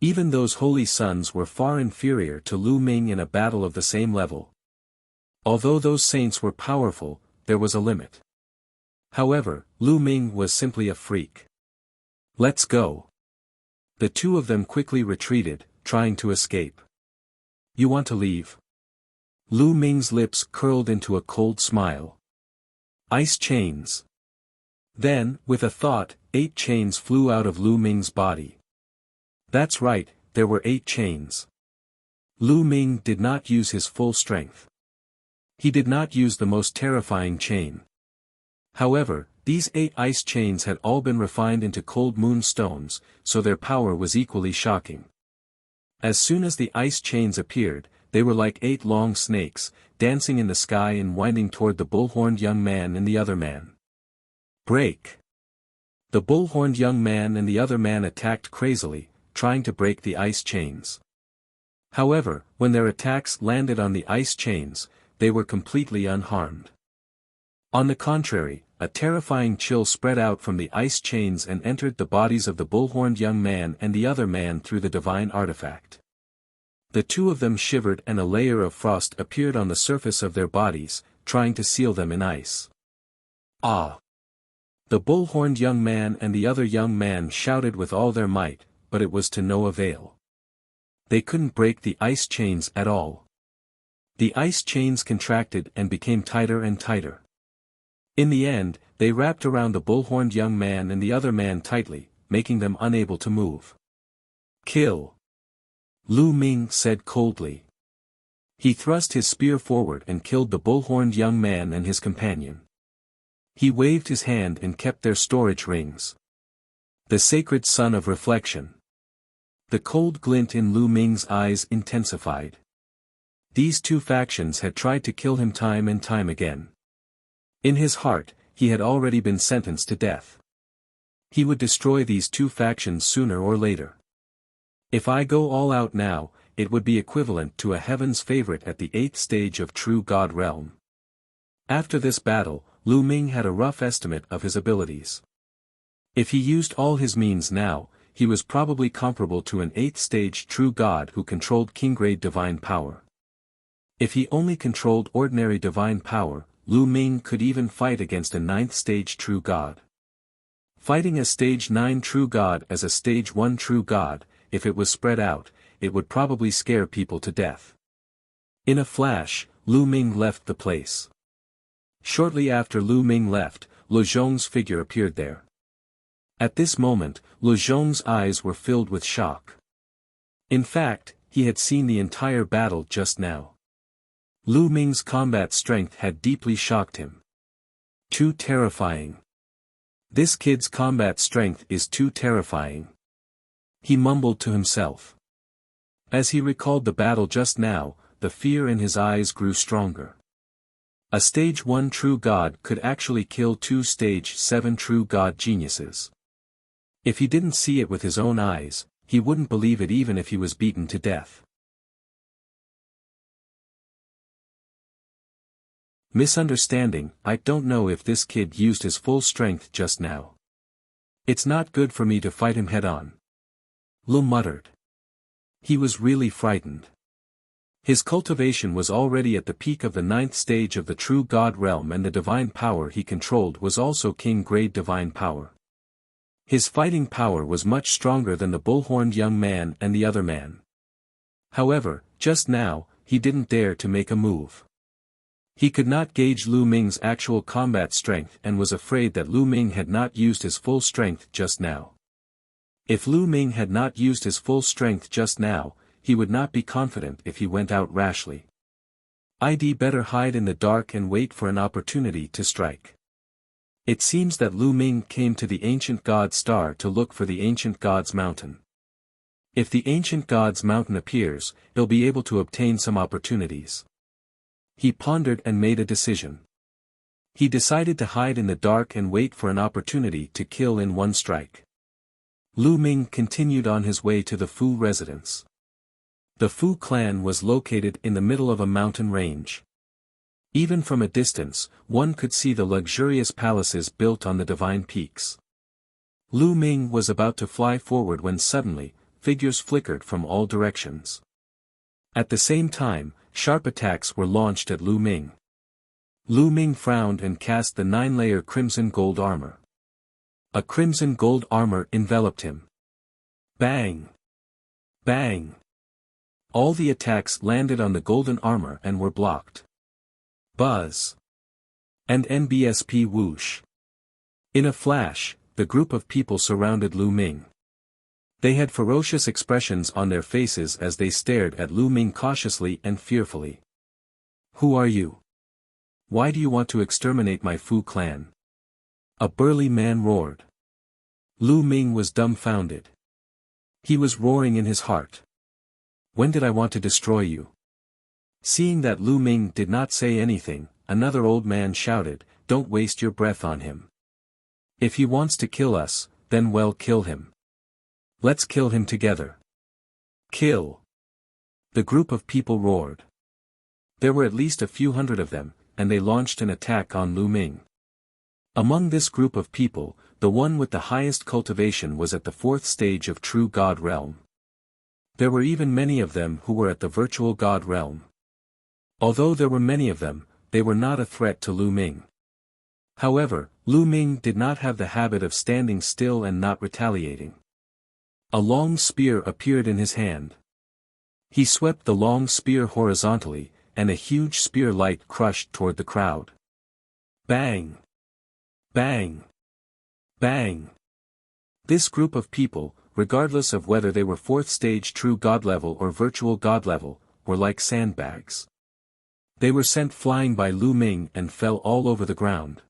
Even those holy sons were far inferior to Lu Ming in a battle of the same level. Although those saints were powerful, there was a limit. However, Lu Ming was simply a freak. Let's go. The 2 of them quickly retreated, trying to escape. You want to leave? Lu Ming's lips curled into a cold smile. Ice chains. Then, with a thought, 8 chains flew out of Lu Ming's body. That's right, there were 8 chains. Lu Ming did not use his full strength. He did not use the most terrifying chain. However, these 8 ice chains had all been refined into cold moon stones, so their power was equally shocking. As soon as the ice chains appeared, they were like 8 long snakes, dancing in the sky and winding toward the bull-horned young man and the other man. Break! The bull-horned young man and the other man attacked crazily, trying to break the ice chains. However, when their attacks landed on the ice chains, they were completely unharmed. On the contrary, a terrifying chill spread out from the ice chains and entered the bodies of the bull-horned young man and the other man through the divine artifact. The two of them shivered and a layer of frost appeared on the surface of their bodies, trying to seal them in ice. Ah! The bull-horned young man and the other young man shouted with all their might, but it was to no avail. They couldn't break the ice chains at all. The ice chains contracted and became tighter and tighter. In the end, they wrapped around the bull-horned young man and the other man tightly, making them unable to move. Kill! Lu Ming said coldly. He thrust his spear forward and killed the bull-horned young man and his companion. He waved his hand and kept their storage rings. The sacred sun of reflection. The cold glint in Lu Ming's eyes intensified. These two factions had tried to kill him time and time again. In his heart, he had already been sentenced to death. He would destroy these two factions sooner or later. If I go all out now, it would be equivalent to a heaven's favorite at the 8th stage of True God realm. After this battle, Lu Ming had a rough estimate of his abilities. If he used all his means now, he was probably comparable to an 8th stage True God who controlled King-grade divine power. If he only controlled ordinary divine power, Lu Ming could even fight against a 9th stage True God. Fighting a stage 9 True God as a stage 1 True God, if it was spread out, it would probably scare people to death. In a flash, Lu Ming left the place. Shortly after Lu Ming left, Lu Zhong's figure appeared there. At this moment, Lu Zhong's eyes were filled with shock. In fact, he had seen the entire battle just now. Lu Ming's combat strength had deeply shocked him. Too terrifying. This kid's combat strength is too terrifying. He mumbled to himself. As he recalled the battle just now, the fear in his eyes grew stronger. A stage 1 True God could actually kill two stage 7 True God geniuses. If he didn't see it with his own eyes, he wouldn't believe it even if he was beaten to death. Misunderstanding. I don't know if this kid used his full strength just now. It's not good for me to fight him head-on. Lu muttered. He was really frightened. His cultivation was already at the peak of the 9th stage of the True God realm and the divine power he controlled was also king-grade divine power. His fighting power was much stronger than the bull-horned young man and the other man. However, just now, he didn't dare to make a move. He could not gauge Lu Ming's actual combat strength and was afraid that Lu Ming had not used his full strength just now. If Lu Ming had not used his full strength just now, he would not be confident if he went out rashly. I'd better hide in the dark and wait for an opportunity to strike. It seems that Lu Ming came to the Ancient God's Star to look for the Ancient God's Mountain. If the Ancient God's Mountain appears, he'll be able to obtain some opportunities. He pondered and made a decision. He decided to hide in the dark and wait for an opportunity to kill in one strike. Lu Ming continued on his way to the Fu residence. The Fu clan was located in the middle of a mountain range. Even from a distance, one could see the luxurious palaces built on the divine peaks. Lu Ming was about to fly forward when suddenly, figures flickered from all directions. At the same time, sharp attacks were launched at Lu Ming. Lu Ming frowned and cast the 9-layer crimson gold armor. A crimson gold armor enveloped him. Bang! Bang! All the attacks landed on the golden armor and were blocked. Buzz! And NBSP whoosh! In a flash, the group of people surrounded Lu Ming. They had ferocious expressions on their faces as they stared at Lu Ming cautiously and fearfully. Who are you? Why do you want to exterminate my Fu clan? A burly man roared. Lu Ming was dumbfounded. He was roaring in his heart. When did I want to destroy you? Seeing that Lu Ming did not say anything, another old man shouted, Don't waste your breath on him. If he wants to kill us, then well, kill him. Let's kill him together. Kill! The group of people roared. There were at least a few hundred of them, and they launched an attack on Lu Ming. Among this group of people, the one with the highest cultivation was at the 4th stage of True God realm. There were even many of them who were at the virtual god realm. Although there were many of them, they were not a threat to Lu Ming. However, Lu Ming did not have the habit of standing still and not retaliating. A long spear appeared in his hand. He swept the long spear horizontally, and a huge spear light crushed toward the crowd. Bang! Bang! Bang! This group of people, regardless of whether they were 4th stage true god level or virtual god level, were like sandbags. They were sent flying by Lu Ming and fell all over the ground.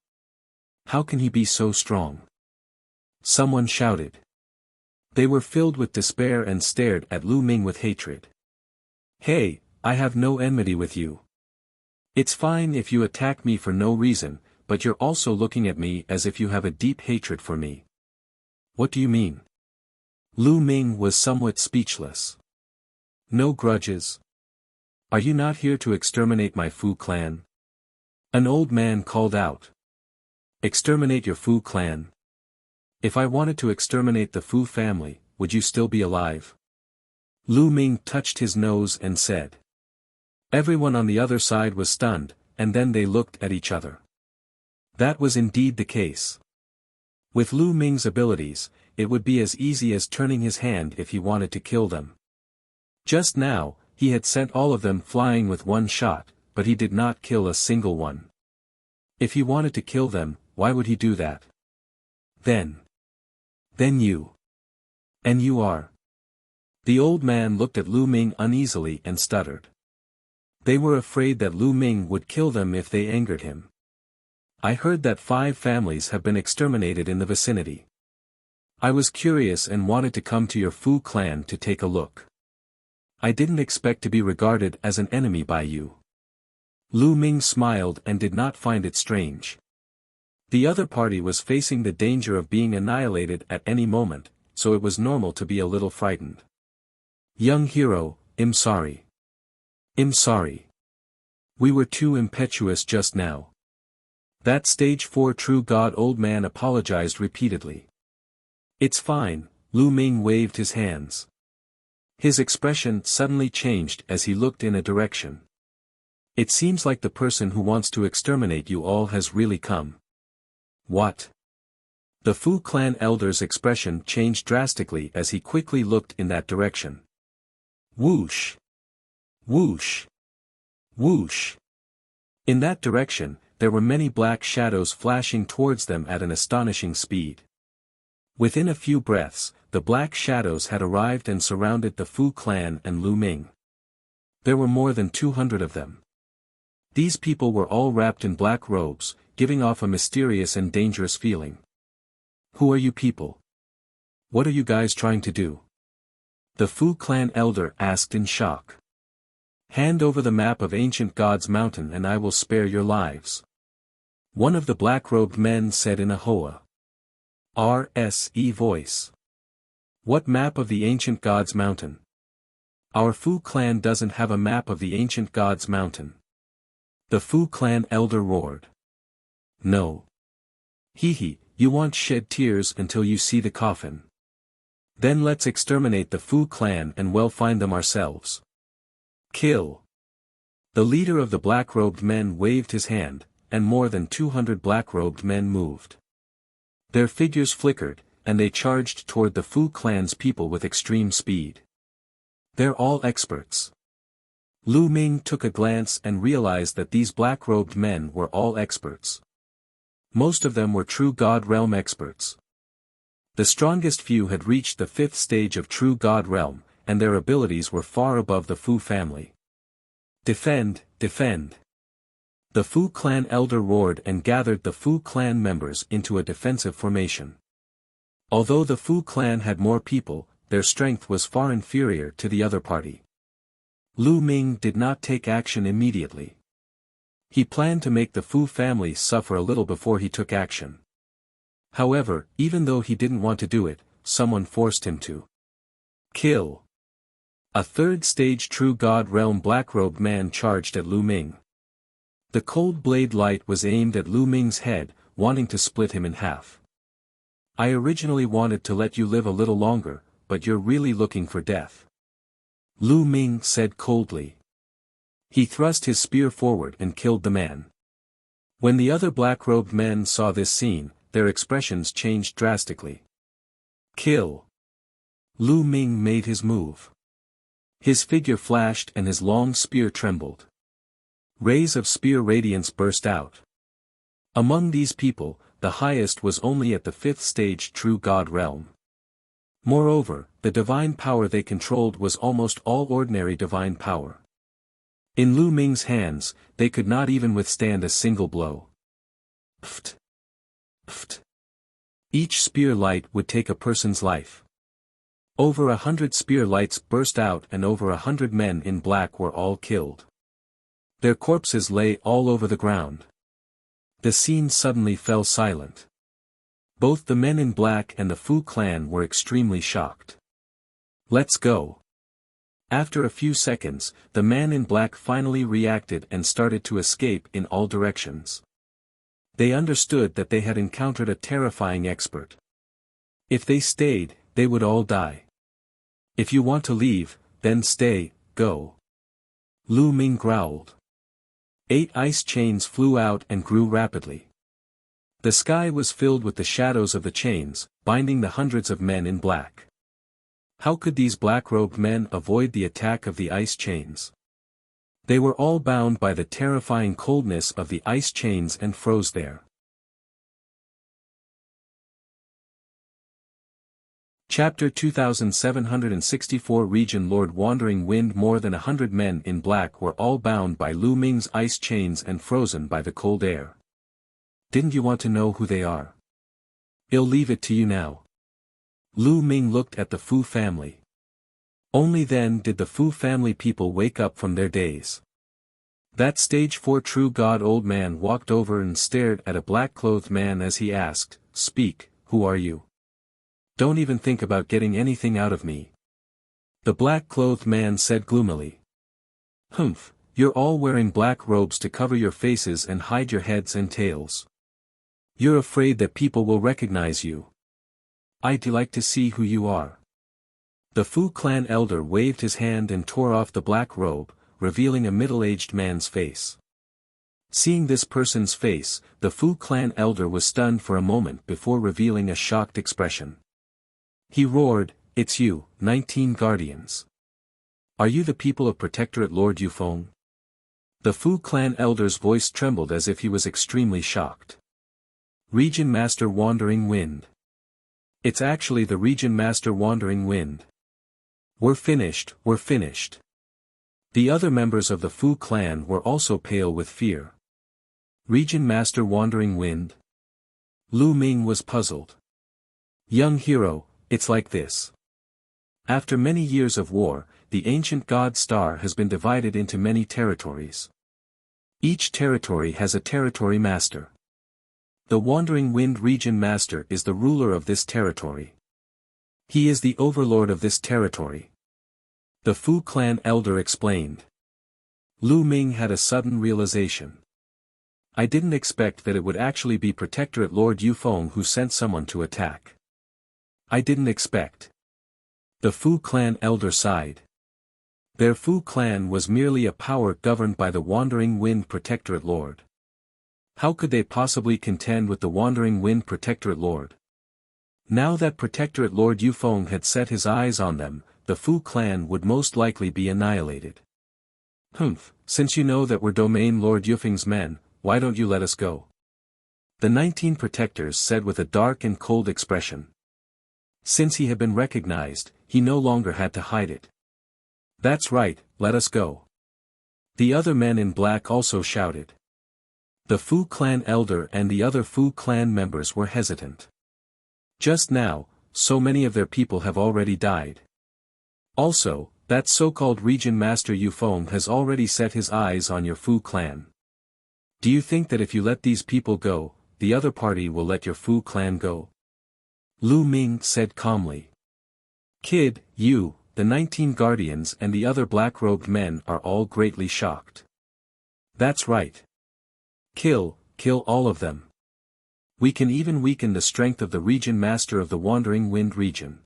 How can he be so strong? Someone shouted. They were filled with despair and stared at Lu Ming with hatred. Hey, I have no enmity with you. It's fine if you attack me for no reason, but you're also looking at me as if you have a deep hatred for me. What do you mean? Lu Ming was somewhat speechless. No grudges. Are you not here to exterminate my Fu clan? An old man called out. Exterminate your Fu clan? If I wanted to exterminate the Fu family, would you still be alive? Lu Ming touched his nose and said. Everyone on the other side was stunned, and then they looked at each other. That was indeed the case. With Lu Ming's abilities, it would be as easy as turning his hand if he wanted to kill them. Just now, he had sent all of them flying with one shot, but he did not kill a single one. If he wanted to kill them, why would he do that? Then you. And you are. The old man looked at Lu Ming uneasily and stuttered. They were afraid that Lu Ming would kill them if they angered him. I heard that 5 families have been exterminated in the vicinity. I was curious and wanted to come to your Fu clan to take a look. I didn't expect to be regarded as an enemy by you. Lu Ming smiled and did not find it strange. The other party was facing the danger of being annihilated at any moment, so it was normal to be a little frightened. Young hero, I'm sorry. I'm sorry. We were too impetuous just now. That stage 4 true god old man apologized repeatedly. It's fine, Lu Ming waved his hands. His expression suddenly changed as he looked in a direction. It seems like the person who wants to exterminate you all has really come. What? The Fu clan elder's expression changed drastically as he quickly looked in that direction. Whoosh! Whoosh! Whoosh! In that direction, there were many black shadows flashing towards them at an astonishing speed. Within a few breaths, the black shadows had arrived and surrounded the Fu clan and Lu Ming. There were more than 200 of them. These people were all wrapped in black robes, giving off a mysterious and dangerous feeling. Who are you people? What are you guys trying to do? The Fu clan elder asked in shock. Hand over the map of ancient God's mountain and I will spare your lives. One of the black-robed men said in a Hoa. RSE voice. What map of the ancient God's mountain? Our Fu clan doesn't have a map of the ancient God's mountain. The Fu clan elder roared. No. Hee, you won't shed tears until you see the coffin. Then let's exterminate the Fu clan and we'll find them ourselves. Kill. The leader of the black-robed men waved his hand, and more than 200 black-robed men moved. Their figures flickered, and they charged toward the Fu clan's people with extreme speed. They're all experts. Lu Ming took a glance and realized that these black-robed men were all experts. Most of them were true God Realm experts. The strongest few had reached the 5th stage of true God Realm, and their abilities were far above the Fu family. Defend, defend. The Fu clan elder roared and gathered the Fu clan members into a defensive formation. Although the Fu clan had more people, their strength was far inferior to the other party. Lu Ming did not take action immediately. He planned to make the Fu family suffer a little before he took action. However, even though he didn't want to do it, someone forced him to. Kill. A 3rd stage true God Realm black-robed man charged at Lu Ming. The cold blade light was aimed at Lu Ming's head, wanting to split him in half. I originally wanted to let you live a little longer, but you're really looking for death. Lu Ming said coldly. He thrust his spear forward and killed the man. When the other black-robed men saw this scene, their expressions changed drastically. Kill! Lu Ming made his move. His figure flashed and his long spear trembled. Rays of spear radiance burst out. Among these people, the highest was only at the 5th stage true god realm. Moreover, the divine power they controlled was almost all ordinary divine power. In Lu Ming's hands, they could not even withstand a single blow. Pft! Pft! Each spear light would take a person's life. Over 100 spear lights burst out and over 100 men in black were all killed. Their corpses lay all over the ground. The scene suddenly fell silent. Both the men in black and the Fu clan were extremely shocked. Let's go. After a few seconds, the man in black finally reacted and started to escape in all directions. They understood that they had encountered a terrifying expert. If they stayed, they would all die. If you want to leave, then stay, go. Lu Ming growled. 8 ice chains flew out and grew rapidly. The sky was filled with the shadows of the chains, binding the hundreds of men in black. How could these black-robed men avoid the attack of the ice chains? They were all bound by the terrifying coldness of the ice chains and froze there. Chapter 2764 Region Lord Wandering Wind. More than 100 men in black were all bound by Lu Ming's ice chains and frozen by the cold air. Didn't you want to know who they are? I'll leave it to you now. Lu Ming looked at the Fu family. Only then did the Fu family people wake up from their daze. That stage 4 true god old man walked over and stared at a black-clothed man as he asked, "Speak, who are you? Don't even think about getting anything out of me." The black-clothed man said gloomily. "Humph, you're all wearing black robes to cover your faces and hide your heads and tails. You're afraid that people will recognize you. I'd like to see who you are." The Fu clan elder waved his hand and tore off the black robe, revealing a middle-aged man's face. Seeing this person's face, the Fu clan elder was stunned for a moment before revealing a shocked expression. He roared, "It's you, 19 guardians. Are you the people of Protectorate Lord Yufeng?" The Fu clan elder's voice trembled as if he was extremely shocked. "Region Master Wandering Wind. It's actually the Region Master Wandering Wind. We're finished, we're finished." The other members of the Fu clan were also pale with fear. Region Master Wandering Wind? Lu Ming was puzzled. "Young hero, it's like this. After many years of war, the ancient god star has been divided into many territories. Each territory has a territory master. The Wandering Wind Region Master is the ruler of this territory. He is the overlord of this territory." The Fu clan elder explained. Lu Ming had a sudden realization. "I didn't expect that it would actually be Protectorate Lord Yufeng who sent someone to attack. I didn't expect." The Fu clan elder sighed. Their Fu clan was merely a power governed by the Wandering Wind Protectorate Lord. How could they possibly contend with the Wandering Wind Protectorate Lord? Now that Protectorate Lord Yufeng had set his eyes on them, the Fu clan would most likely be annihilated. "Humph, since you know that we're Domain Lord Yufeng's men, why don't you let us go?" The 19 protectors said with a dark and cold expression. Since he had been recognized, he no longer had to hide it. "That's right, let us go." The other men in black also shouted. The Fu clan elder and the other Fu clan members were hesitant. Just now, so many of their people have already died. Also, that so-called Region Master Yufeng has already set his eyes on your Fu clan. Do you think that if you let these people go, the other party will let your Fu clan go? Lu Ming said calmly. "Kid, you, the 19 guardians and the other black-robed men are all greatly shocked. That's right. Kill all of them. We can even weaken the strength of the Region Master of the Wandering Wind region."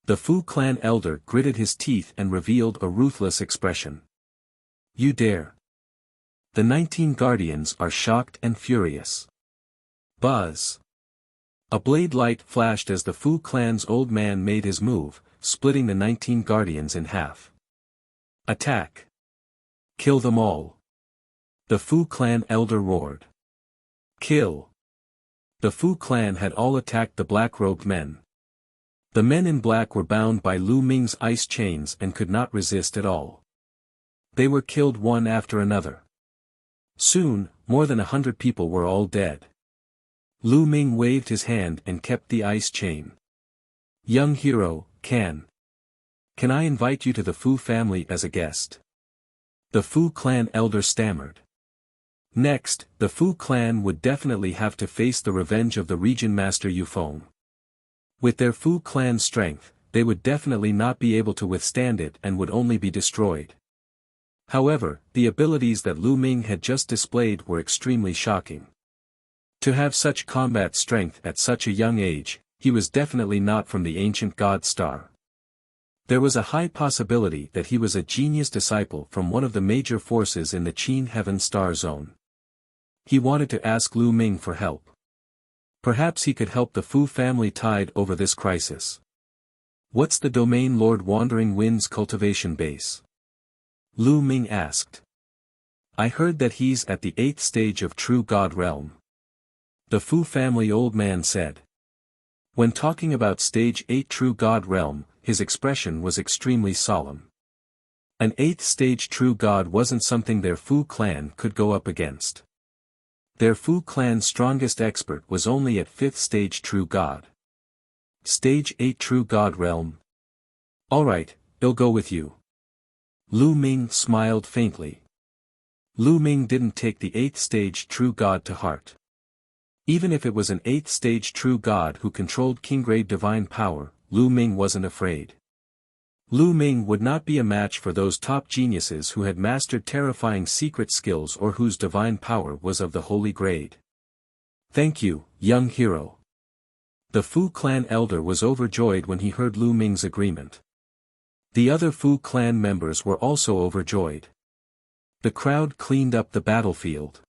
The Fu clan elder gritted his teeth and revealed a ruthless expression. You dare. The 19 guardians are shocked and furious. Buzz. A blade light flashed as the Fu clan's old man made his move, splitting the 19 guardians in half. Attack. Kill them all. The Fu clan elder roared. Kill. The Fu clan had all attacked the black-robed men. The men in black were bound by Lu Ming's ice chains and could not resist at all. They were killed one after another. Soon, more than 100 people were all dead. Lu Ming waved his hand and kept the ice chain. Young hero, can I invite you to the Fu family as a guest? The Fu clan elder stammered. Next, the Fu clan would definitely have to face the revenge of the region master Yufeng. With their Fu clan strength, they would definitely not be able to withstand it and would only be destroyed. However, the abilities that Lu Ming had just displayed were extremely shocking. To have such combat strength at such a young age, he was definitely not from the ancient god star. There was a high possibility that he was a genius disciple from one of the major forces in the Qin Heaven Star Zone. He wanted to ask Lu Ming for help. Perhaps he could help the Fu family tide over this crisis. What's the domain Lord Wandering Wind's cultivation base? Lu Ming asked. I heard that he's at the 8th stage of True God Realm. The Fu family old man said. When talking about stage 8 True God Realm, his expression was extremely solemn. An 8th stage True God wasn't something their Fu clan could go up against. Their Fu clan's strongest expert was only at 5th stage True God. Stage 8 True God Realm. Alright, I'll go with you. Lu Ming smiled faintly. Lu Ming didn't take the 8th stage True God to heart. Even if it was an 8th stage True God who controlled King-grade divine power, Lu Ming wasn't afraid. Lu Ming would not be a match for those top geniuses who had mastered terrifying secret skills or whose divine power was of the holy grade. Thank you, young hero. The Fu clan elder was overjoyed when he heard Lu Ming's agreement. The other Fu clan members were also overjoyed. The crowd cleaned up the battlefield.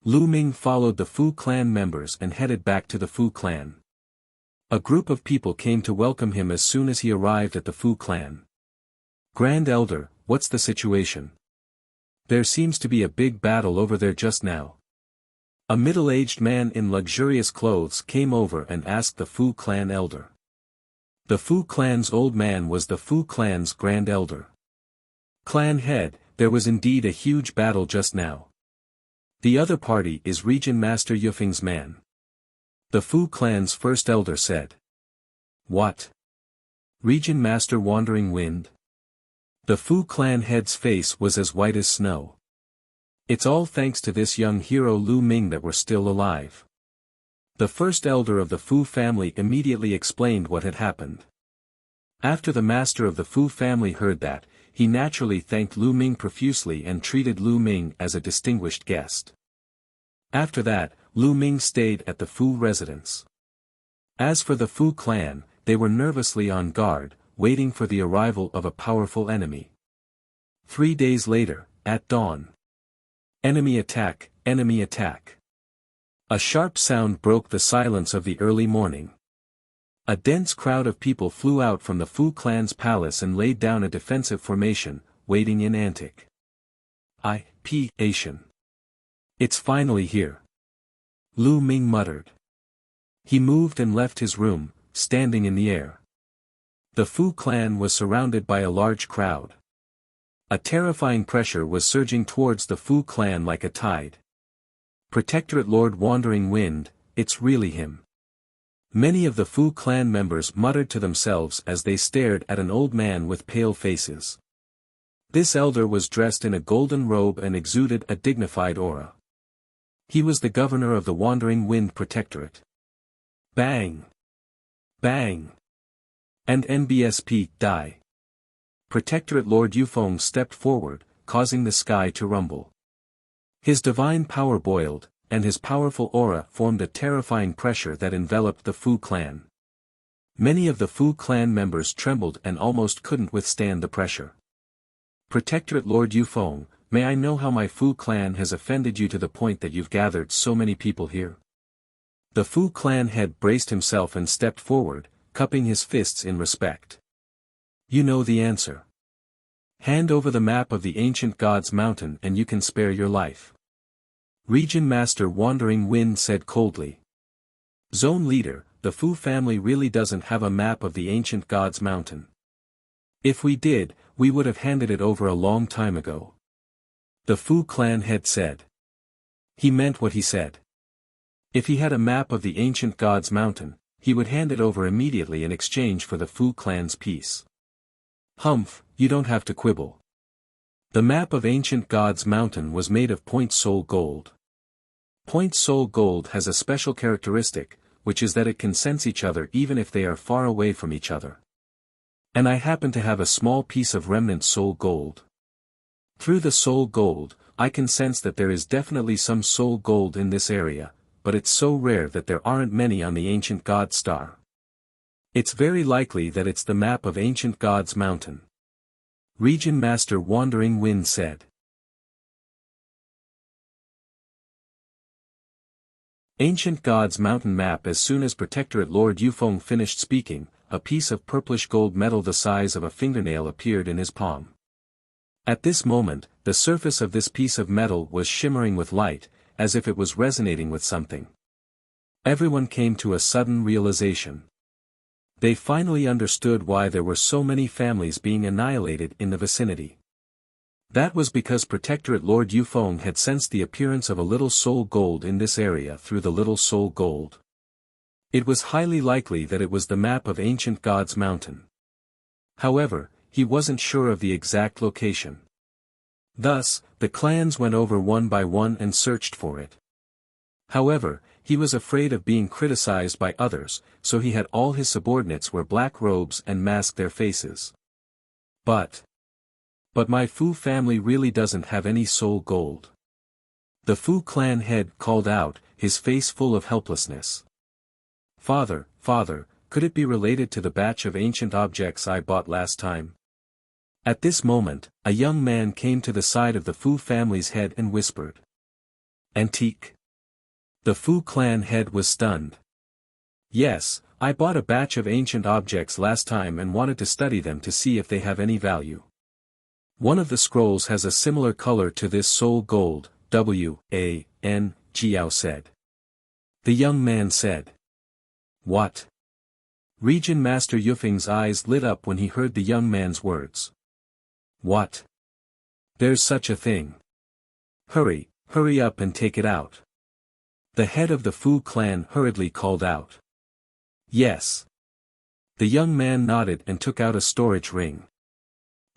Lu Ming followed the Fu clan members and headed back to the Fu clan. A group of people came to welcome him as soon as he arrived at the Fu clan. Grand Elder, what's the situation? There seems to be a big battle over there just now. A middle-aged man in luxurious clothes came over and asked the Fu clan elder. The Fu clan's old man was the Fu clan's Grand Elder. Clan head, there was indeed a huge battle just now. The other party is Region Master Yufeng's man. The Fu clan's first elder said. What? Region Master Wandering Wind? The Fu clan head's face was as white as snow. It's all thanks to this young hero Lu Ming that we're still alive. The first elder of the Fu family immediately explained what had happened. After the master of the Fu family heard that, he naturally thanked Lu Ming profusely and treated Lu Ming as a distinguished guest. After that, Lu Ming stayed at the Fu residence. As for the Fu clan, they were nervously on guard, waiting for the arrival of a powerful enemy. 3 days later, at dawn. Enemy attack, enemy attack. A sharp sound broke the silence of the early morning. A dense crowd of people flew out from the Fu clan's palace and laid down a defensive formation, waiting in anticipation. It's finally here. Lu Ming muttered. He moved and left his room, standing in the air. The Fu clan was surrounded by a large crowd. A terrifying pressure was surging towards the Fu clan like a tide. Protectorate Lord Wandering Wind, it's really him. Many of the Fu clan members muttered to themselves as they stared at an old man with pale faces. This elder was dressed in a golden robe and exuded a dignified aura. He was the governor of the Wandering Wind Protectorate. Bang! Bang! And NBSP die. Protectorate Lord Yufeng stepped forward, causing the sky to rumble. His divine power boiled, and his powerful aura formed a terrifying pressure that enveloped the Fu clan. Many of the Fu clan members trembled and almost couldn't withstand the pressure. Protectorate Lord Yufeng, may I know how my Fu clan has offended you to the point that you've gathered so many people here? The Fu clan head braced himself and stepped forward, cupping his fists in respect. You know the answer. Hand over the map of the ancient God's mountain and you can spare your life. Region Master Wandering Wind said coldly. Zone Leader, the Fu family really doesn't have a map of the ancient God's mountain. If we did, we would have handed it over a long time ago. The Fu clan head said. He meant what he said. If he had a map of the ancient God's mountain, he would hand it over immediately in exchange for the Fu clan's peace. Humph, you don't have to quibble. The map of ancient God's mountain was made of point soul gold. Point soul gold has a special characteristic, which is that it can sense each other even if they are far away from each other. And I happen to have a small piece of remnant soul gold. Through the soul gold, I can sense that there is definitely some soul gold in this area, but it's so rare that there aren't many on the ancient God star. It's very likely that it's the map of ancient God's mountain. Region Master Wandering Wind said. Ancient God's mountain map. As soon as Protectorate Lord Yufeng finished speaking, a piece of purplish gold metal the size of a fingernail appeared in his palm. At this moment, the surface of this piece of metal was shimmering with light, as if it was resonating with something. Everyone came to a sudden realization. They finally understood why there were so many families being annihilated in the vicinity. That was because Protectorate Lord Yufeng had sensed the appearance of a little soul gold in this area through the little soul gold. It was highly likely that it was the map of ancient God's mountain. However, he wasn't sure of the exact location. Thus, the clans went over one by one and searched for it. However, he was afraid of being criticized by others, so he had all his subordinates wear black robes and mask their faces. But my Fu family really doesn't have any soul gold. The Fu clan head called out, his face full of helplessness. Father, could it be related to the batch of ancient objects I bought last time? At this moment, a young man came to the side of the Fu family's head and whispered. Antique? The Fu clan head was stunned. Yes, I bought a batch of ancient objects last time and wanted to study them to see if they have any value. One of the scrolls has a similar color to this soul gold, W.A.N., Jiao said. The young man said. What? Region Master Yufeng's eyes lit up when he heard the young man's words. What? There's such a thing. Hurry up and take it out. The head of the Fu clan hurriedly called out. Yes. The young man nodded and took out a storage ring.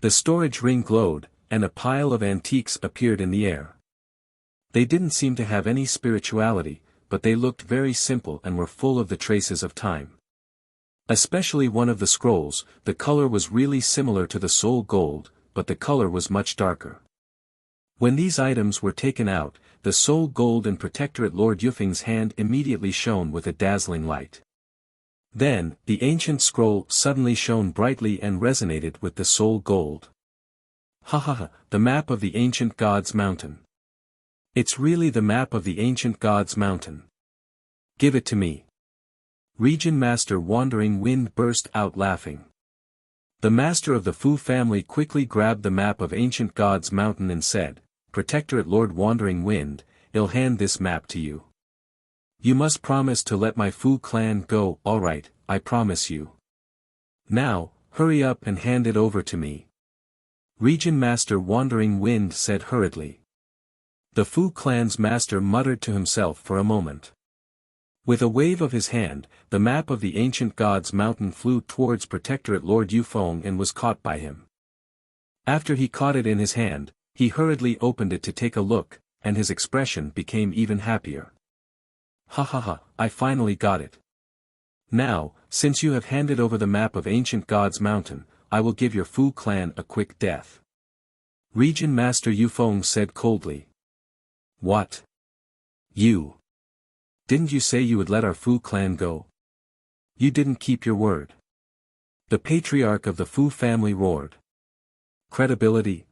The storage ring glowed, and a pile of antiques appeared in the air. They didn't seem to have any spirituality, but they looked very simple and were full of the traces of time. Especially one of the scrolls, the color was really similar to the soul gold, but the color was much darker. When these items were taken out, the soul gold in Protectorate Lord Yufeng's hand immediately shone with a dazzling light. Then, the ancient scroll suddenly shone brightly and resonated with the soul gold. The map of the ancient God's mountain. It's really the map of the ancient God's mountain. Give it to me. Region Master Wandering Wind burst out laughing. The master of the Fu family quickly grabbed the map of ancient God's mountain and said, Protectorate Lord Wandering Wind, I'll hand this map to you. You must promise to let my Fu clan go. All right, I promise you. Now, hurry up and hand it over to me. Region Master Wandering Wind said hurriedly. The Fu clan's master muttered to himself for a moment. With a wave of his hand, the map of the ancient God's mountain flew towards Protectorate Lord Yufeng and was caught by him. After he caught it in his hand, he hurriedly opened it to take a look, and his expression became even happier. I finally got it. Now, since you have handed over the map of ancient God's mountain, I will give your Fu clan a quick death. Region Master Yufeng said coldly. What? You? Didn't you say you would let our Fu clan go? You didn't keep your word. The patriarch of the Fu family roared. Credibility?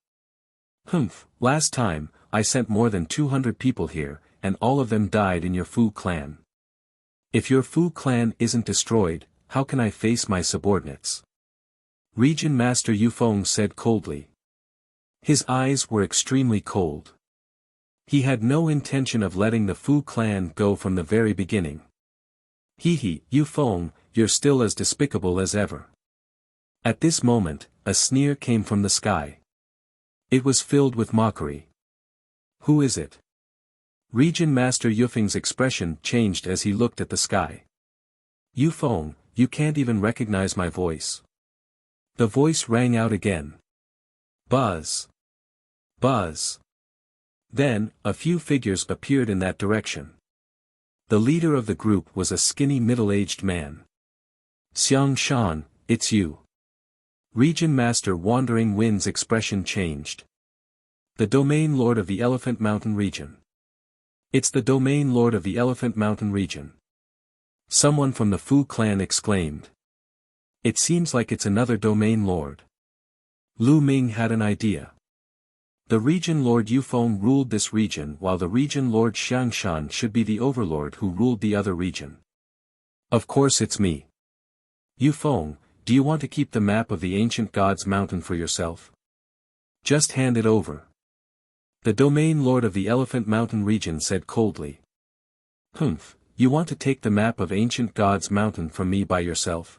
Humph, last time, I sent more than 200 people here, and all of them died in your Fu clan. If your Fu clan isn't destroyed, how can I face my subordinates? Region Master Yufeng said coldly. His eyes were extremely cold. He had no intention of letting the Fu clan go from the very beginning. Hee, Yufeng, you're still as despicable as ever. At this moment, a sneer came from the sky. It was filled with mockery. Who is it? Region Master Yufeng's expression changed as he looked at the sky. Yufeng, you can't even recognize my voice. The voice rang out again. Buzz. Buzz. Then, a few figures appeared in that direction. The leader of the group was a skinny middle-aged man. Xiang Shan, it's you. Region Master Wandering Wind's expression changed. The Domain Lord of the Elephant Mountain region. It's the Domain Lord of the Elephant Mountain region. Someone from the Fu clan exclaimed. It seems like it's another Domain Lord. Lu Ming had an idea. The Region Lord Yufeng ruled this region while the Region Lord Xiangshan should be the overlord who ruled the other region. Of course it's me. Yufeng, do you want to keep the map of the Ancient Gods Mountain for yourself? Just hand it over. The Domain Lord of the Elephant Mountain region said coldly. Humph, you want to take the map of Ancient Gods Mountain from me by yourself?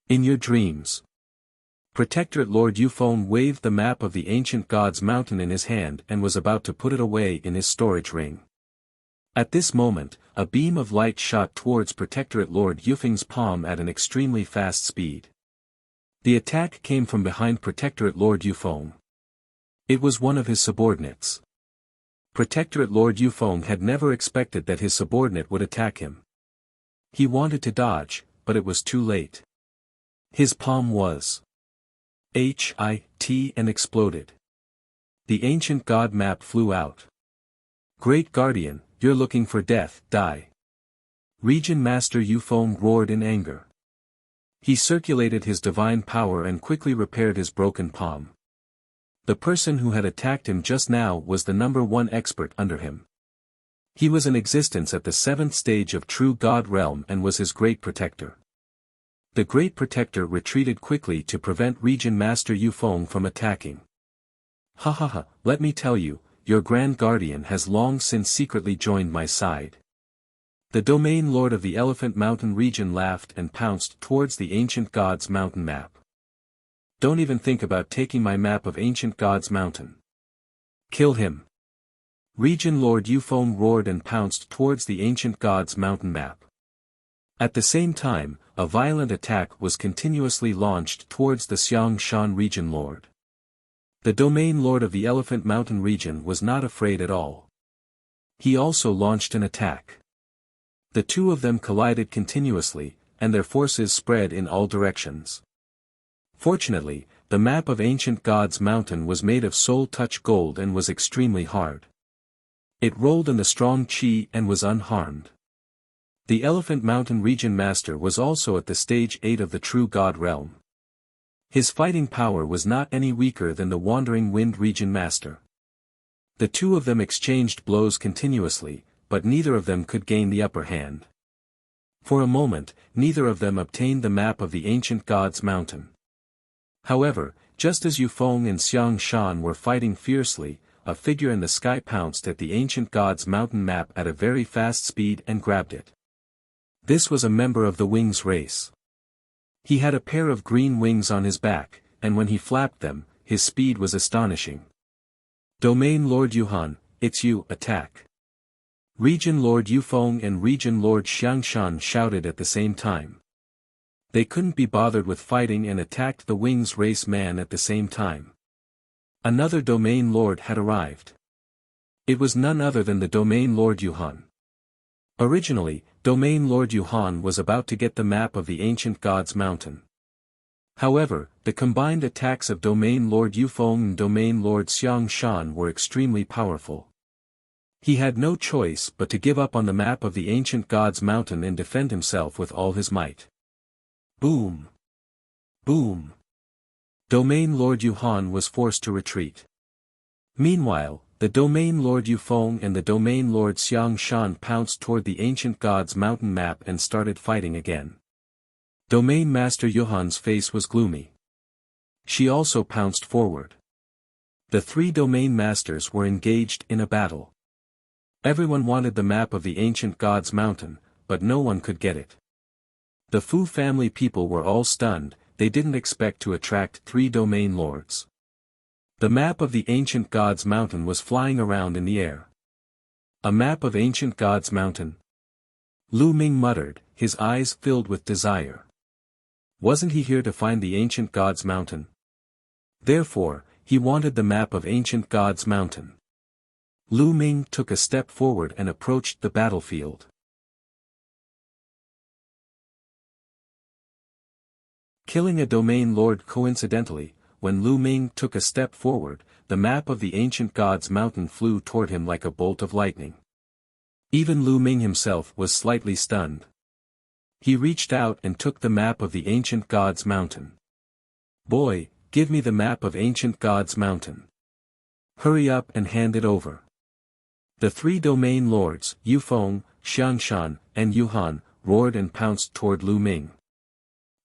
In your dreams. Protectorate Lord Yufeng waved the map of the Ancient Gods Mountain in his hand and was about to put it away in his storage ring. At this moment, a beam of light shot towards Protectorate Lord Yufeng's palm at an extremely fast speed. The attack came from behind Protectorate Lord Yufeng. It was one of his subordinates. Protectorate Lord Yufeng had never expected that his subordinate would attack him. He wanted to dodge, but it was too late. His palm was hit and exploded. The ancient god map flew out. Great Guardian, you're looking for death, die. Region Master Yufeng roared in anger. He circulated his divine power and quickly repaired his broken palm. The person who had attacked him just now was the #1 expert under him. He was in existence at the 7th stage of True God Realm and was his great protector. The Great Protector retreated quickly to prevent Region Master Yufeng from attacking. Ha, let me tell you, your Grand Guardian has long since secretly joined my side. The Domain Lord of the Elephant Mountain region laughed and pounced towards the Ancient Gods Mountain map. Don't even think about taking my map of Ancient Gods Mountain. Kill him. Region Lord Yufeng roared and pounced towards the Ancient Gods Mountain map. At the same time, a violent attack was continuously launched towards the Xiangshan region lord. The Domain Lord of the Elephant Mountain region was not afraid at all. He also launched an attack. The two of them collided continuously, and their forces spread in all directions. Fortunately, the map of Ancient Gods Mountain was made of soul-touch gold and was extremely hard. It rolled in the strong qi and was unharmed. The Elephant Mountain Region Master was also at the stage 8 of the True God Realm. His fighting power was not any weaker than the Wandering Wind Region Master. The two of them exchanged blows continuously, but neither of them could gain the upper hand. For a moment, neither of them obtained the map of the Ancient Gods Mountain. However, just as Yufeng and Xiangshan were fighting fiercely, a figure in the sky pounced at the Ancient Gods Mountain map at a very fast speed and grabbed it. This was a member of the Wings race. He had a pair of green wings on his back, and when he flapped them, his speed was astonishing. Domain Lord Yuhan, it's you, attack. Region Lord Yufeng and Region Lord Xiangshan shouted at the same time. They couldn't be bothered with fighting and attacked the Wings race man at the same time. Another Domain Lord had arrived. It was none other than the Domain Lord Yuhan. Originally, Domain Lord Yuhan was about to get the map of the Ancient Gods Mountain. However, the combined attacks of Domain Lord Yufeng and Domain Lord Xiangshan were extremely powerful. He had no choice but to give up on the map of the Ancient Gods Mountain and defend himself with all his might. Boom! Boom! Domain Lord Yuhan was forced to retreat. Meanwhile, the Domain Lord Yufeng and the Domain Lord Xiang Shan pounced toward the ancient god's mountain map and started fighting again. Domain Master Yuhan's face was gloomy. She also pounced forward. The three Domain Masters were engaged in a battle. Everyone wanted the map of the ancient god's mountain, but no one could get it. The Fu family people were all stunned, they didn't expect to attract three Domain Lords. The map of the ancient god's mountain was flying around in the air. A map of ancient god's mountain? Lu Ming muttered, his eyes filled with desire. Wasn't he here to find the ancient god's mountain? Therefore, he wanted the map of ancient god's mountain. Lu Ming took a step forward and approached the battlefield. Killing a Domain Lord coincidentally, when Lu Ming took a step forward, the map of the ancient god's mountain flew toward him like a bolt of lightning. Even Lu Ming himself was slightly stunned. He reached out and took the map of the ancient god's mountain. Boy, give me the map of ancient god's mountain. Hurry up and hand it over. The three Domain Lords, Yufeng, Xiangshan, and Yuhan, roared and pounced toward Lu Ming.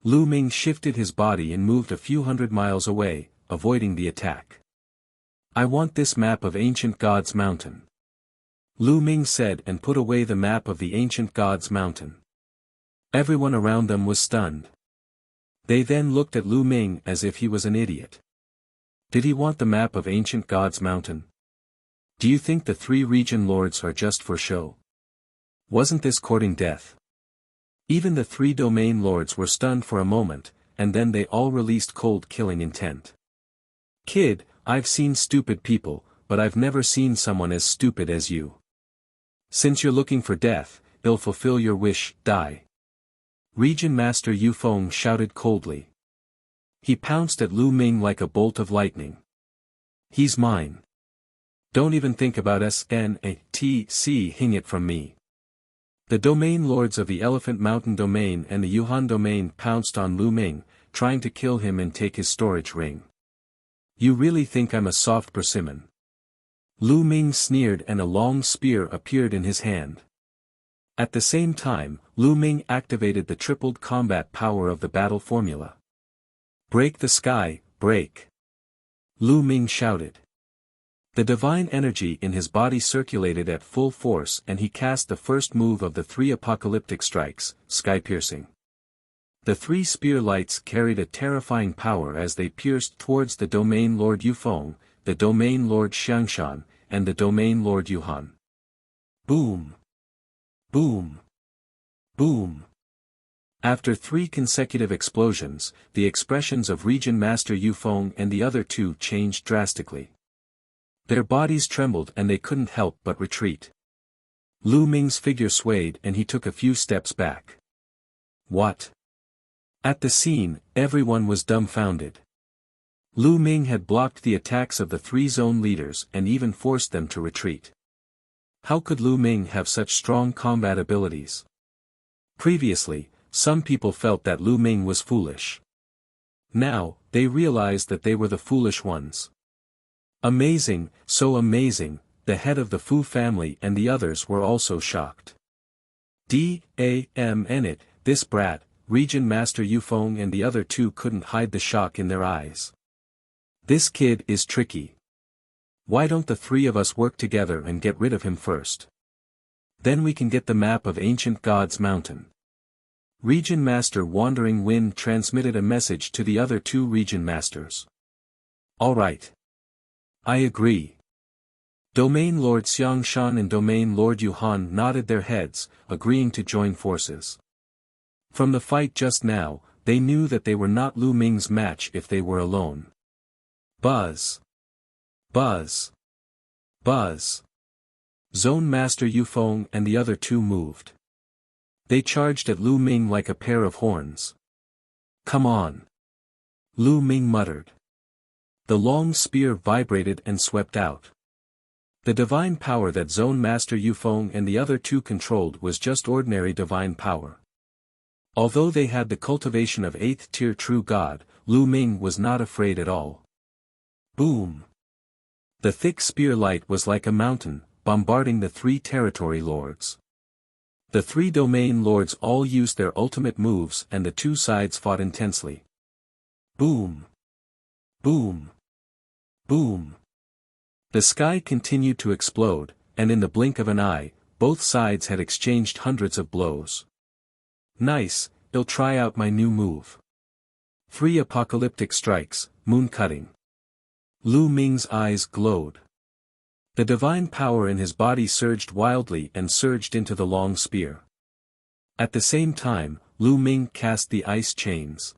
Lu Ming shifted his body and moved a few hundred miles away, avoiding the attack. I want this map of ancient god's mountain. Lu Ming said and put away the map of the ancient god's mountain. Everyone around them was stunned. They then looked at Lu Ming as if he was an idiot. Did he want the map of ancient god's mountain? Do you think the three region lords are just for show? Wasn't this courting death? Even the three Domain Lords were stunned for a moment, and then they all released cold killing intent. Kid, I've seen stupid people, but I've never seen someone as stupid as you. Since you're looking for death, it'll fulfill your wish, die. Region Master Yufeng shouted coldly. He pounced at Lu Ming like a bolt of lightning. He's mine. Don't even think about SNATC-ing it from me. The Domain Lords of the Elephant Mountain Domain and the Yuhan Domain pounced on Lu Ming, trying to kill him and take his storage ring. You really think I'm a soft persimmon? Lu Ming sneered and a long spear appeared in his hand. At the same time, Lu Ming activated the tripled combat power of the battle formula. Break the sky, break! Lu Ming shouted. The divine energy in his body circulated at full force and he cast the first move of the three apocalyptic strikes, sky-piercing. The three spear lights carried a terrifying power as they pierced towards the Domain Lord Yufeng, the Domain Lord Xiangshan, and the Domain Lord Yuhan. Boom! Boom! Boom! After three consecutive explosions, the expressions of Region Master Yufeng and the other two changed drastically. Their bodies trembled and they couldn't help but retreat. Lu Ming's figure swayed and he took a few steps back. What? At the scene, everyone was dumbfounded. Lu Ming had blocked the attacks of the three zone leaders and even forced them to retreat. How could Lu Ming have such strong combat abilities? Previously, some people felt that Lu Ming was foolish. Now, they realized that they were the foolish ones. Amazing, so amazing, the head of the Fu family and the others were also shocked. Damn it, this brat, Region Master Yufeng and the other two couldn't hide the shock in their eyes. This kid is tricky. Why don't the three of us work together and get rid of him first? Then we can get the map of ancient God's mountain. Region Master Wandering Wind transmitted a message to the other two Region Masters. Alright. I agree. Domain Lord Xiangshan and Domain Lord Yuhan nodded their heads, agreeing to join forces. From the fight just now, they knew that they were not Lu Ming's match if they were alone. Buzz! Buzz! Buzz! Zone Master Yufeng and the other two moved. They charged at Lu Ming like a pair of horns. Come on! Lu Ming muttered. The long spear vibrated and swept out. The divine power that Zone Master Yufeng and the other two controlled was just ordinary divine power. Although they had the cultivation of 8th tier true god, Lu Ming was not afraid at all. Boom! The thick spear light was like a mountain, bombarding the 3 territory lords. The 3 domain lords all used their ultimate moves and the 2 sides fought intensely. Boom! Boom! Boom! The sky continued to explode, and in the blink of an eye, both sides had exchanged hundreds of blows. Nice, I'll try out my new move. 3 apocalyptic strikes, moon cutting. Lu Ming's eyes glowed. The divine power in his body surged wildly and surged into the long spear. At the same time, Lu Ming cast the ice chains.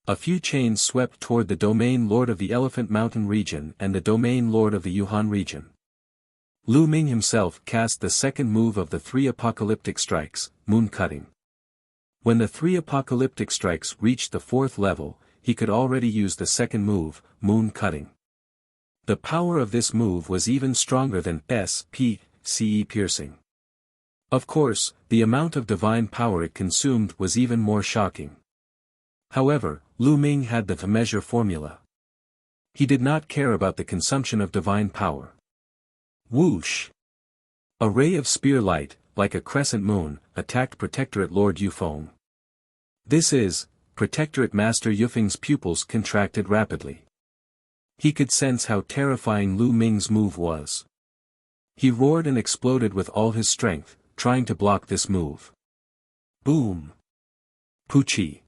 A few chains swept toward the domain lord of the Elephant Mountain region and the domain lord of the Yuhan region. Lu Ming himself cast the second move of the 3 apocalyptic strikes, moon cutting. When the 3 apocalyptic strikes reached the 4th level, he could already use the second move, moon cutting. The power of this move was even stronger than S.P.C.E. piercing. Of course, the amount of divine power it consumed was even more shocking. However, Lu Ming had the measure formula. He did not care about the consumption of divine power. Whoosh! A ray of spear light, like a crescent moon, attacked Protectorate Lord Yufeng. This is, Protectorate Master Yufeng's pupils contracted rapidly. He could sense how terrifying Lu Ming's move was. He roared and exploded with all his strength, trying to block this move. Boom! Poochie!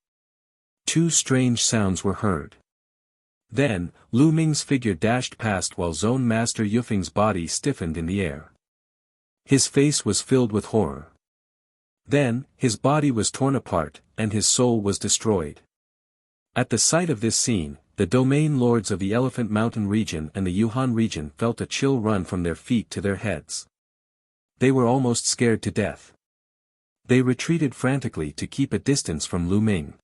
2 strange sounds were heard. Then, Lu Ming's figure dashed past while Zone Master Yufeng's body stiffened in the air. His face was filled with horror. Then, his body was torn apart, and his soul was destroyed. At the sight of this scene, the domain lords of the Elephant Mountain region and the Yuhan region felt a chill run from their feet to their heads. They were almost scared to death. They retreated frantically to keep a distance from Lu Ming.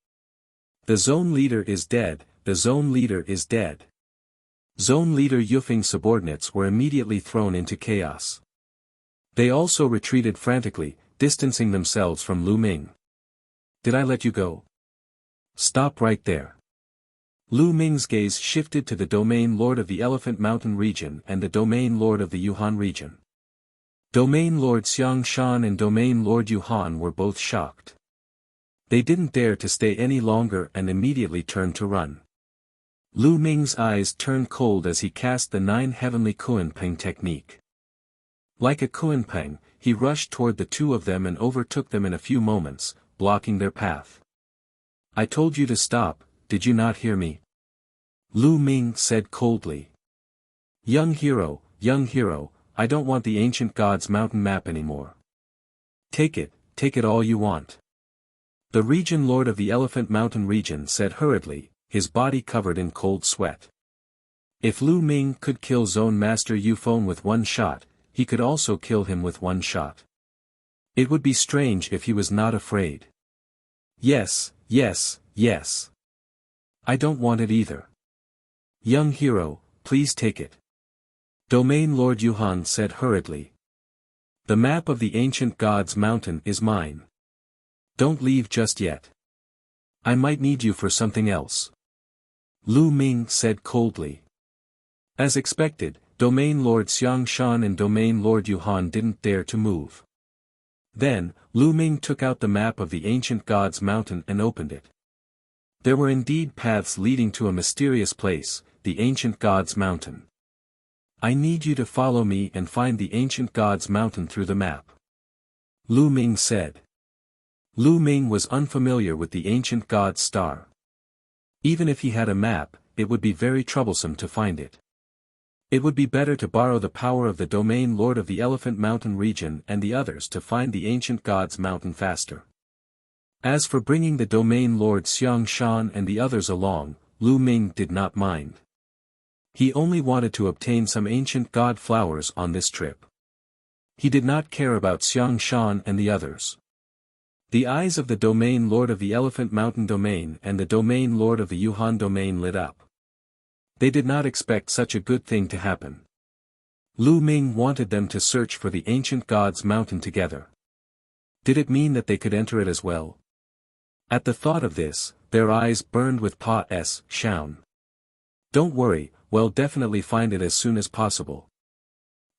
The zone leader is dead, the zone leader is dead. Zone leader Yufeng's subordinates were immediately thrown into chaos. They also retreated frantically, distancing themselves from Lu Ming. Did I let you go? Stop right there. Lu Ming's gaze shifted to the domain lord of the Elephant Mountain region and the domain lord of the Yuhan region. Domain Lord Xiang Shan and Domain Lord Yuhan were both shocked. They didn't dare to stay any longer and immediately turned to run. Lu Ming's eyes turned cold as he cast the 9 heavenly Kuanpeng technique. Like a Kuanpeng, he rushed toward the 2 of them and overtook them in a few moments, blocking their path. I told you to stop, did you not hear me? Lu Ming said coldly. Young hero, I don't want the ancient god's mountain map anymore. Take it all you want. The region lord of the Elephant Mountain region said hurriedly, his body covered in cold sweat. If Lu Ming could kill Zone Master Yufeng with 1 shot, he could also kill him with 1 shot. It would be strange if he was not afraid. Yes. I don't want it either. Young hero, please take it. Domain Lord Yuhan said hurriedly. The map of the ancient god's mountain is mine. Don't leave just yet. I might need you for something else. Lu Ming said coldly. As expected, Domain Lord Xiang Shan and Domain Lord Yuhan didn't dare to move. Then, Lu Ming took out the map of the ancient god's mountain and opened it. There were indeed paths leading to a mysterious place, the ancient god's mountain. I need you to follow me and find the ancient god's mountain through the map. Lu Ming said. Lu Ming was unfamiliar with the ancient god's star. Even if he had a map, it would be very troublesome to find it. It would be better to borrow the power of the domain lord of the Elephant Mountain region and the others to find the ancient god's mountain faster. As for bringing the domain lord Xiang Shan and the others along, Lu Ming did not mind. He only wanted to obtain some ancient god flowers on this trip. He did not care about Xiang Shan and the others. The eyes of the domain lord of the Elephant Mountain domain and the domain lord of the Yuhan domain lit up. They did not expect such a good thing to happen. Lu Ming wanted them to search for the ancient god's mountain together. Did it mean that they could enter it as well? At the thought of this, their eyes burned with Pa-S, Shaun. Don't worry, we'll definitely find it as soon as possible.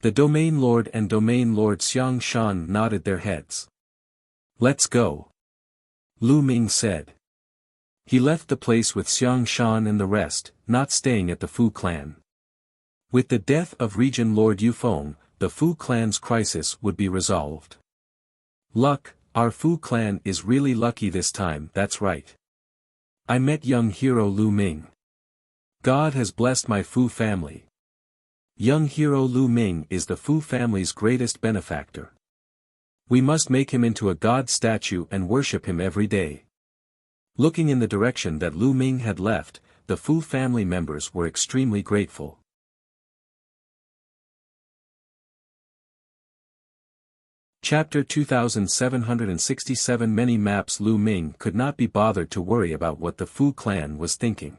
The Domain Lord and Domain Lord Xiang Shan nodded their heads. Let's go. Lu Ming said. He left the place with Xiang Shan and the rest, not staying at the Fu clan. With the death of Region Lord Yufeng, the Fu clan's crisis would be resolved. Luck, our Fu clan is really lucky this time, that's right. I met young hero Lu Ming. God has blessed my Fu family. Young hero Lu Ming is the Fu family's greatest benefactor. We must make him into a god statue and worship him every day. Looking in the direction that Lu Ming had left, the Fu family members were extremely grateful. Chapter 2767 Many maps. Lu Ming could not be bothered to worry about what the Fu clan was thinking.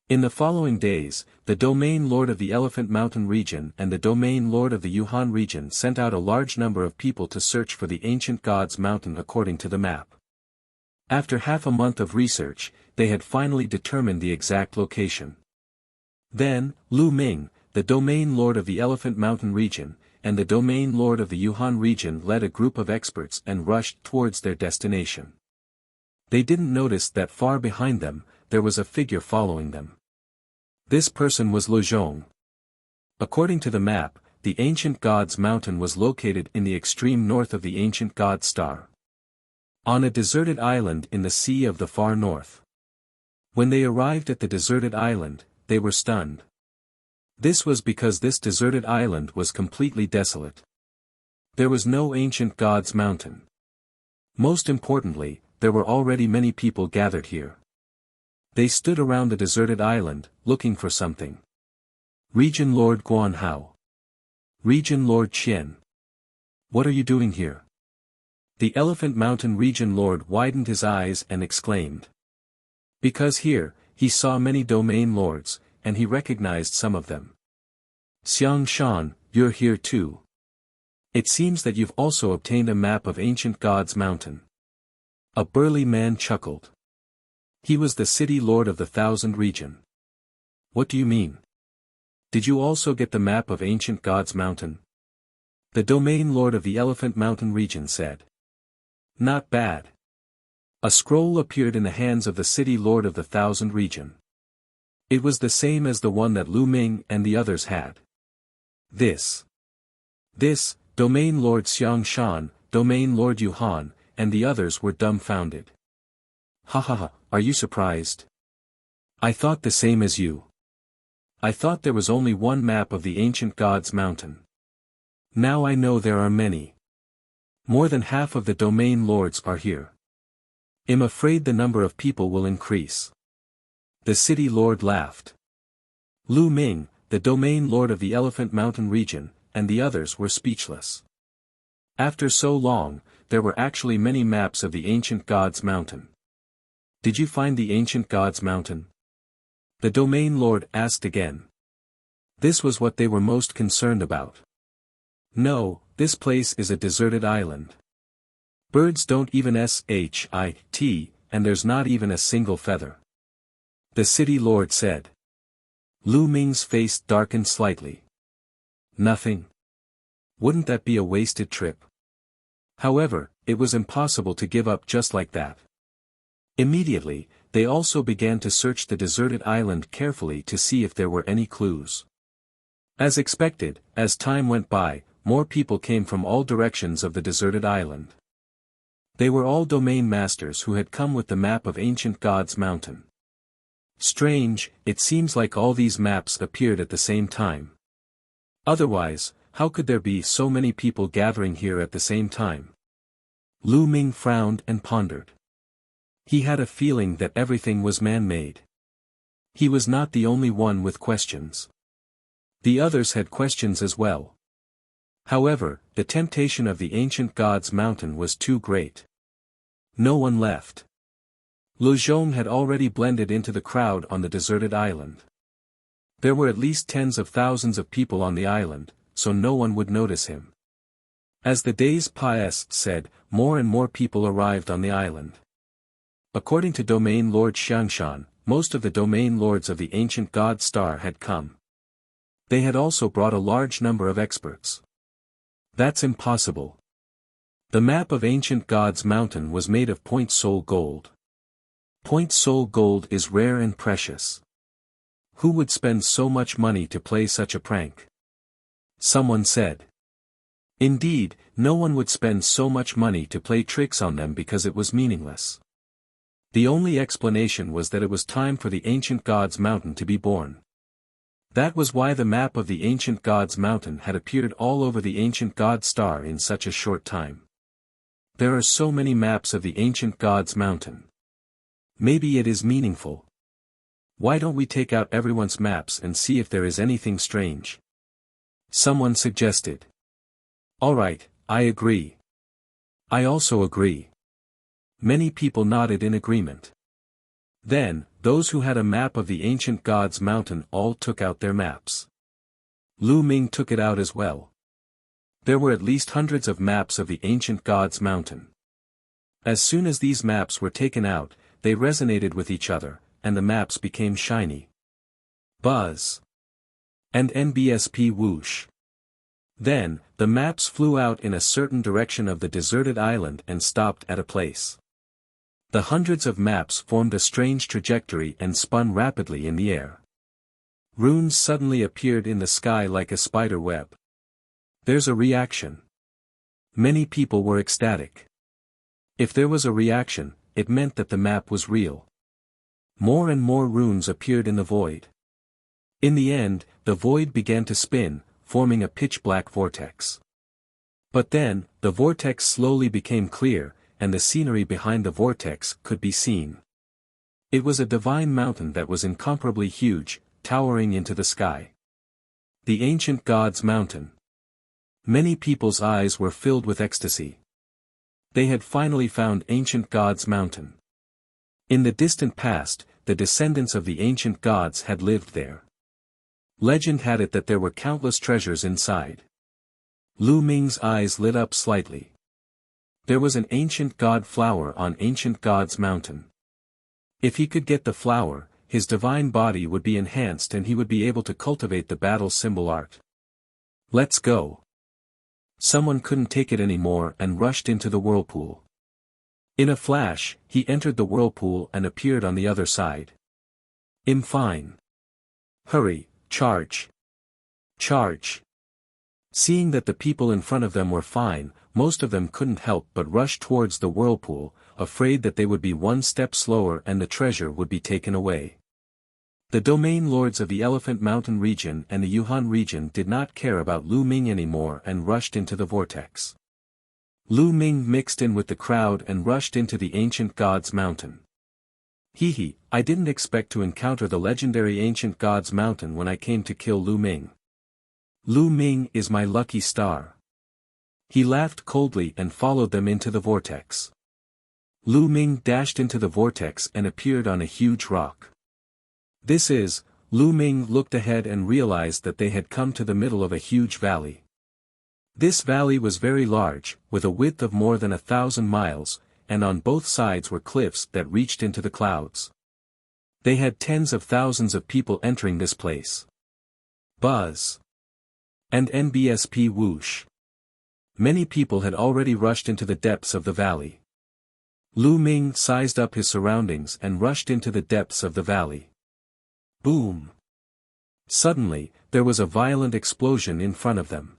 In the following days, the Domain Lord of the Elephant Mountain region and the Domain Lord of the Yuhan region sent out a large number of people to search for the ancient God's mountain according to the map. After half a month of research, they had finally determined the exact location. Then, Lu Ming, the Domain Lord of the Elephant Mountain region, and the Domain Lord of the Yuhan region led a group of experts and rushed towards their destination. They didn't notice that far behind them, there was a figure following them. This person was Lu Zhong. According to the map, the ancient God's mountain was located in the extreme north of the ancient God star. On a deserted island in the sea of the far north. When they arrived at the deserted island, they were stunned. This was because this deserted island was completely desolate. There was no ancient God's mountain. Most importantly, there were already many people gathered here. They stood around the deserted island, looking for something. Region Lord Guanhao. Region Lord Qian. What are you doing here? The Elephant Mountain Region Lord widened his eyes and exclaimed. Because here, he saw many domain lords, and he recognized some of them. Xiang Shan, you're here too. It seems that you've also obtained a map of ancient God's mountain. A burly man chuckled. He was the city lord of the Thousand region. What do you mean? Did you also get the map of ancient God's mountain? The domain lord of the Elephant Mountain region said. Not bad. A scroll appeared in the hands of the city lord of the Thousand region. It was the same as the one that Lu Ming and the others had. This, Domain Lord Xiang Shan, Domain Lord Yuhan, and the others were dumbfounded. Ha ha ha, are you surprised? I thought the same as you. I thought there was only one map of the ancient God's mountain. Now I know there are many. More than half of the domain lords are here. I'm afraid the number of people will increase. The city lord laughed. Lu Ming, the domain lord of the Elephant Mountain region, and the others were speechless. After so long, there were actually many maps of the ancient God's mountain. Did you find the ancient God's mountain? The domain lord asked again. This was what they were most concerned about. No, this place is a deserted island. Birds don't even shit, and there's not even a single feather. The city lord said. Lu Ming's face darkened slightly. Nothing. Wouldn't that be a wasted trip? However, it was impossible to give up just like that. Immediately, they also began to search the deserted island carefully to see if there were any clues. As expected, as time went by, more people came from all directions of the deserted island. They were all domain masters who had come with the map of ancient God's mountain. Strange, it seems like all these maps appeared at the same time. Otherwise, how could there be so many people gathering here at the same time? Lu Ming frowned and pondered. He had a feeling that everything was man-made. He was not the only one with questions. The others had questions as well. However, the temptation of the ancient God's mountain was too great. No one left. Lu Zhong had already blended into the crowd on the deserted island. There were at least tens of thousands of people on the island, so no one would notice him. As the days passed, more and more people arrived on the island. According to Domain Lord Xiangshan, most of the domain lords of the ancient god star had come. They had also brought a large number of experts. That's impossible. The map of ancient god's mountain was made of point soul gold. Point soul gold is rare and precious. Who would spend so much money to play such a prank? Someone said. Indeed, no one would spend so much money to play tricks on them because it was meaningless. The only explanation was that it was time for the ancient god's mountain to be born. That was why the map of the ancient god's mountain had appeared all over the ancient god star in such a short time. There are so many maps of the ancient god's mountain. Maybe it is meaningful. Why don't we take out everyone's maps and see if there is anything strange? Someone suggested. Alright, I agree. I also agree. Many people nodded in agreement. Then, those who had a map of the ancient god's mountain all took out their maps. Lu Ming took it out as well. There were at least hundreds of maps of the ancient god's mountain. As soon as these maps were taken out, they resonated with each other, and the maps became shiny. Buzz. And NBSP whoosh. Then, the maps flew out in a certain direction of the deserted island and stopped at a place. The hundreds of maps formed a strange trajectory and spun rapidly in the air. Runes suddenly appeared in the sky like a spider web. There's a reaction. Many people were ecstatic. If there was a reaction, it meant that the map was real. More and more runes appeared in the void. In the end, the void began to spin, forming a pitch-black vortex. But then, the vortex slowly became clear, and the scenery behind the vortex could be seen. It was a divine mountain that was incomparably huge, towering into the sky. The ancient god's mountain. Many people's eyes were filled with ecstasy. They had finally found ancient god's mountain. In the distant past, the descendants of the ancient gods had lived there. Legend had it that there were countless treasures inside. Lu Ming's eyes lit up slightly. There was an ancient god flower on ancient god's mountain. If he could get the flower, his divine body would be enhanced and he would be able to cultivate the battle symbol art. Let's go. Someone couldn't take it anymore and rushed into the whirlpool. In a flash, he entered the whirlpool and appeared on the other side. Fine. Hurry. Charge. Charge. Seeing that the people in front of them were fine, most of them couldn't help but rush towards the whirlpool, afraid that they would be one step slower and the treasure would be taken away. The domain lords of the Elephant Mountain region and the Yuhan region did not care about Lu Ming anymore and rushed into the vortex. Lu Ming mixed in with the crowd and rushed into the ancient god's mountain. Hehe, I didn't expect to encounter the legendary ancient god's mountain when I came to kill Lu Ming. Lu Ming is my lucky star. He laughed coldly and followed them into the vortex. Lu Ming dashed into the vortex and appeared on a huge rock. Lu Ming looked ahead and realized that they had come to the middle of a huge valley. This valley was very large, with a width of more than 1,000 miles, and on both sides were cliffs that reached into the clouds. They had tens of thousands of people entering this place. Buzz. And NBSP whoosh. Many people had already rushed into the depths of the valley. Lu Ming sized up his surroundings and rushed into the depths of the valley. Boom. Suddenly, there was a violent explosion in front of them.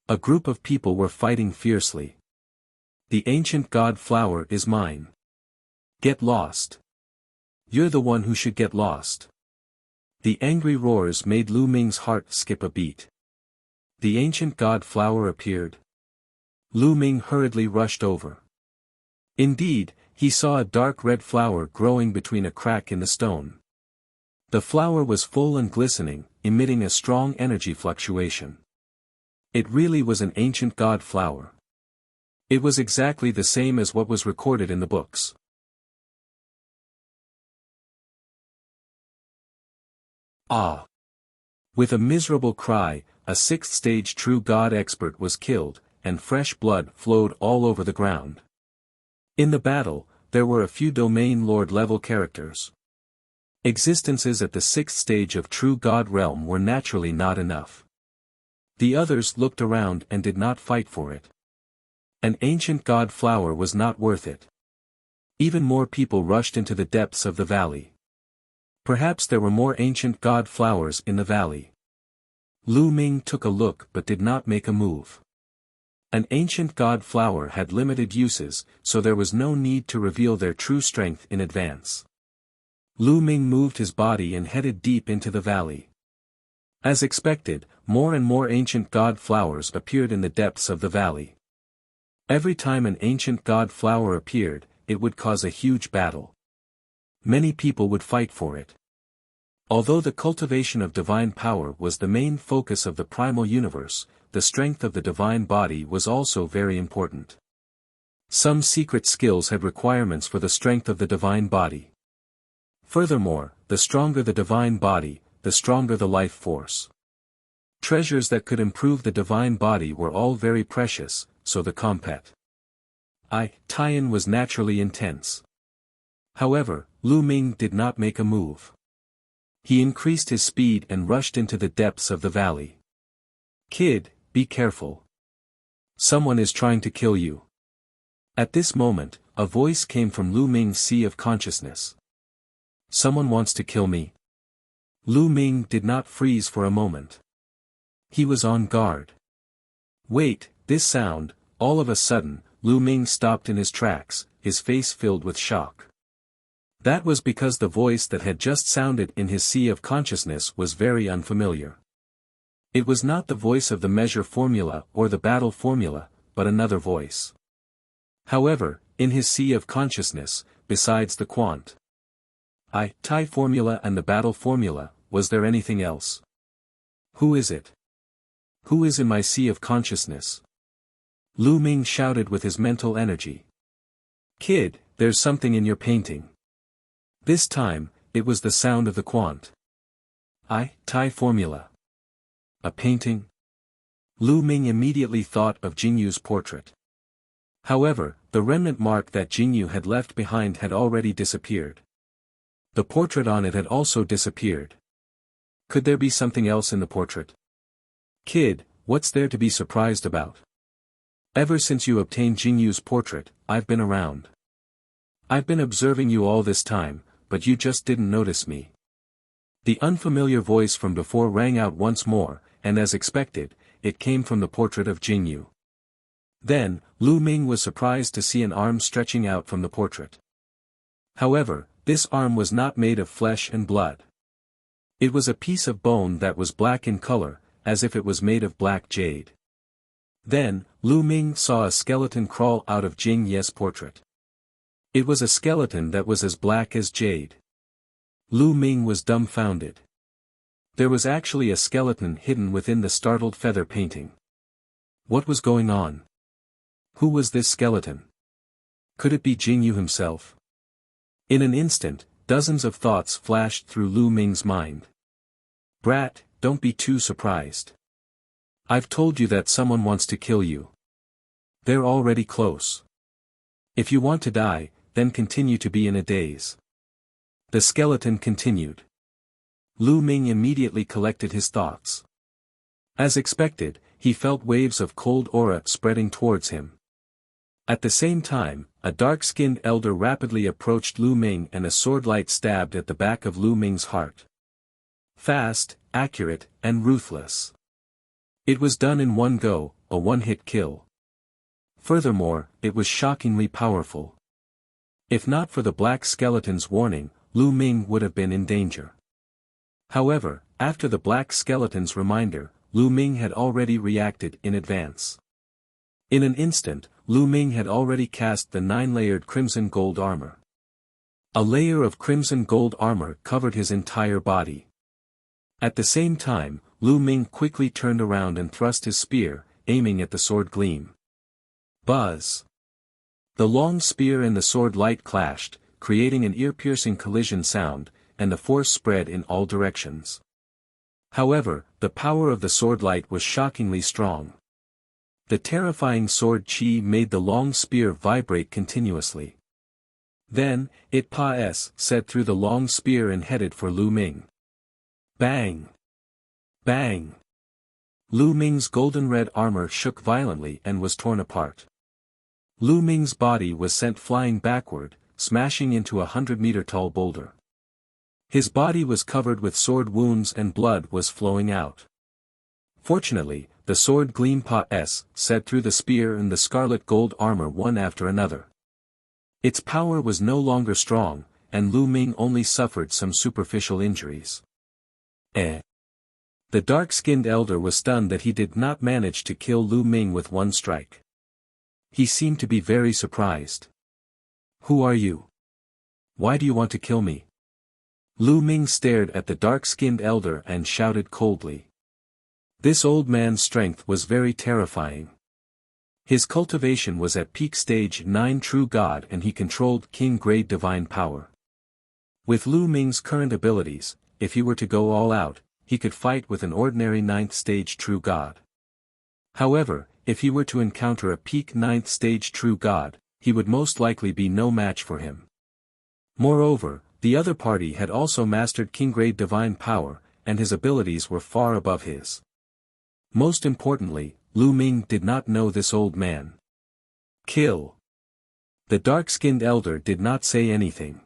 A group of people were fighting fiercely. The ancient god flower is mine. Get lost. You're the one who should get lost. The angry roars made Lu Ming's heart skip a beat. The ancient god flower appeared. Lu Ming hurriedly rushed over. Indeed, he saw a dark red flower growing between a crack in the stone. The flower was full and glistening, emitting a strong energy fluctuation. It really was an ancient god flower. It was exactly the same as what was recorded in the books. Ah! With a miserable cry, a sixth-stage true god expert was killed, and fresh blood flowed all over the ground. In the battle, there were a few domain lord level characters. Existences at the 6th stage of True God realm were naturally not enough. The others looked around and did not fight for it. An ancient god flower was not worth it. Even more people rushed into the depths of the valley. Perhaps there were more ancient god flowers in the valley. Lu Ming took a look but did not make a move. An ancient god flower had limited uses, so there was no need to reveal their true strength in advance. Lu Ming moved his body and headed deep into the valley. As expected, more and more ancient god flowers appeared in the depths of the valley. Every time an ancient god flower appeared, it would cause a huge battle. Many people would fight for it. Although the cultivation of divine power was the main focus of the primal universe, the strength of the divine body was also very important. Some secret skills had requirements for the strength of the divine body. Furthermore, the stronger the divine body, the stronger the life force. Treasures that could improve the divine body were all very precious, so the tie-in was naturally intense. However, Lu Ming did not make a move. He increased his speed and rushed into the depths of the valley. "Kid, be careful. Someone is trying to kill you." At this moment, a voice came from Lu Ming's sea of consciousness. "Someone wants to kill me." Lu Ming did not freeze for a moment. He was on guard. Wait, this sound. All of a sudden, Lu Ming stopped in his tracks, his face filled with shock. That was because the voice that had just sounded in his sea of consciousness was very unfamiliar. It was not the voice of the measure formula or the battle formula, but another voice. However, in his sea of consciousness, besides the tie formula and the battle formula, was there anything else? Who is it? Who is in my sea of consciousness? Lu Ming shouted with his mental energy. "Kid, there's something in your painting." This time, it was the sound of the tie formula. A painting? Lu Ming immediately thought of Jingyu's portrait. However, the remnant mark that Jingyu had left behind had already disappeared. The portrait on it had also disappeared. Could there be something else in the portrait? "Kid, what's there to be surprised about? Ever since you obtained Jingyu's portrait, I've been around. I've been observing you all this time, but you just didn't notice me." The unfamiliar voice from before rang out once more, and as expected, it came from the portrait of Jingyu. Then, Lu Ming was surprised to see an arm stretching out from the portrait. However, this arm was not made of flesh and blood. It was a piece of bone that was black in color, as if it was made of black jade. Then, Lu Ming saw a skeleton crawl out of Jing Ye's portrait. It was a skeleton that was as black as jade. Lu Ming was dumbfounded. There was actually a skeleton hidden within the startled feather painting. What was going on? Who was this skeleton? Could it be Jingyu himself? In an instant, dozens of thoughts flashed through Lu Ming's mind. "Brat, don't be too surprised. I've told you that someone wants to kill you. They're already close. If you want to die, then continue to be in a daze." The skeleton continued. Lu Ming immediately collected his thoughts. As expected, he felt waves of cold aura spreading towards him. At the same time, a dark-skinned elder rapidly approached Lu Ming and a sword light stabbed at the back of Lu Ming's heart. Fast, accurate, and ruthless. It was done in one go, a one-hit kill. Furthermore, it was shockingly powerful. If not for the black skeleton's warning, Lu Ming would have been in danger. However, after the black skeleton's reminder, Lu Ming had already reacted in advance. In an instant, Lu Ming had already cast the 9-layered crimson gold armor. A layer of crimson gold armor covered his entire body. At the same time, Lu Ming quickly turned around and thrust his spear, aiming at the sword gleam. Buzz! The long spear and the sword light clashed, creating an ear-piercing collision sound, and the force spread in all directions. However, the power of the sword light was shockingly strong. The terrifying sword chi made the long spear vibrate continuously. Then, it said through the long spear and headed for Lu Ming. Bang! Bang! Lu Ming's golden-red armor shook violently and was torn apart. Lu Ming's body was sent flying backward, smashing into a 100-meter-tall boulder. His body was covered with sword wounds and blood was flowing out. Fortunately, the sword gleam said through the spear and the scarlet gold armor one after another. Its power was no longer strong, and Lu Ming only suffered some superficial injuries. The dark-skinned elder was stunned that he did not manage to kill Lu Ming with one strike. He seemed to be very surprised. Who are you? Why do you want to kill me? Lu Ming stared at the dark-skinned elder and shouted coldly. This old man's strength was very terrifying. His cultivation was at peak stage 9 true god and he controlled king-grade divine power. With Lu Ming's current abilities, if he were to go all out, he could fight with an ordinary 9th stage true god. However, if he were to encounter a peak 9th stage true god, he would most likely be no match for him. Moreover, the other party had also mastered king-grade divine power, and his abilities were far above his. Most importantly, Lu Ming did not know this old man. Kill! The dark-skinned elder did not say anything.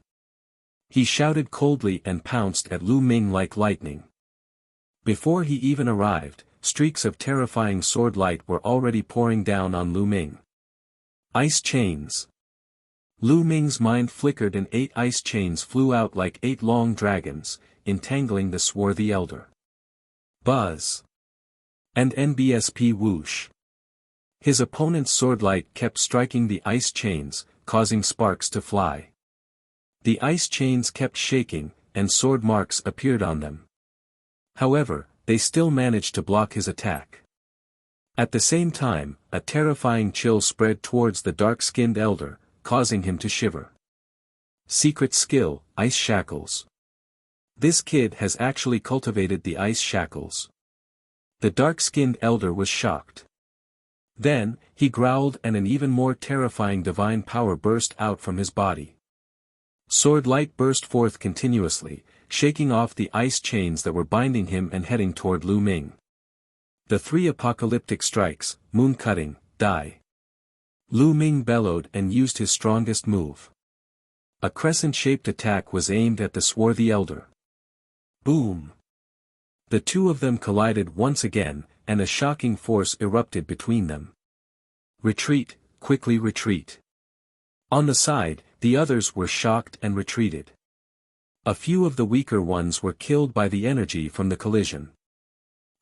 He shouted coldly and pounced at Lu Ming like lightning. Before he even arrived, streaks of terrifying sword light were already pouring down on Lu Ming. Ice chains. Lu Ming's mind flickered and 8 ice chains flew out like 8 long dragons, entangling the swarthy elder. Buzz. And NBSP whoosh. His opponent's sword light kept striking the ice chains, causing sparks to fly. The ice chains kept shaking, and sword marks appeared on them. However, they still managed to block his attack. At the same time, a terrifying chill spread towards the dark-skinned elder, causing him to shiver. Secret skill, Ice Shackles. This kid has actually cultivated the ice shackles. The dark-skinned elder was shocked. Then, he growled and an even more terrifying divine power burst out from his body. Sword light burst forth continuously, shaking off the ice chains that were binding him and heading toward Lu Ming. The 3 apocalyptic strikes, moon-cutting, die. Lu Ming bellowed and used his strongest move. A crescent-shaped attack was aimed at the swarthy elder. Boom! The two of them collided once again, and a shocking force erupted between them. Retreat, quickly retreat. On the side, the others were shocked and retreated. A few of the weaker ones were killed by the energy from the collision.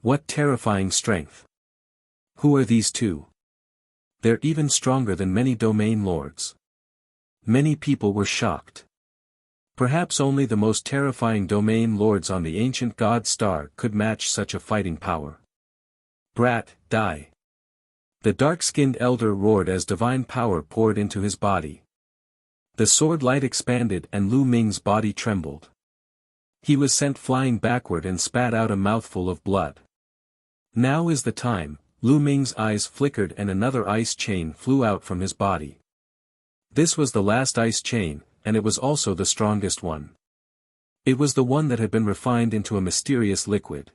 What terrifying strength! Who are these two? They're even stronger than many domain lords. Many people were shocked. Perhaps only the most terrifying domain lords on the ancient god star could match such a fighting power. Brat, die! The dark-skinned elder roared as divine power poured into his body. The sword light expanded and Lu Ming's body trembled. He was sent flying backward and spat out a mouthful of blood. Now is the time, Lu Ming's eyes flickered and another ice chain flew out from his body. This was the last ice chain, and it was also the strongest one. It was the one that had been refined into a mysterious liquid.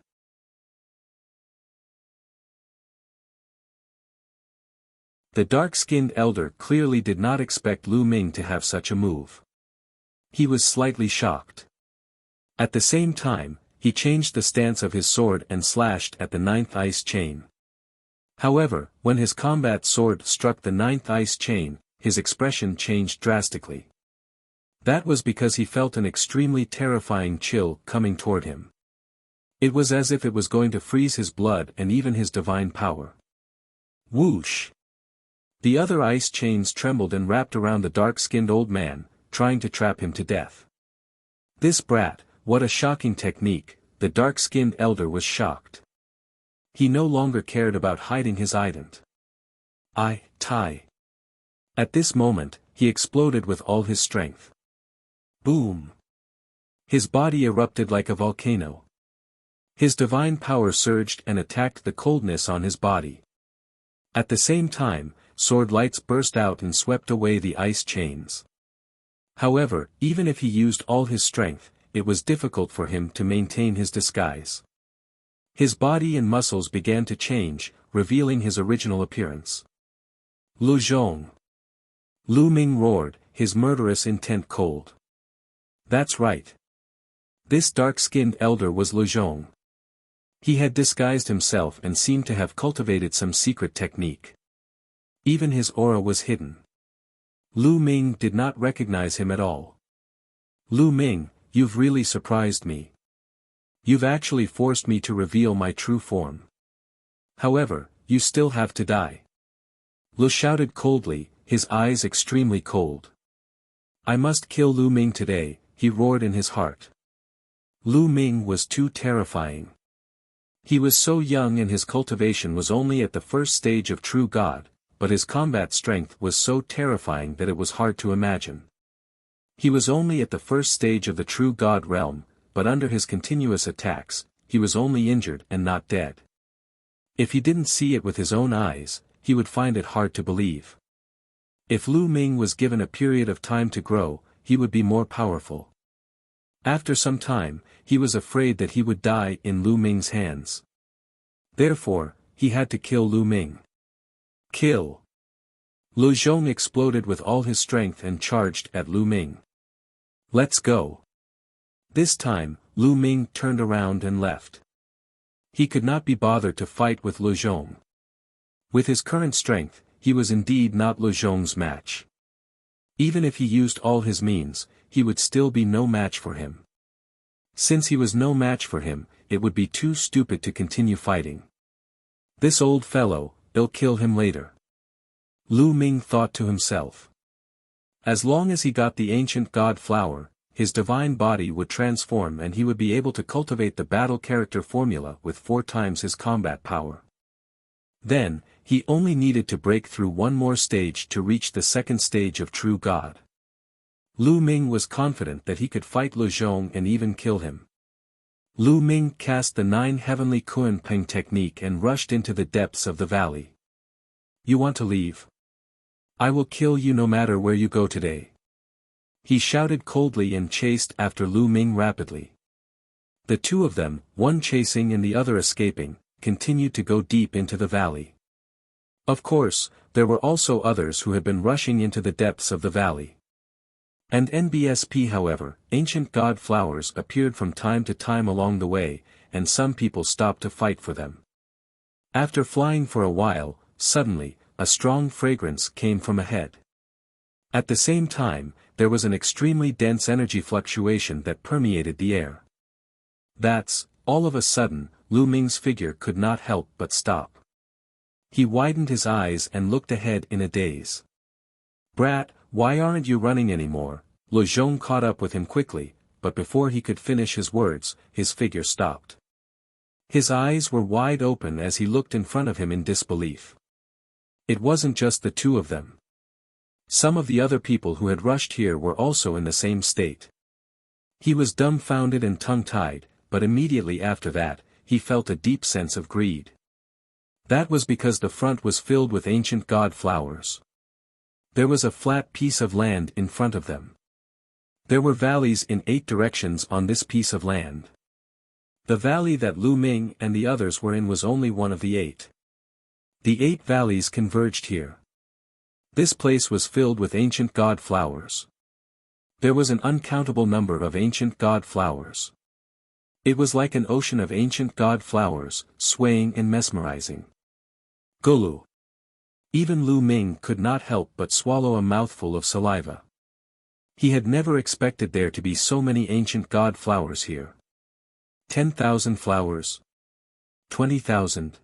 The dark-skinned elder clearly did not expect Lu Ming to have such a move. He was slightly shocked. At the same time, he changed the stance of his sword and slashed at the 9th ice chain. However, when his combat sword struck the 9th ice chain, his expression changed drastically. That was because he felt an extremely terrifying chill coming toward him. It was as if it was going to freeze his blood and even his divine power. Whoosh! The other ice chains trembled and wrapped around the dark-skinned old man, trying to trap him to death. This brat, what a shocking technique, the dark-skinned elder was shocked. He no longer cared about hiding his ident. Tai. At this moment, he exploded with all his strength. Boom! His body erupted like a volcano. His divine power surged and attacked the coldness on his body. At the same time, sword lights burst out and swept away the ice chains. However, even if he used all his strength, it was difficult for him to maintain his disguise. His body and muscles began to change, revealing his original appearance. Lu Zhong. Lu Ming roared, his murderous intent cold. That's right. This dark-skinned elder was Lu Zhong. He had disguised himself and seemed to have cultivated some secret technique. Even his aura was hidden. Lu Ming did not recognize him at all. Lu Ming, you've really surprised me. You've actually forced me to reveal my true form. However, you still have to die. Lu shouted coldly, his eyes extremely cold. I must kill Lu Ming today, he roared in his heart. Lu Ming was too terrifying. He was so young and his cultivation was only at the first stage of true God, but his combat strength was so terrifying that it was hard to imagine. He was only at the first stage of the true God realm, but under his continuous attacks, he was only injured and not dead. If he didn't see it with his own eyes, he would find it hard to believe. If Lu Ming was given a period of time to grow, he would be more powerful. After some time, he was afraid that he would die in Lu Ming's hands. Therefore, he had to kill Lu Ming. Kill! Lu Zhong exploded with all his strength and charged at Lu Ming. Let's go! This time, Lu Ming turned around and left. He could not be bothered to fight with Lu Zhong. With his current strength, he was indeed not Lu Zhong's match. Even if he used all his means, he would still be no match for him. Since he was no match for him, it would be too stupid to continue fighting. This old fellow, I'll kill him later. Lu Ming thought to himself. As long as he got the ancient god flower, his divine body would transform and he would be able to cultivate the battle character formula with 4 times his combat power. Then, he only needed to break through one more stage to reach the second stage of true God. Lu Ming was confident that he could fight Lu Zhong and even kill him. Lu Ming cast the 9 heavenly Kuan Peng technique and rushed into the depths of the valley. You want to leave? I will kill you no matter where you go today. He shouted coldly and chased after Lu Ming rapidly. The two of them, one chasing and the other escaping, continued to go deep into the valley. Of course, there were also others who had been rushing into the depths of the valley. And NBSP however, ancient god flowers appeared from time to time along the way, and some people stopped to fight for them. After flying for a while, suddenly, a strong fragrance came from ahead. At the same time, there was an extremely dense energy fluctuation that permeated the air. All of a sudden, Lu Ming's figure could not help but stop. He widened his eyes and looked ahead in a daze. Brat, why aren't you running anymore? Lu Zhong caught up with him quickly, but before he could finish his words, his figure stopped. His eyes were wide open as he looked in front of him in disbelief. It wasn't just the two of them. Some of the other people who had rushed here were also in the same state. He was dumbfounded and tongue-tied, but immediately after that, he felt a deep sense of greed. That was because the front was filled with ancient god flowers. There was a flat piece of land in front of them. There were valleys in 8 directions on this piece of land. The valley that Lu Ming and the others were in was only one of the 8. The 8 valleys converged here. This place was filled with ancient god flowers. There was an uncountable number of ancient god flowers. It was like an ocean of ancient god flowers, swaying and mesmerizing. Gulu. Even Lu Ming could not help but swallow a mouthful of saliva. He had never expected there to be so many ancient god flowers here. 10,000 flowers. 20,000.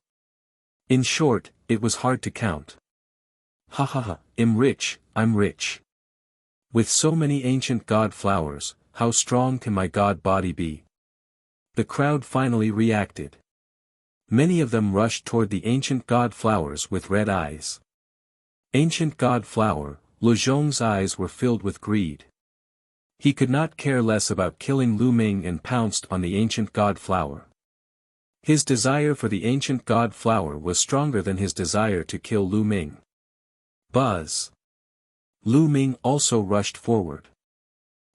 In short, it was hard to count. Ha ha ha, I'm rich. With so many ancient god flowers, how strong can my god body be? The crowd finally reacted. Many of them rushed toward the ancient god flowers with red eyes. Ancient god flower, Lu Zhong's eyes were filled with greed. He could not care less about killing Lu Ming and pounced on the ancient god flower. His desire for the ancient god flower was stronger than his desire to kill Lu Ming. Buzz! Lu Ming also rushed forward.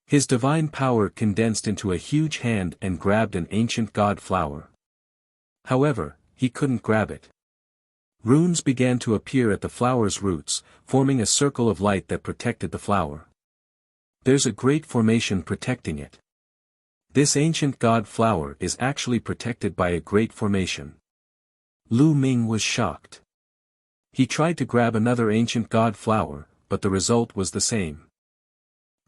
His divine power condensed into a huge hand and grabbed an ancient god flower. However, he couldn't grab it. Runes began to appear at the flower's roots, forming a circle of light that protected the flower. There's a great formation protecting it. This ancient god flower is actually protected by a great formation. Lu Ming was shocked. He tried to grab another ancient god flower, but the result was the same.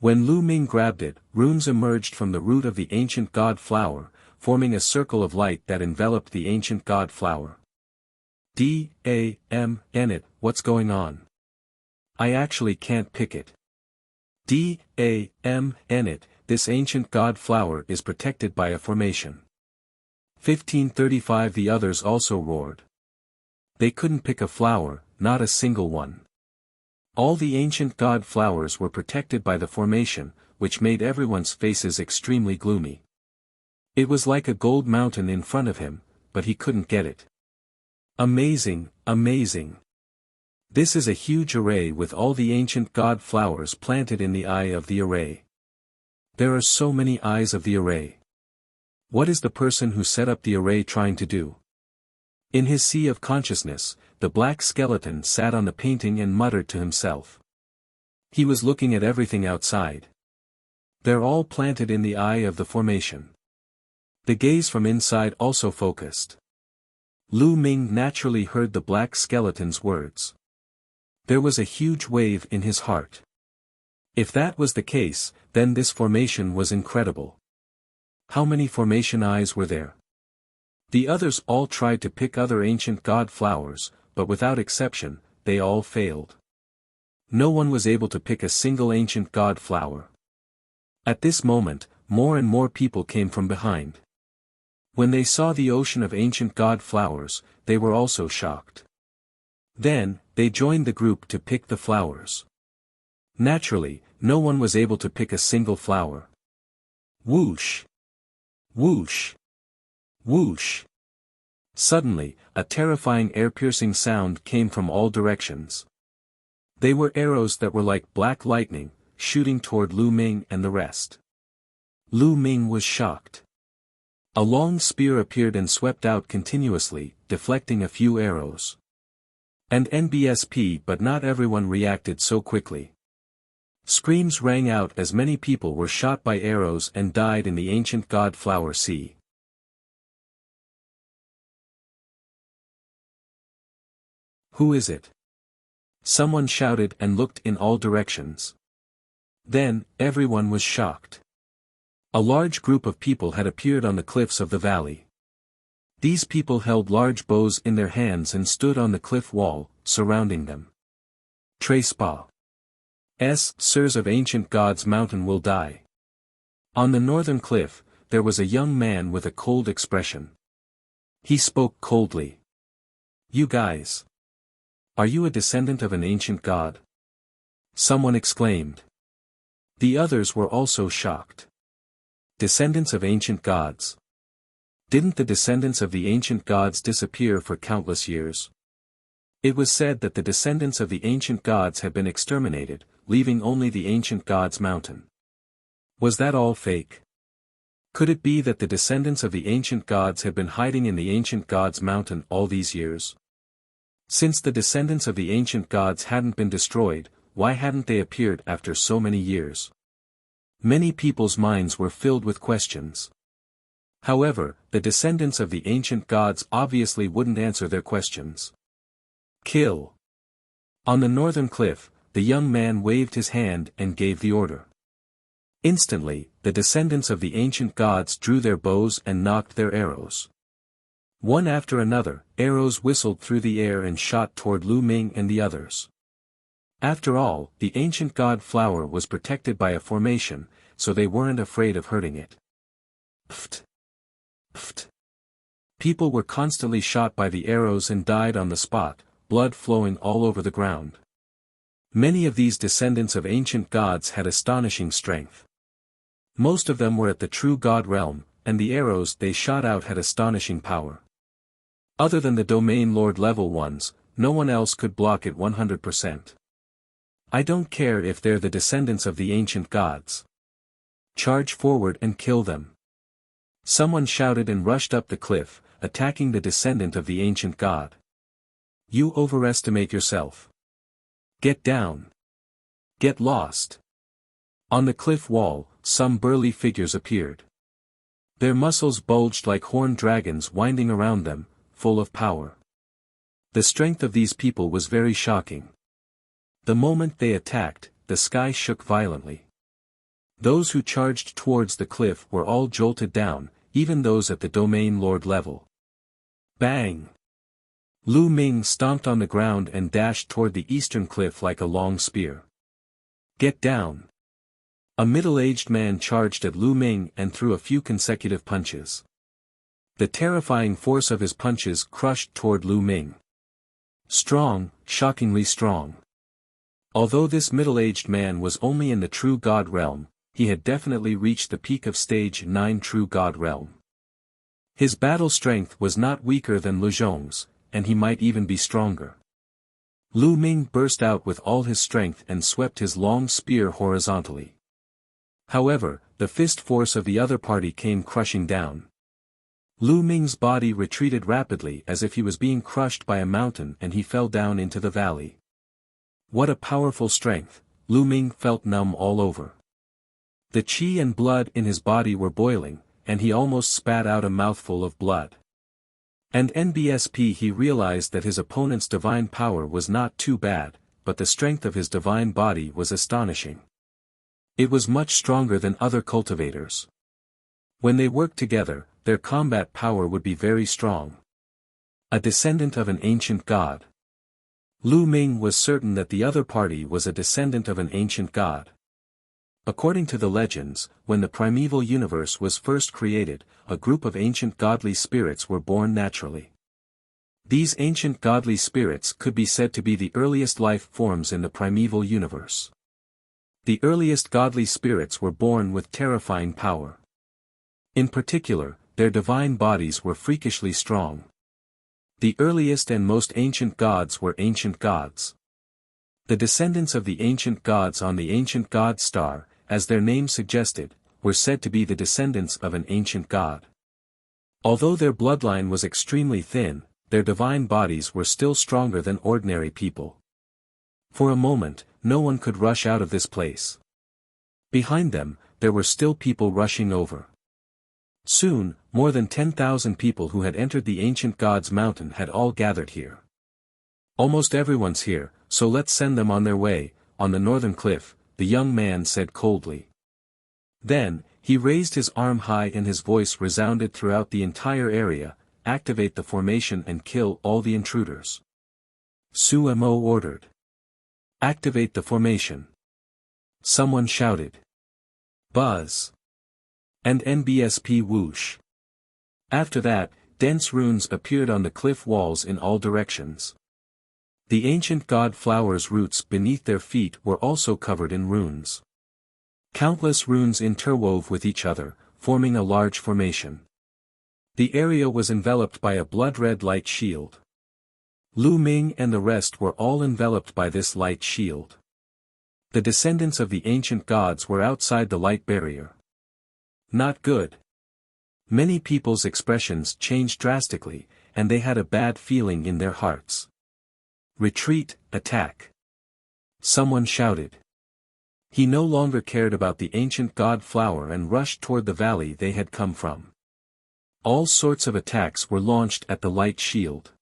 When Lu Ming grabbed it, runes emerged from the root of the ancient god flower, forming a circle of light that enveloped the ancient god flower. D-A-M-N-it, what's going on? I actually can't pick it. D-A-M-N-it, this ancient god flower is protected by a formation. 1535 The others also roared. They couldn't pick a flower, not a single one. All the ancient god flowers were protected by the formation, which made everyone's faces extremely gloomy. It was like a gold mountain in front of him, but he couldn't get it. Amazing, amazing. This is a huge array with all the ancient god flowers planted in the eye of the array. There are so many eyes of the array. What is the person who set up the array trying to do? In his sea of consciousness, the black skeleton sat on the painting and muttered to himself. He was looking at everything outside. They're all planted in the eye of the formation. The gaze from inside also focused. Lu Ming naturally heard the black skeleton's words. There was a huge wave in his heart. If that was the case, then this formation was incredible. How many formation eyes were there? The others all tried to pick other ancient god flowers, but without exception, they all failed. No one was able to pick a single ancient god flower. At this moment, more and more people came from behind. When they saw the ocean of ancient god flowers, they were also shocked. Then, they joined the group to pick the flowers. Naturally, no one was able to pick a single flower. Whoosh! Whoosh! Whoosh! Suddenly, a terrifying air-piercing sound came from all directions. They were arrows that were like black lightning, shooting toward Lu Ming and the rest. Lu Ming was shocked. A long spear appeared and swept out continuously, deflecting a few arrows. And NBSP, but not everyone reacted so quickly. Screams rang out as many people were shot by arrows and died in the ancient god flower sea. Who is it? Someone shouted and looked in all directions. Then, everyone was shocked. A large group of people had appeared on the cliffs of the valley. These people held large bows in their hands and stood on the cliff wall, surrounding them. Trespa. Sirs of ancient gods mountain will die. On the northern cliff, there was a young man with a cold expression. He spoke coldly. You guys. Are you a descendant of an ancient god? Someone exclaimed. The others were also shocked. Descendants of ancient gods. Didn't the descendants of the ancient gods disappear for countless years? It was said that the descendants of the ancient gods had been exterminated, leaving only the ancient gods mountain. Was that all fake? Could it be that the descendants of the ancient gods had been hiding in the ancient gods mountain all these years? Since the descendants of the ancient gods hadn't been destroyed, why hadn't they appeared after so many years? Many people's minds were filled with questions. However, the descendants of the ancient gods obviously wouldn't answer their questions. Kill. On the northern cliff, the young man waved his hand and gave the order. Instantly, the descendants of the ancient gods drew their bows and knocked their arrows. One after another, arrows whistled through the air and shot toward Lu Ming and the others. After all, the ancient god flower was protected by a formation, so they weren't afraid of hurting it. Pft! Pft! People were constantly shot by the arrows and died on the spot, blood flowing all over the ground. Many of these descendants of ancient gods had astonishing strength. Most of them were at the true god realm, and the arrows they shot out had astonishing power. Other than the domain lord level ones, no one else could block it 100%. I don't care if they're the descendants of the ancient gods. charge forward and kill them." Someone shouted and rushed up the cliff, attacking the descendant of the ancient god. "You overestimate yourself. Get down. Get lost." On the cliff wall, some burly figures appeared. Their muscles bulged like horned dragons winding around them, full of power. The strength of these people was very shocking. The moment they attacked, the sky shook violently. Those who charged towards the cliff were all jolted down, even those at the domain lord level. Bang! Lu Ming stomped on the ground and dashed toward the eastern cliff like a long spear. "Get down!" A middle-aged man charged at Lu Ming and threw a few consecutive punches. The terrifying force of his punches crushed toward Lu Ming. Strong, shockingly strong. Although this middle-aged man was only in the true god realm, he had definitely reached the peak of stage 9 true god realm. His battle strength was not weaker than Lu Zhong's, and he might even be stronger. Lu Ming burst out with all his strength and swept his long spear horizontally. However, the fist force of the other party came crushing down. Lu Ming's body retreated rapidly as if he was being crushed by a mountain, and he fell down into the valley. What a powerful strength! Lu Ming felt numb all over. The qi and blood in his body were boiling, and he almost spat out a mouthful of blood. And NBSP, he realized that his opponent's divine power was not too bad, but the strength of his divine body was astonishing. It was much stronger than other cultivators. When they worked together, their combat power would be very strong. A descendant of an ancient god. Lu Ming was certain that the other party was a descendant of an ancient god. According to the legends, when the primeval universe was first created, a group of ancient godly spirits were born naturally. These ancient godly spirits could be said to be the earliest life forms in the primeval universe. The earliest godly spirits were born with terrifying power. In particular, their divine bodies were freakishly strong. The earliest and most ancient gods were ancient gods. The descendants of the ancient gods on the ancient god star, as their name suggested, were said to be the descendants of an ancient god. Although their bloodline was extremely thin, their divine bodies were still stronger than ordinary people. For a moment, no one could rush out of this place. Behind them, there were still people rushing over. Soon, more than 10,000 people who had entered the ancient god's mountain had all gathered here. "Almost everyone's here, so let's send them on their way." On the northern cliff, the young man said coldly. Then, he raised his arm high and his voice resounded throughout the entire area, "Activate the formation and kill all the intruders." Su Mo ordered. "Activate the formation." Someone shouted. Buzz. And NBSP whoosh. After that, dense runes appeared on the cliff walls in all directions. The ancient god flowers' roots beneath their feet were also covered in runes. Countless runes interwove with each other, forming a large formation. The area was enveloped by a blood-red light shield. Lu Ming and the rest were all enveloped by this light shield. The descendants of the ancient gods were outside the light barrier. Not good. Many people's expressions changed drastically, and they had a bad feeling in their hearts. "Retreat, attack!" Someone shouted. He no longer cared about the ancient god flower and rushed toward the valley they had come from. All sorts of attacks were launched at the light shield.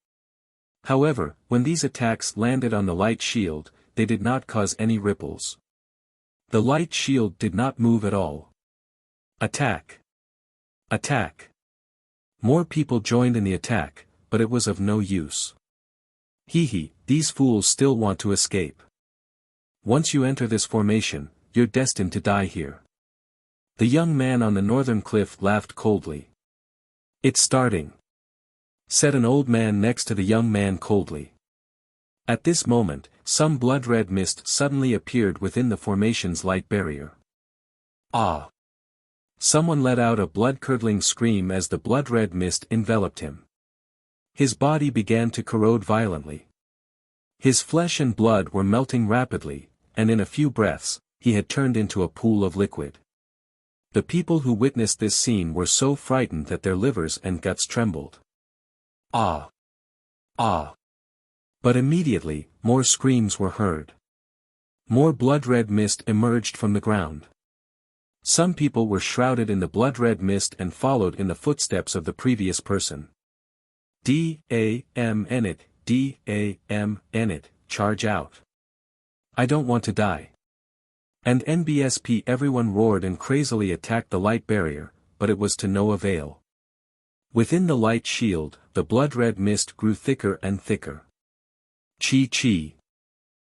However, when these attacks landed on the light shield, they did not cause any ripples. The light shield did not move at all. Attack! Attack! More people joined in the attack, but it was of no use. Hee, these fools still want to escape. Once you enter this formation, you're destined to die here. The young man on the northern cliff laughed coldly. "It's starting," said an old man next to the young man coldly. At this moment, some blood-red mist suddenly appeared within the formation's light barrier. Ah! Someone let out a blood-curdling scream as the blood-red mist enveloped him. His body began to corrode violently. His flesh and blood were melting rapidly, and in a few breaths, he had turned into a pool of liquid. The people who witnessed this scene were so frightened that their livers and guts trembled. Ah! Ah! But immediately, more screams were heard. More blood-red mist emerged from the ground. Some people were shrouded in the blood-red mist and followed in the footsteps of the previous person. D-A-M-N it, D-A-M-N it, charge out. I don't want to die. And NBSP everyone roared and crazily attacked the light barrier, but it was to no avail. Within the light shield, the blood-red mist grew thicker and thicker. Chi.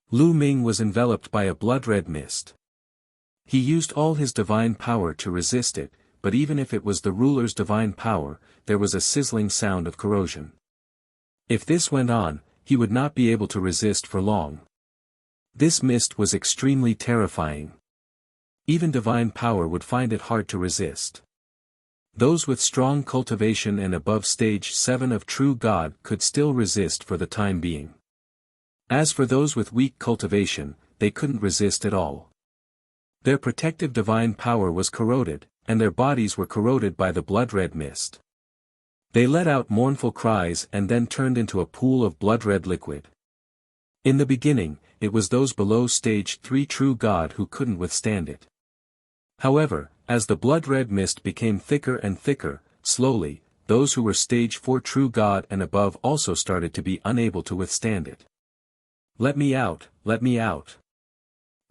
Lu Ming was enveloped by a blood-red mist. He used all his divine power to resist it, but even if it was the ruler's divine power, there was a sizzling sound of corrosion. If this went on, he would not be able to resist for long. This mist was extremely terrifying. Even divine power would find it hard to resist. Those with strong cultivation and above stage 7 of true God could still resist for the time being. As for those with weak cultivation, they couldn't resist at all. Their protective divine power was corroded, and their bodies were corroded by the blood-red mist. They let out mournful cries and then turned into a pool of blood-red liquid. In the beginning, it was those below stage 3 true God who couldn't withstand it. However, as the blood-red mist became thicker and thicker, slowly, those who were stage 4 true God and above also started to be unable to withstand it. Let me out, let me out.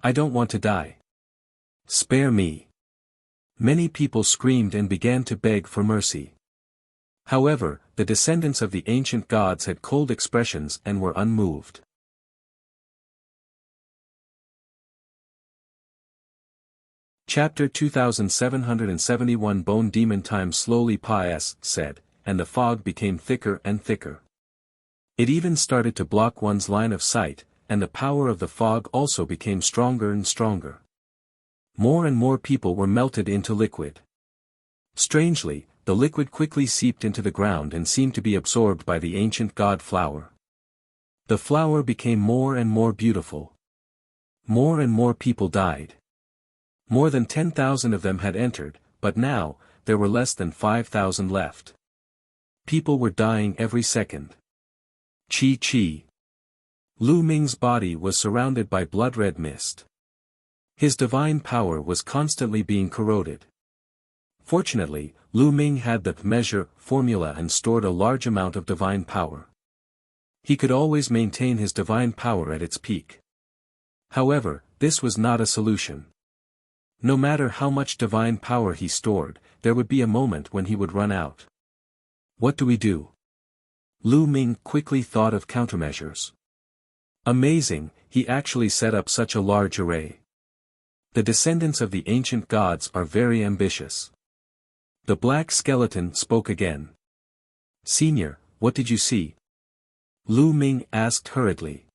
I don't want to die. Spare me. Many people screamed and began to beg for mercy. However, the descendants of the ancient gods had cold expressions and were unmoved. Chapter 2771 Bone Demon Time slowly said, and the fog became thicker and thicker. It even started to block one's line of sight, and the power of the fog also became stronger and stronger. More and more people were melted into liquid. Strangely, the liquid quickly seeped into the ground and seemed to be absorbed by the ancient god flower. The flower became more and more beautiful. More and more people died. More than 10,000 of them had entered, but now, there were less than 5,000 left. People were dying every second. Chi. Lu Ming's body was surrounded by blood-red mist. His divine power was constantly being corroded. Fortunately, Lu Ming had the measure formula and stored a large amount of divine power. He could always maintain his divine power at its peak. However, this was not a solution. No matter how much divine power he stored, there would be a moment when he would run out. What do we do? Lu Ming quickly thought of countermeasures. Amazing, he actually set up such a large array. The descendants of the ancient gods are very ambitious. The black skeleton spoke again. Senior, what did you see? Lu Ming asked hurriedly.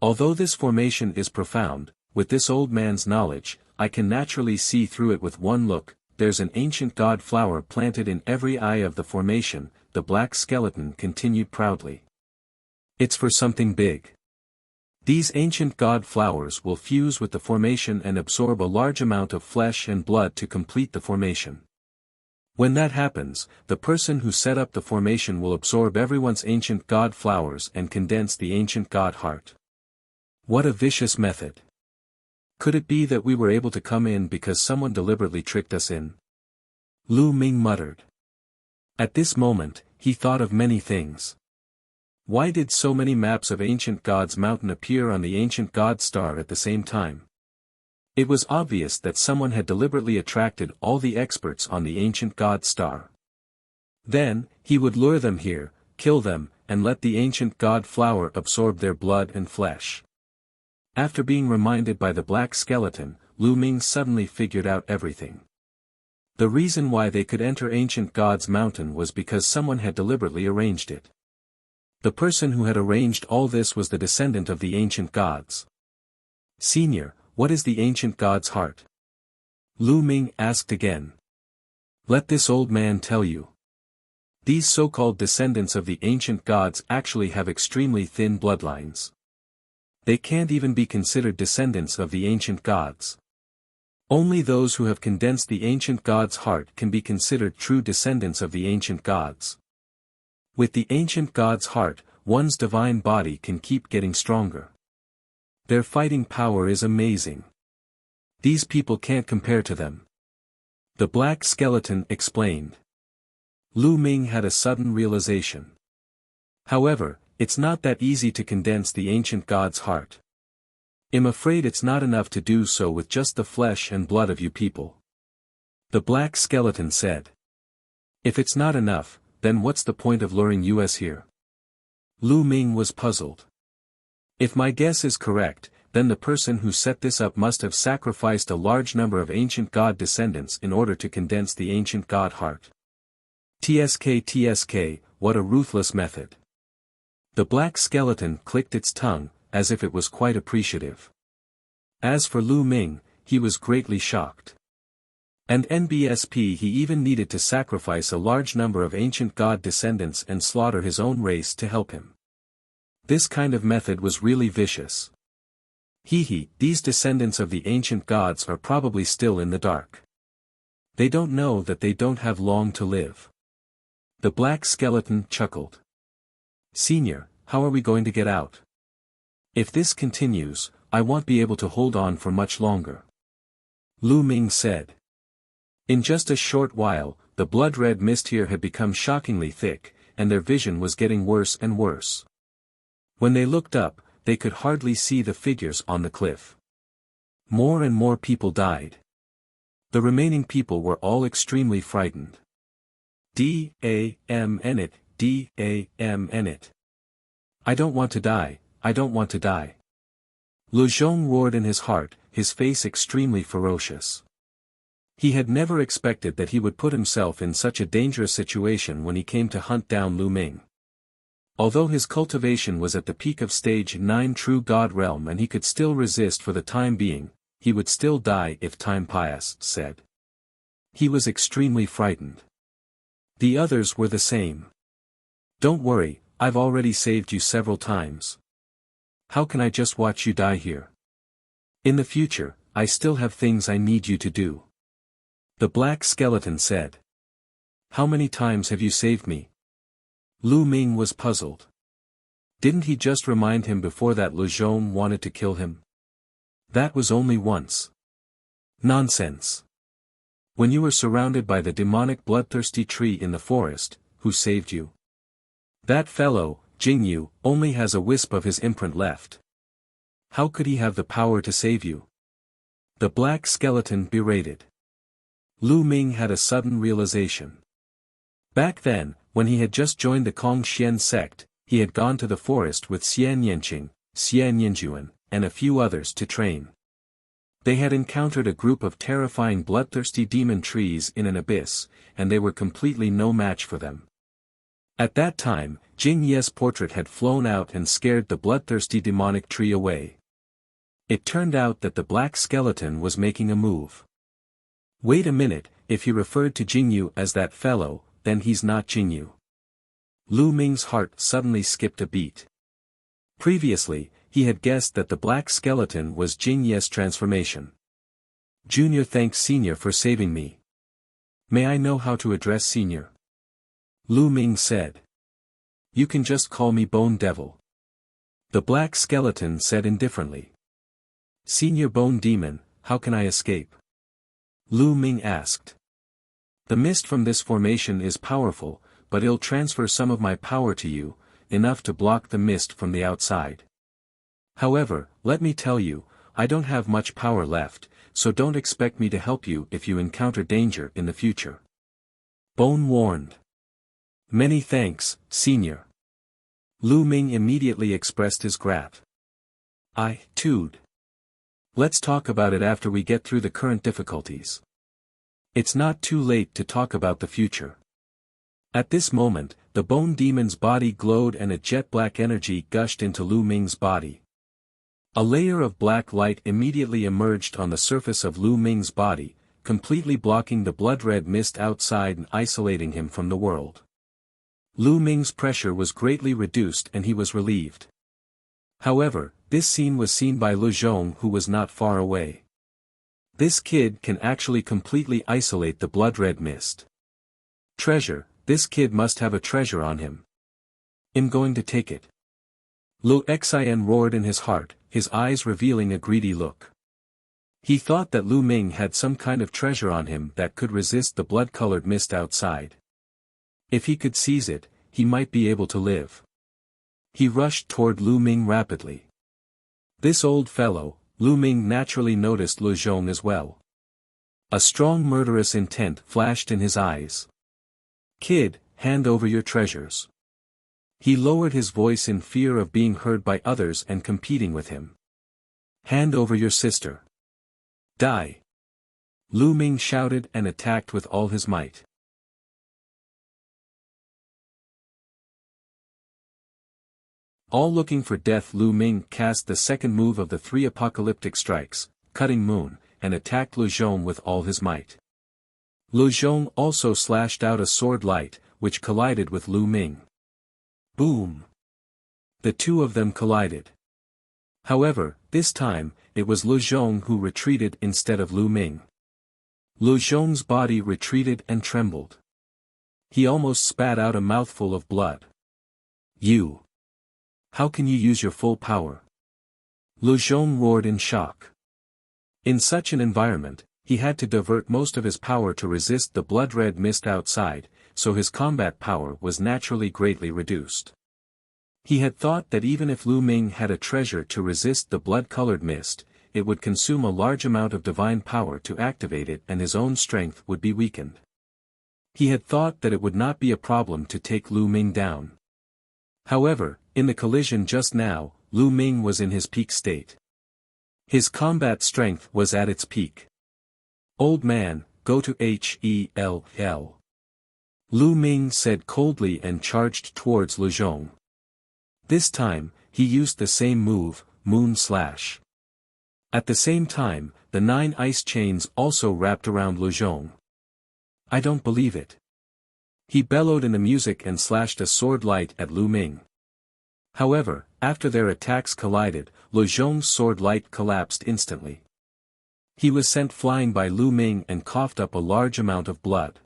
Although this formation is profound, with this old man's knowledge, I can naturally see through it with one look. There's an ancient god flower planted in every eye of the formation, the black skeleton continued proudly. It's for something big. These ancient god flowers will fuse with the formation and absorb a large amount of flesh and blood to complete the formation. When that happens, the person who set up the formation will absorb everyone's ancient god flowers and condense the ancient god heart. What a vicious method. Could it be that we were able to come in because someone deliberately tricked us in? Lu Ming muttered. At this moment, he thought of many things. Why did so many maps of Ancient God's Mountain appear on the Ancient God Star at the same time? It was obvious that someone had deliberately attracted all the experts on the Ancient God Star. Then, he would lure them here, kill them, and let the Ancient God Flower absorb their blood and flesh. After being reminded by the black skeleton, Lu Ming suddenly figured out everything. The reason why they could enter Ancient God's Mountain was because someone had deliberately arranged it. The person who had arranged all this was the descendant of the ancient gods. Senior, what is the ancient god's heart? Lu Ming asked again. Let this old man tell you. These so-called descendants of the ancient gods actually have extremely thin bloodlines. They can't even be considered descendants of the ancient gods. Only those who have condensed the ancient god's heart can be considered true descendants of the ancient gods. With the ancient god's heart, one's divine body can keep getting stronger. Their fighting power is amazing. These people can't compare to them. The black skeleton explained. Lu Ming had a sudden realization. However, it's not that easy to condense the ancient god's heart. I'm afraid it's not enough to do so with just the flesh and blood of you people. The black skeleton said. If it's not enough, then what's the point of luring us here? Lu Ming was puzzled. If my guess is correct, then the person who set this up must have sacrificed a large number of ancient god descendants in order to condense the ancient god heart. TSK, what a ruthless method. The black skeleton clicked its tongue, as if it was quite appreciative. As for Lu Ming, he was greatly shocked. And NBSP, he even needed to sacrifice a large number of ancient god descendants and slaughter his own race to help him. This kind of method was really vicious. These descendants of the ancient gods are probably still in the dark. They don't know that they don't have long to live. The black skeleton chuckled. Senior, how are we going to get out? If this continues, I won't be able to hold on for much longer. Lu Ming said. In just a short while, the blood-red mist here had become shockingly thick, and their vision was getting worse and worse. When they looked up, they could hardly see the figures on the cliff. More and more people died. The remaining people were all extremely frightened. D-A-M-N it. I don't want to die, I don't want to die. Lu Zhong roared in his heart, his face extremely ferocious. He had never expected that he would put himself in such a dangerous situation when he came to hunt down Lu Ming. Although his cultivation was at the peak of stage 9 true god realm and he could still resist for the time being, he would still die if time said. He was extremely frightened. The others were the same. Don't worry, I've already saved you several times. How can I just watch you die here? In the future, I still have things I need you to do. The black skeleton said. How many times have you saved me? Lu Ming was puzzled. Didn't he just remind him before that Lu Zhong wanted to kill him? That was only once. Nonsense. When you were surrounded by the demonic bloodthirsty tree in the forest, who saved you? That fellow, Jingyu, only has a wisp of his imprint left. How could he have the power to save you? The black skeleton berated. Lu Ming had a sudden realization. Back then, when he had just joined the Kongxian sect, he had gone to the forest with Xian Yanqing, Xian Yanjuan, and a few others to train. They had encountered a group of terrifying bloodthirsty demon trees in an abyss, and they were completely no match for them. At that time, Jing Ye's portrait had flown out and scared the bloodthirsty demonic tree away. It turned out that the black skeleton was making a move. Wait a minute, if he referred to Jingyu as that fellow, then he's not Jingyu. Lu Ming's heart suddenly skipped a beat. Previously, he had guessed that the black skeleton was Jing Ye's transformation. Junior thanks Senior for saving me. May I know how to address Senior? Lu Ming said. You can just call me Bone Devil. The black skeleton said indifferently. Senior Bone Demon, how can I escape? Lu Ming asked. The mist from this formation is powerful, but it'll transfer some of my power to you, enough to block the mist from the outside. However, let me tell you, I don't have much power left, so don't expect me to help you if you encounter danger in the future. Bone warned. Many thanks, Senior. Lu Ming immediately expressed his gratitude. Let's talk about it after we get through the current difficulties. It's not too late to talk about the future. At this moment, the bone demon's body glowed and a jet-black energy gushed into Lu Ming's body. A layer of black light immediately emerged on the surface of Lu Ming's body, completely blocking the blood-red mist outside and isolating him from the world. Lu Ming's pressure was greatly reduced and he was relieved. However, this scene was seen by Lu Zhong, who was not far away. This kid can actually completely isolate the blood-red mist. Treasure, this kid must have a treasure on him. I'm going to take it. Lu Xian roared in his heart, his eyes revealing a greedy look. He thought that Lu Ming had some kind of treasure on him that could resist the blood-colored mist outside. If he could seize it, he might be able to live. He rushed toward Lu Ming rapidly. This old fellow, Lu Ming naturally noticed Lu Zhong as well. A strong murderous intent flashed in his eyes. Kid, hand over your treasures. He lowered his voice in fear of being heard by others and competing with him. Hand over your sister. Die. Lu Ming shouted and attacked with all his might. All looking for death, Lu Ming cast the second move of the 3 apocalyptic strikes, Cutting Moon, and attacked Lu Zhong with all his might. Lu Zhong also slashed out a sword light, which collided with Lu Ming. Boom! The two of them collided. However, this time, it was Lu Zhong who retreated instead of Lu Ming. Lu Zhong's body retreated and trembled. He almost spat out a mouthful of blood. You! How can you use your full power? Lu Zhong roared in shock. In such an environment, he had to divert most of his power to resist the blood-red mist outside, so his combat power was naturally greatly reduced. He had thought that even if Lu Ming had a treasure to resist the blood-colored mist, it would consume a large amount of divine power to activate it and his own strength would be weakened. He had thought that it would not be a problem to take Lu Ming down. However, in the collision just now, Lu Ming was in his peak state. His combat strength was at its peak. Old man, go to Hell. Lu Ming said coldly and charged towards Lu Zhong. This time, he used the same move, Moon Slash. At the same time, the 9 ice chains also wrapped around Lu Zhong. I don't believe it. He bellowed in the music and slashed a sword light at Lu Ming. However, after their attacks collided, Lu Zhong's sword light collapsed instantly. He was sent flying by Lu Ming and coughed up a large amount of blood.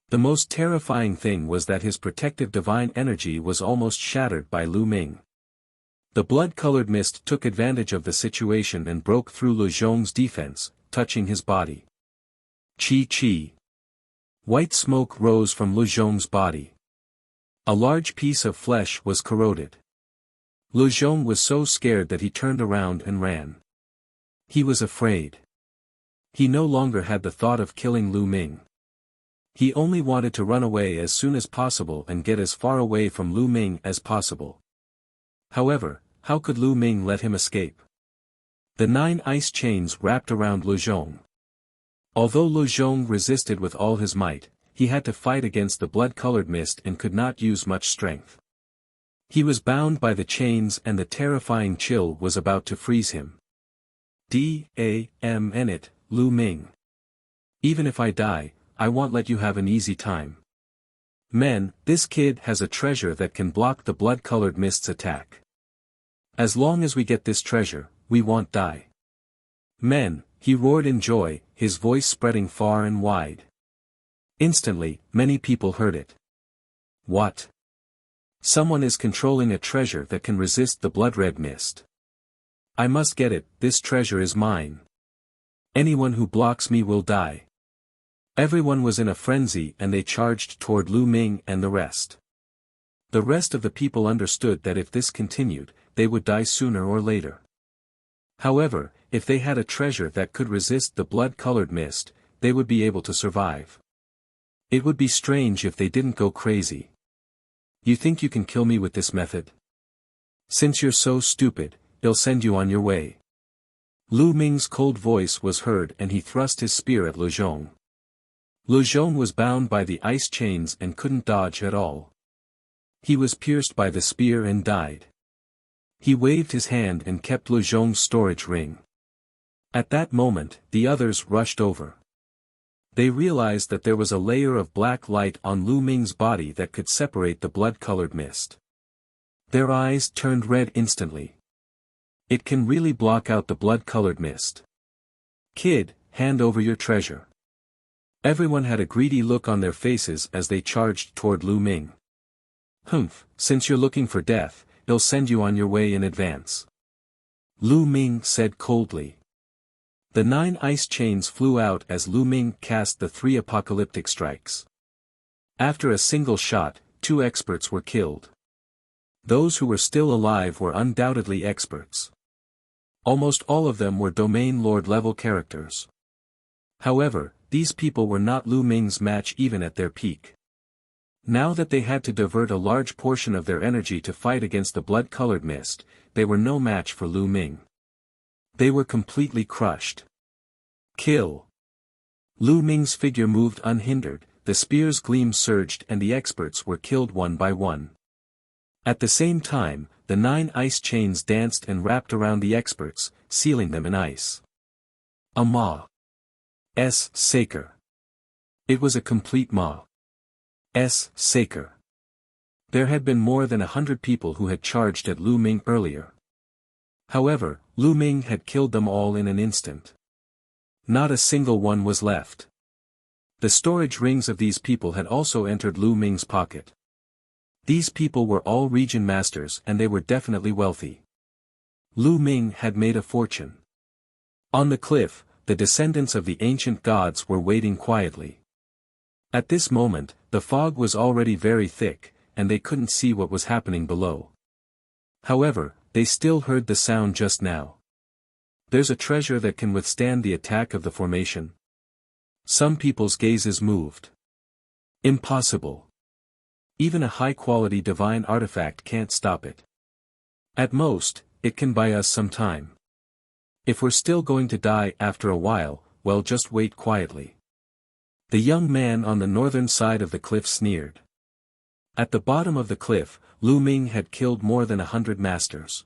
The most terrifying thing was that his protective divine energy was almost shattered by Lu Ming. The blood-colored mist took advantage of the situation and broke through Lu Zhong's defense, touching his body. Chi. White smoke rose from Lu Zhong's body. A large piece of flesh was corroded. Lu Zhong was so scared that he turned around and ran. He was afraid. He no longer had the thought of killing Lu Ming. He only wanted to run away as soon as possible and get as far away from Lu Ming as possible. However, how could Lu Ming let him escape? The 9 ice chains wrapped around Lu Zhong. Although Lu Zhong resisted with all his might, he had to fight against the blood-colored mist and could not use much strength. He was bound by the chains and the terrifying chill was about to freeze him. Damn it, Lu Ming. Even if I die, I won't let you have an easy time. Men, this kid has a treasure that can block the blood-colored mist's attack. As long as we get this treasure, we won't die. Men, he roared in joy, his voice spreading far and wide. Instantly, many people heard it. What? Someone is controlling a treasure that can resist the blood-red mist. I must get it, this treasure is mine. Anyone who blocks me will die. Everyone was in a frenzy and they charged toward Lu Ming and the rest. The rest of the people understood that if this continued, they would die sooner or later. However, if they had a treasure that could resist the blood-colored mist, they would be able to survive. It would be strange if they didn't go crazy. You think you can kill me with this method? Since you're so stupid, I'll send you on your way. Lu Ming's cold voice was heard and he thrust his spear at Lu Zhong. Lu Zhong was bound by the ice chains and couldn't dodge at all. He was pierced by the spear and died. He waved his hand and kept Lu Zhong's storage ring. At that moment, the others rushed over. They realized that there was a layer of black light on Lu Ming's body that could separate the blood-colored mist. Their eyes turned red instantly. It can really block out the blood-colored mist. Kid, hand over your treasure." Everyone had a greedy look on their faces as they charged toward Lu Ming. "Humph, since you're looking for death, he'll send you on your way in advance," Lu Ming said coldly. The 9 ice chains flew out as Lu Ming cast the 3 apocalyptic strikes. After a single shot, 2 experts were killed. Those who were still alive were undoubtedly experts. Almost all of them were Domain Lord level characters. However, these people were not Lu Ming's match even at their peak. Now that they had to divert a large portion of their energy to fight against the blood-colored mist, they were no match for Lu Ming. They were completely crushed. Kill! Lu Ming's figure moved unhindered, the spear's gleam surged and the experts were killed one by one. At the same time, the 9 ice chains danced and wrapped around the experts, sealing them in ice. S. Saker. It was a complete S. Saker. There had been more than 100 people who had charged at Lu Ming earlier. However, Lu Ming had killed them all in an instant. Not a single one was left. The storage rings of these people had also entered Lu Ming's pocket. These people were all region masters and they were definitely wealthy. Lu Ming had made a fortune. On the cliff, the descendants of the ancient gods were waiting quietly. At this moment, the fog was already very thick, and they couldn't see what was happening below. However, they still heard the sound just now. There's a treasure that can withstand the attack of the formation. Some people's gazes moved. Impossible. Even a high-quality divine artifact can't stop it. At most, it can buy us some time. If we're still going to die after a while, well, just wait quietly. The young man on the northern side of the cliff sneered. At the bottom of the cliff, Lu Ming had killed more than 100 masters.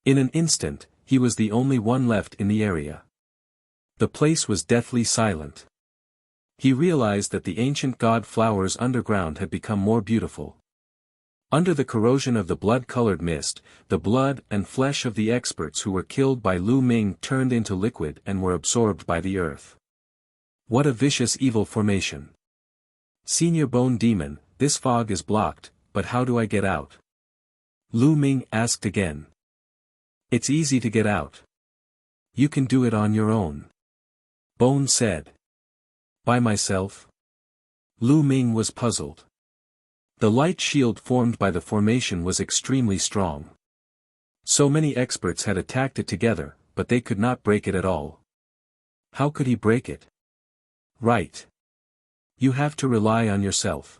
In an instant, he was the only one left in the area. The place was deathly silent. He realized that the ancient god flowers underground had become more beautiful. Under the corrosion of the blood-colored mist, the blood and flesh of the experts who were killed by Lu Ming turned into liquid and were absorbed by the earth. What a vicious evil formation. Senior Bone Demon, this fog is blocked, but how do I get out? Lu Ming asked again. It's easy to get out. You can do it on your own. Bone said. By myself? Lu Ming was puzzled. The light shield formed by the formation was extremely strong. So many experts had attacked it together, but they could not break it at all. How could he break it? Right. You have to rely on yourself.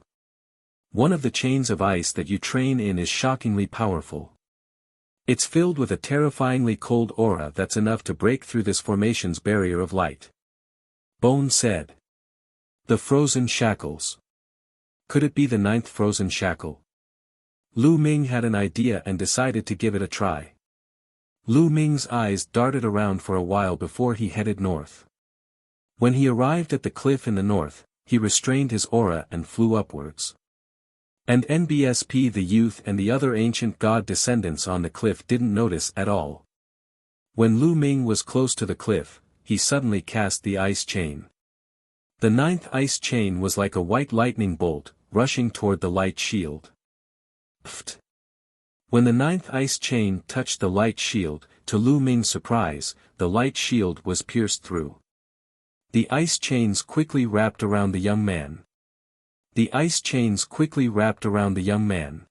One of the chains of ice that you train in is shockingly powerful. It's filled with a terrifyingly cold aura that's enough to break through this formation's barrier of light. Bone said. The frozen shackles. Could it be the 9th frozen shackle? Lu Ming had an idea and decided to give it a try. Lu Ming's eyes darted around for a while before he headed north. When he arrived at the cliff in the north, he restrained his aura and flew upwards. And NBSP the youth and the other ancient god descendants on the cliff didn't notice at all. When Lu Ming was close to the cliff, he suddenly cast the ice chain. The 9th ice chain was like a white lightning bolt, rushing toward the light shield. Pfft! When the 9th ice chain touched the light shield, to Lu Ming's surprise, the light shield was pierced through. The ice chains quickly wrapped around the young man. The ice chains quickly wrapped around the young man.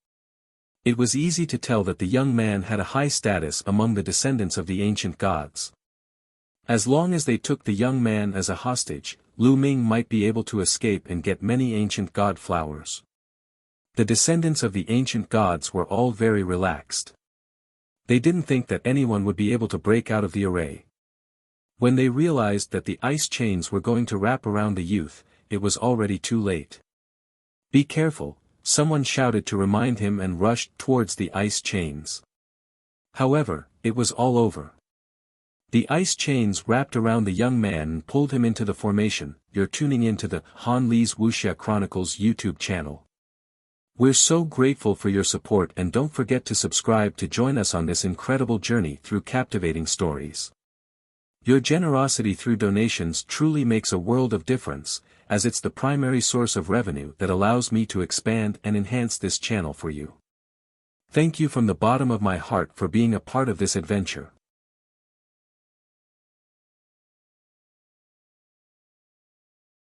It was easy to tell that the young man had a high status among the descendants of the ancient gods. As long as they took the young man as a hostage, Lu Ming might be able to escape and get many ancient god flowers. The descendants of the ancient gods were all very relaxed. They didn't think that anyone would be able to break out of the array. When they realized that the ice chains were going to wrap around the youth, it was already too late. Be careful, someone shouted to remind him and rushed towards the ice chains. However, it was all over. The ice chains wrapped around the young man and pulled him into the formation. You're tuning into the Han Lee's Wuxia Chronicles YouTube channel. We're so grateful for your support and don't forget to subscribe to join us on this incredible journey through captivating stories. Your generosity through donations truly makes a world of difference, as it's the primary source of revenue that allows me to expand and enhance this channel for you. Thank you from the bottom of my heart for being a part of this adventure.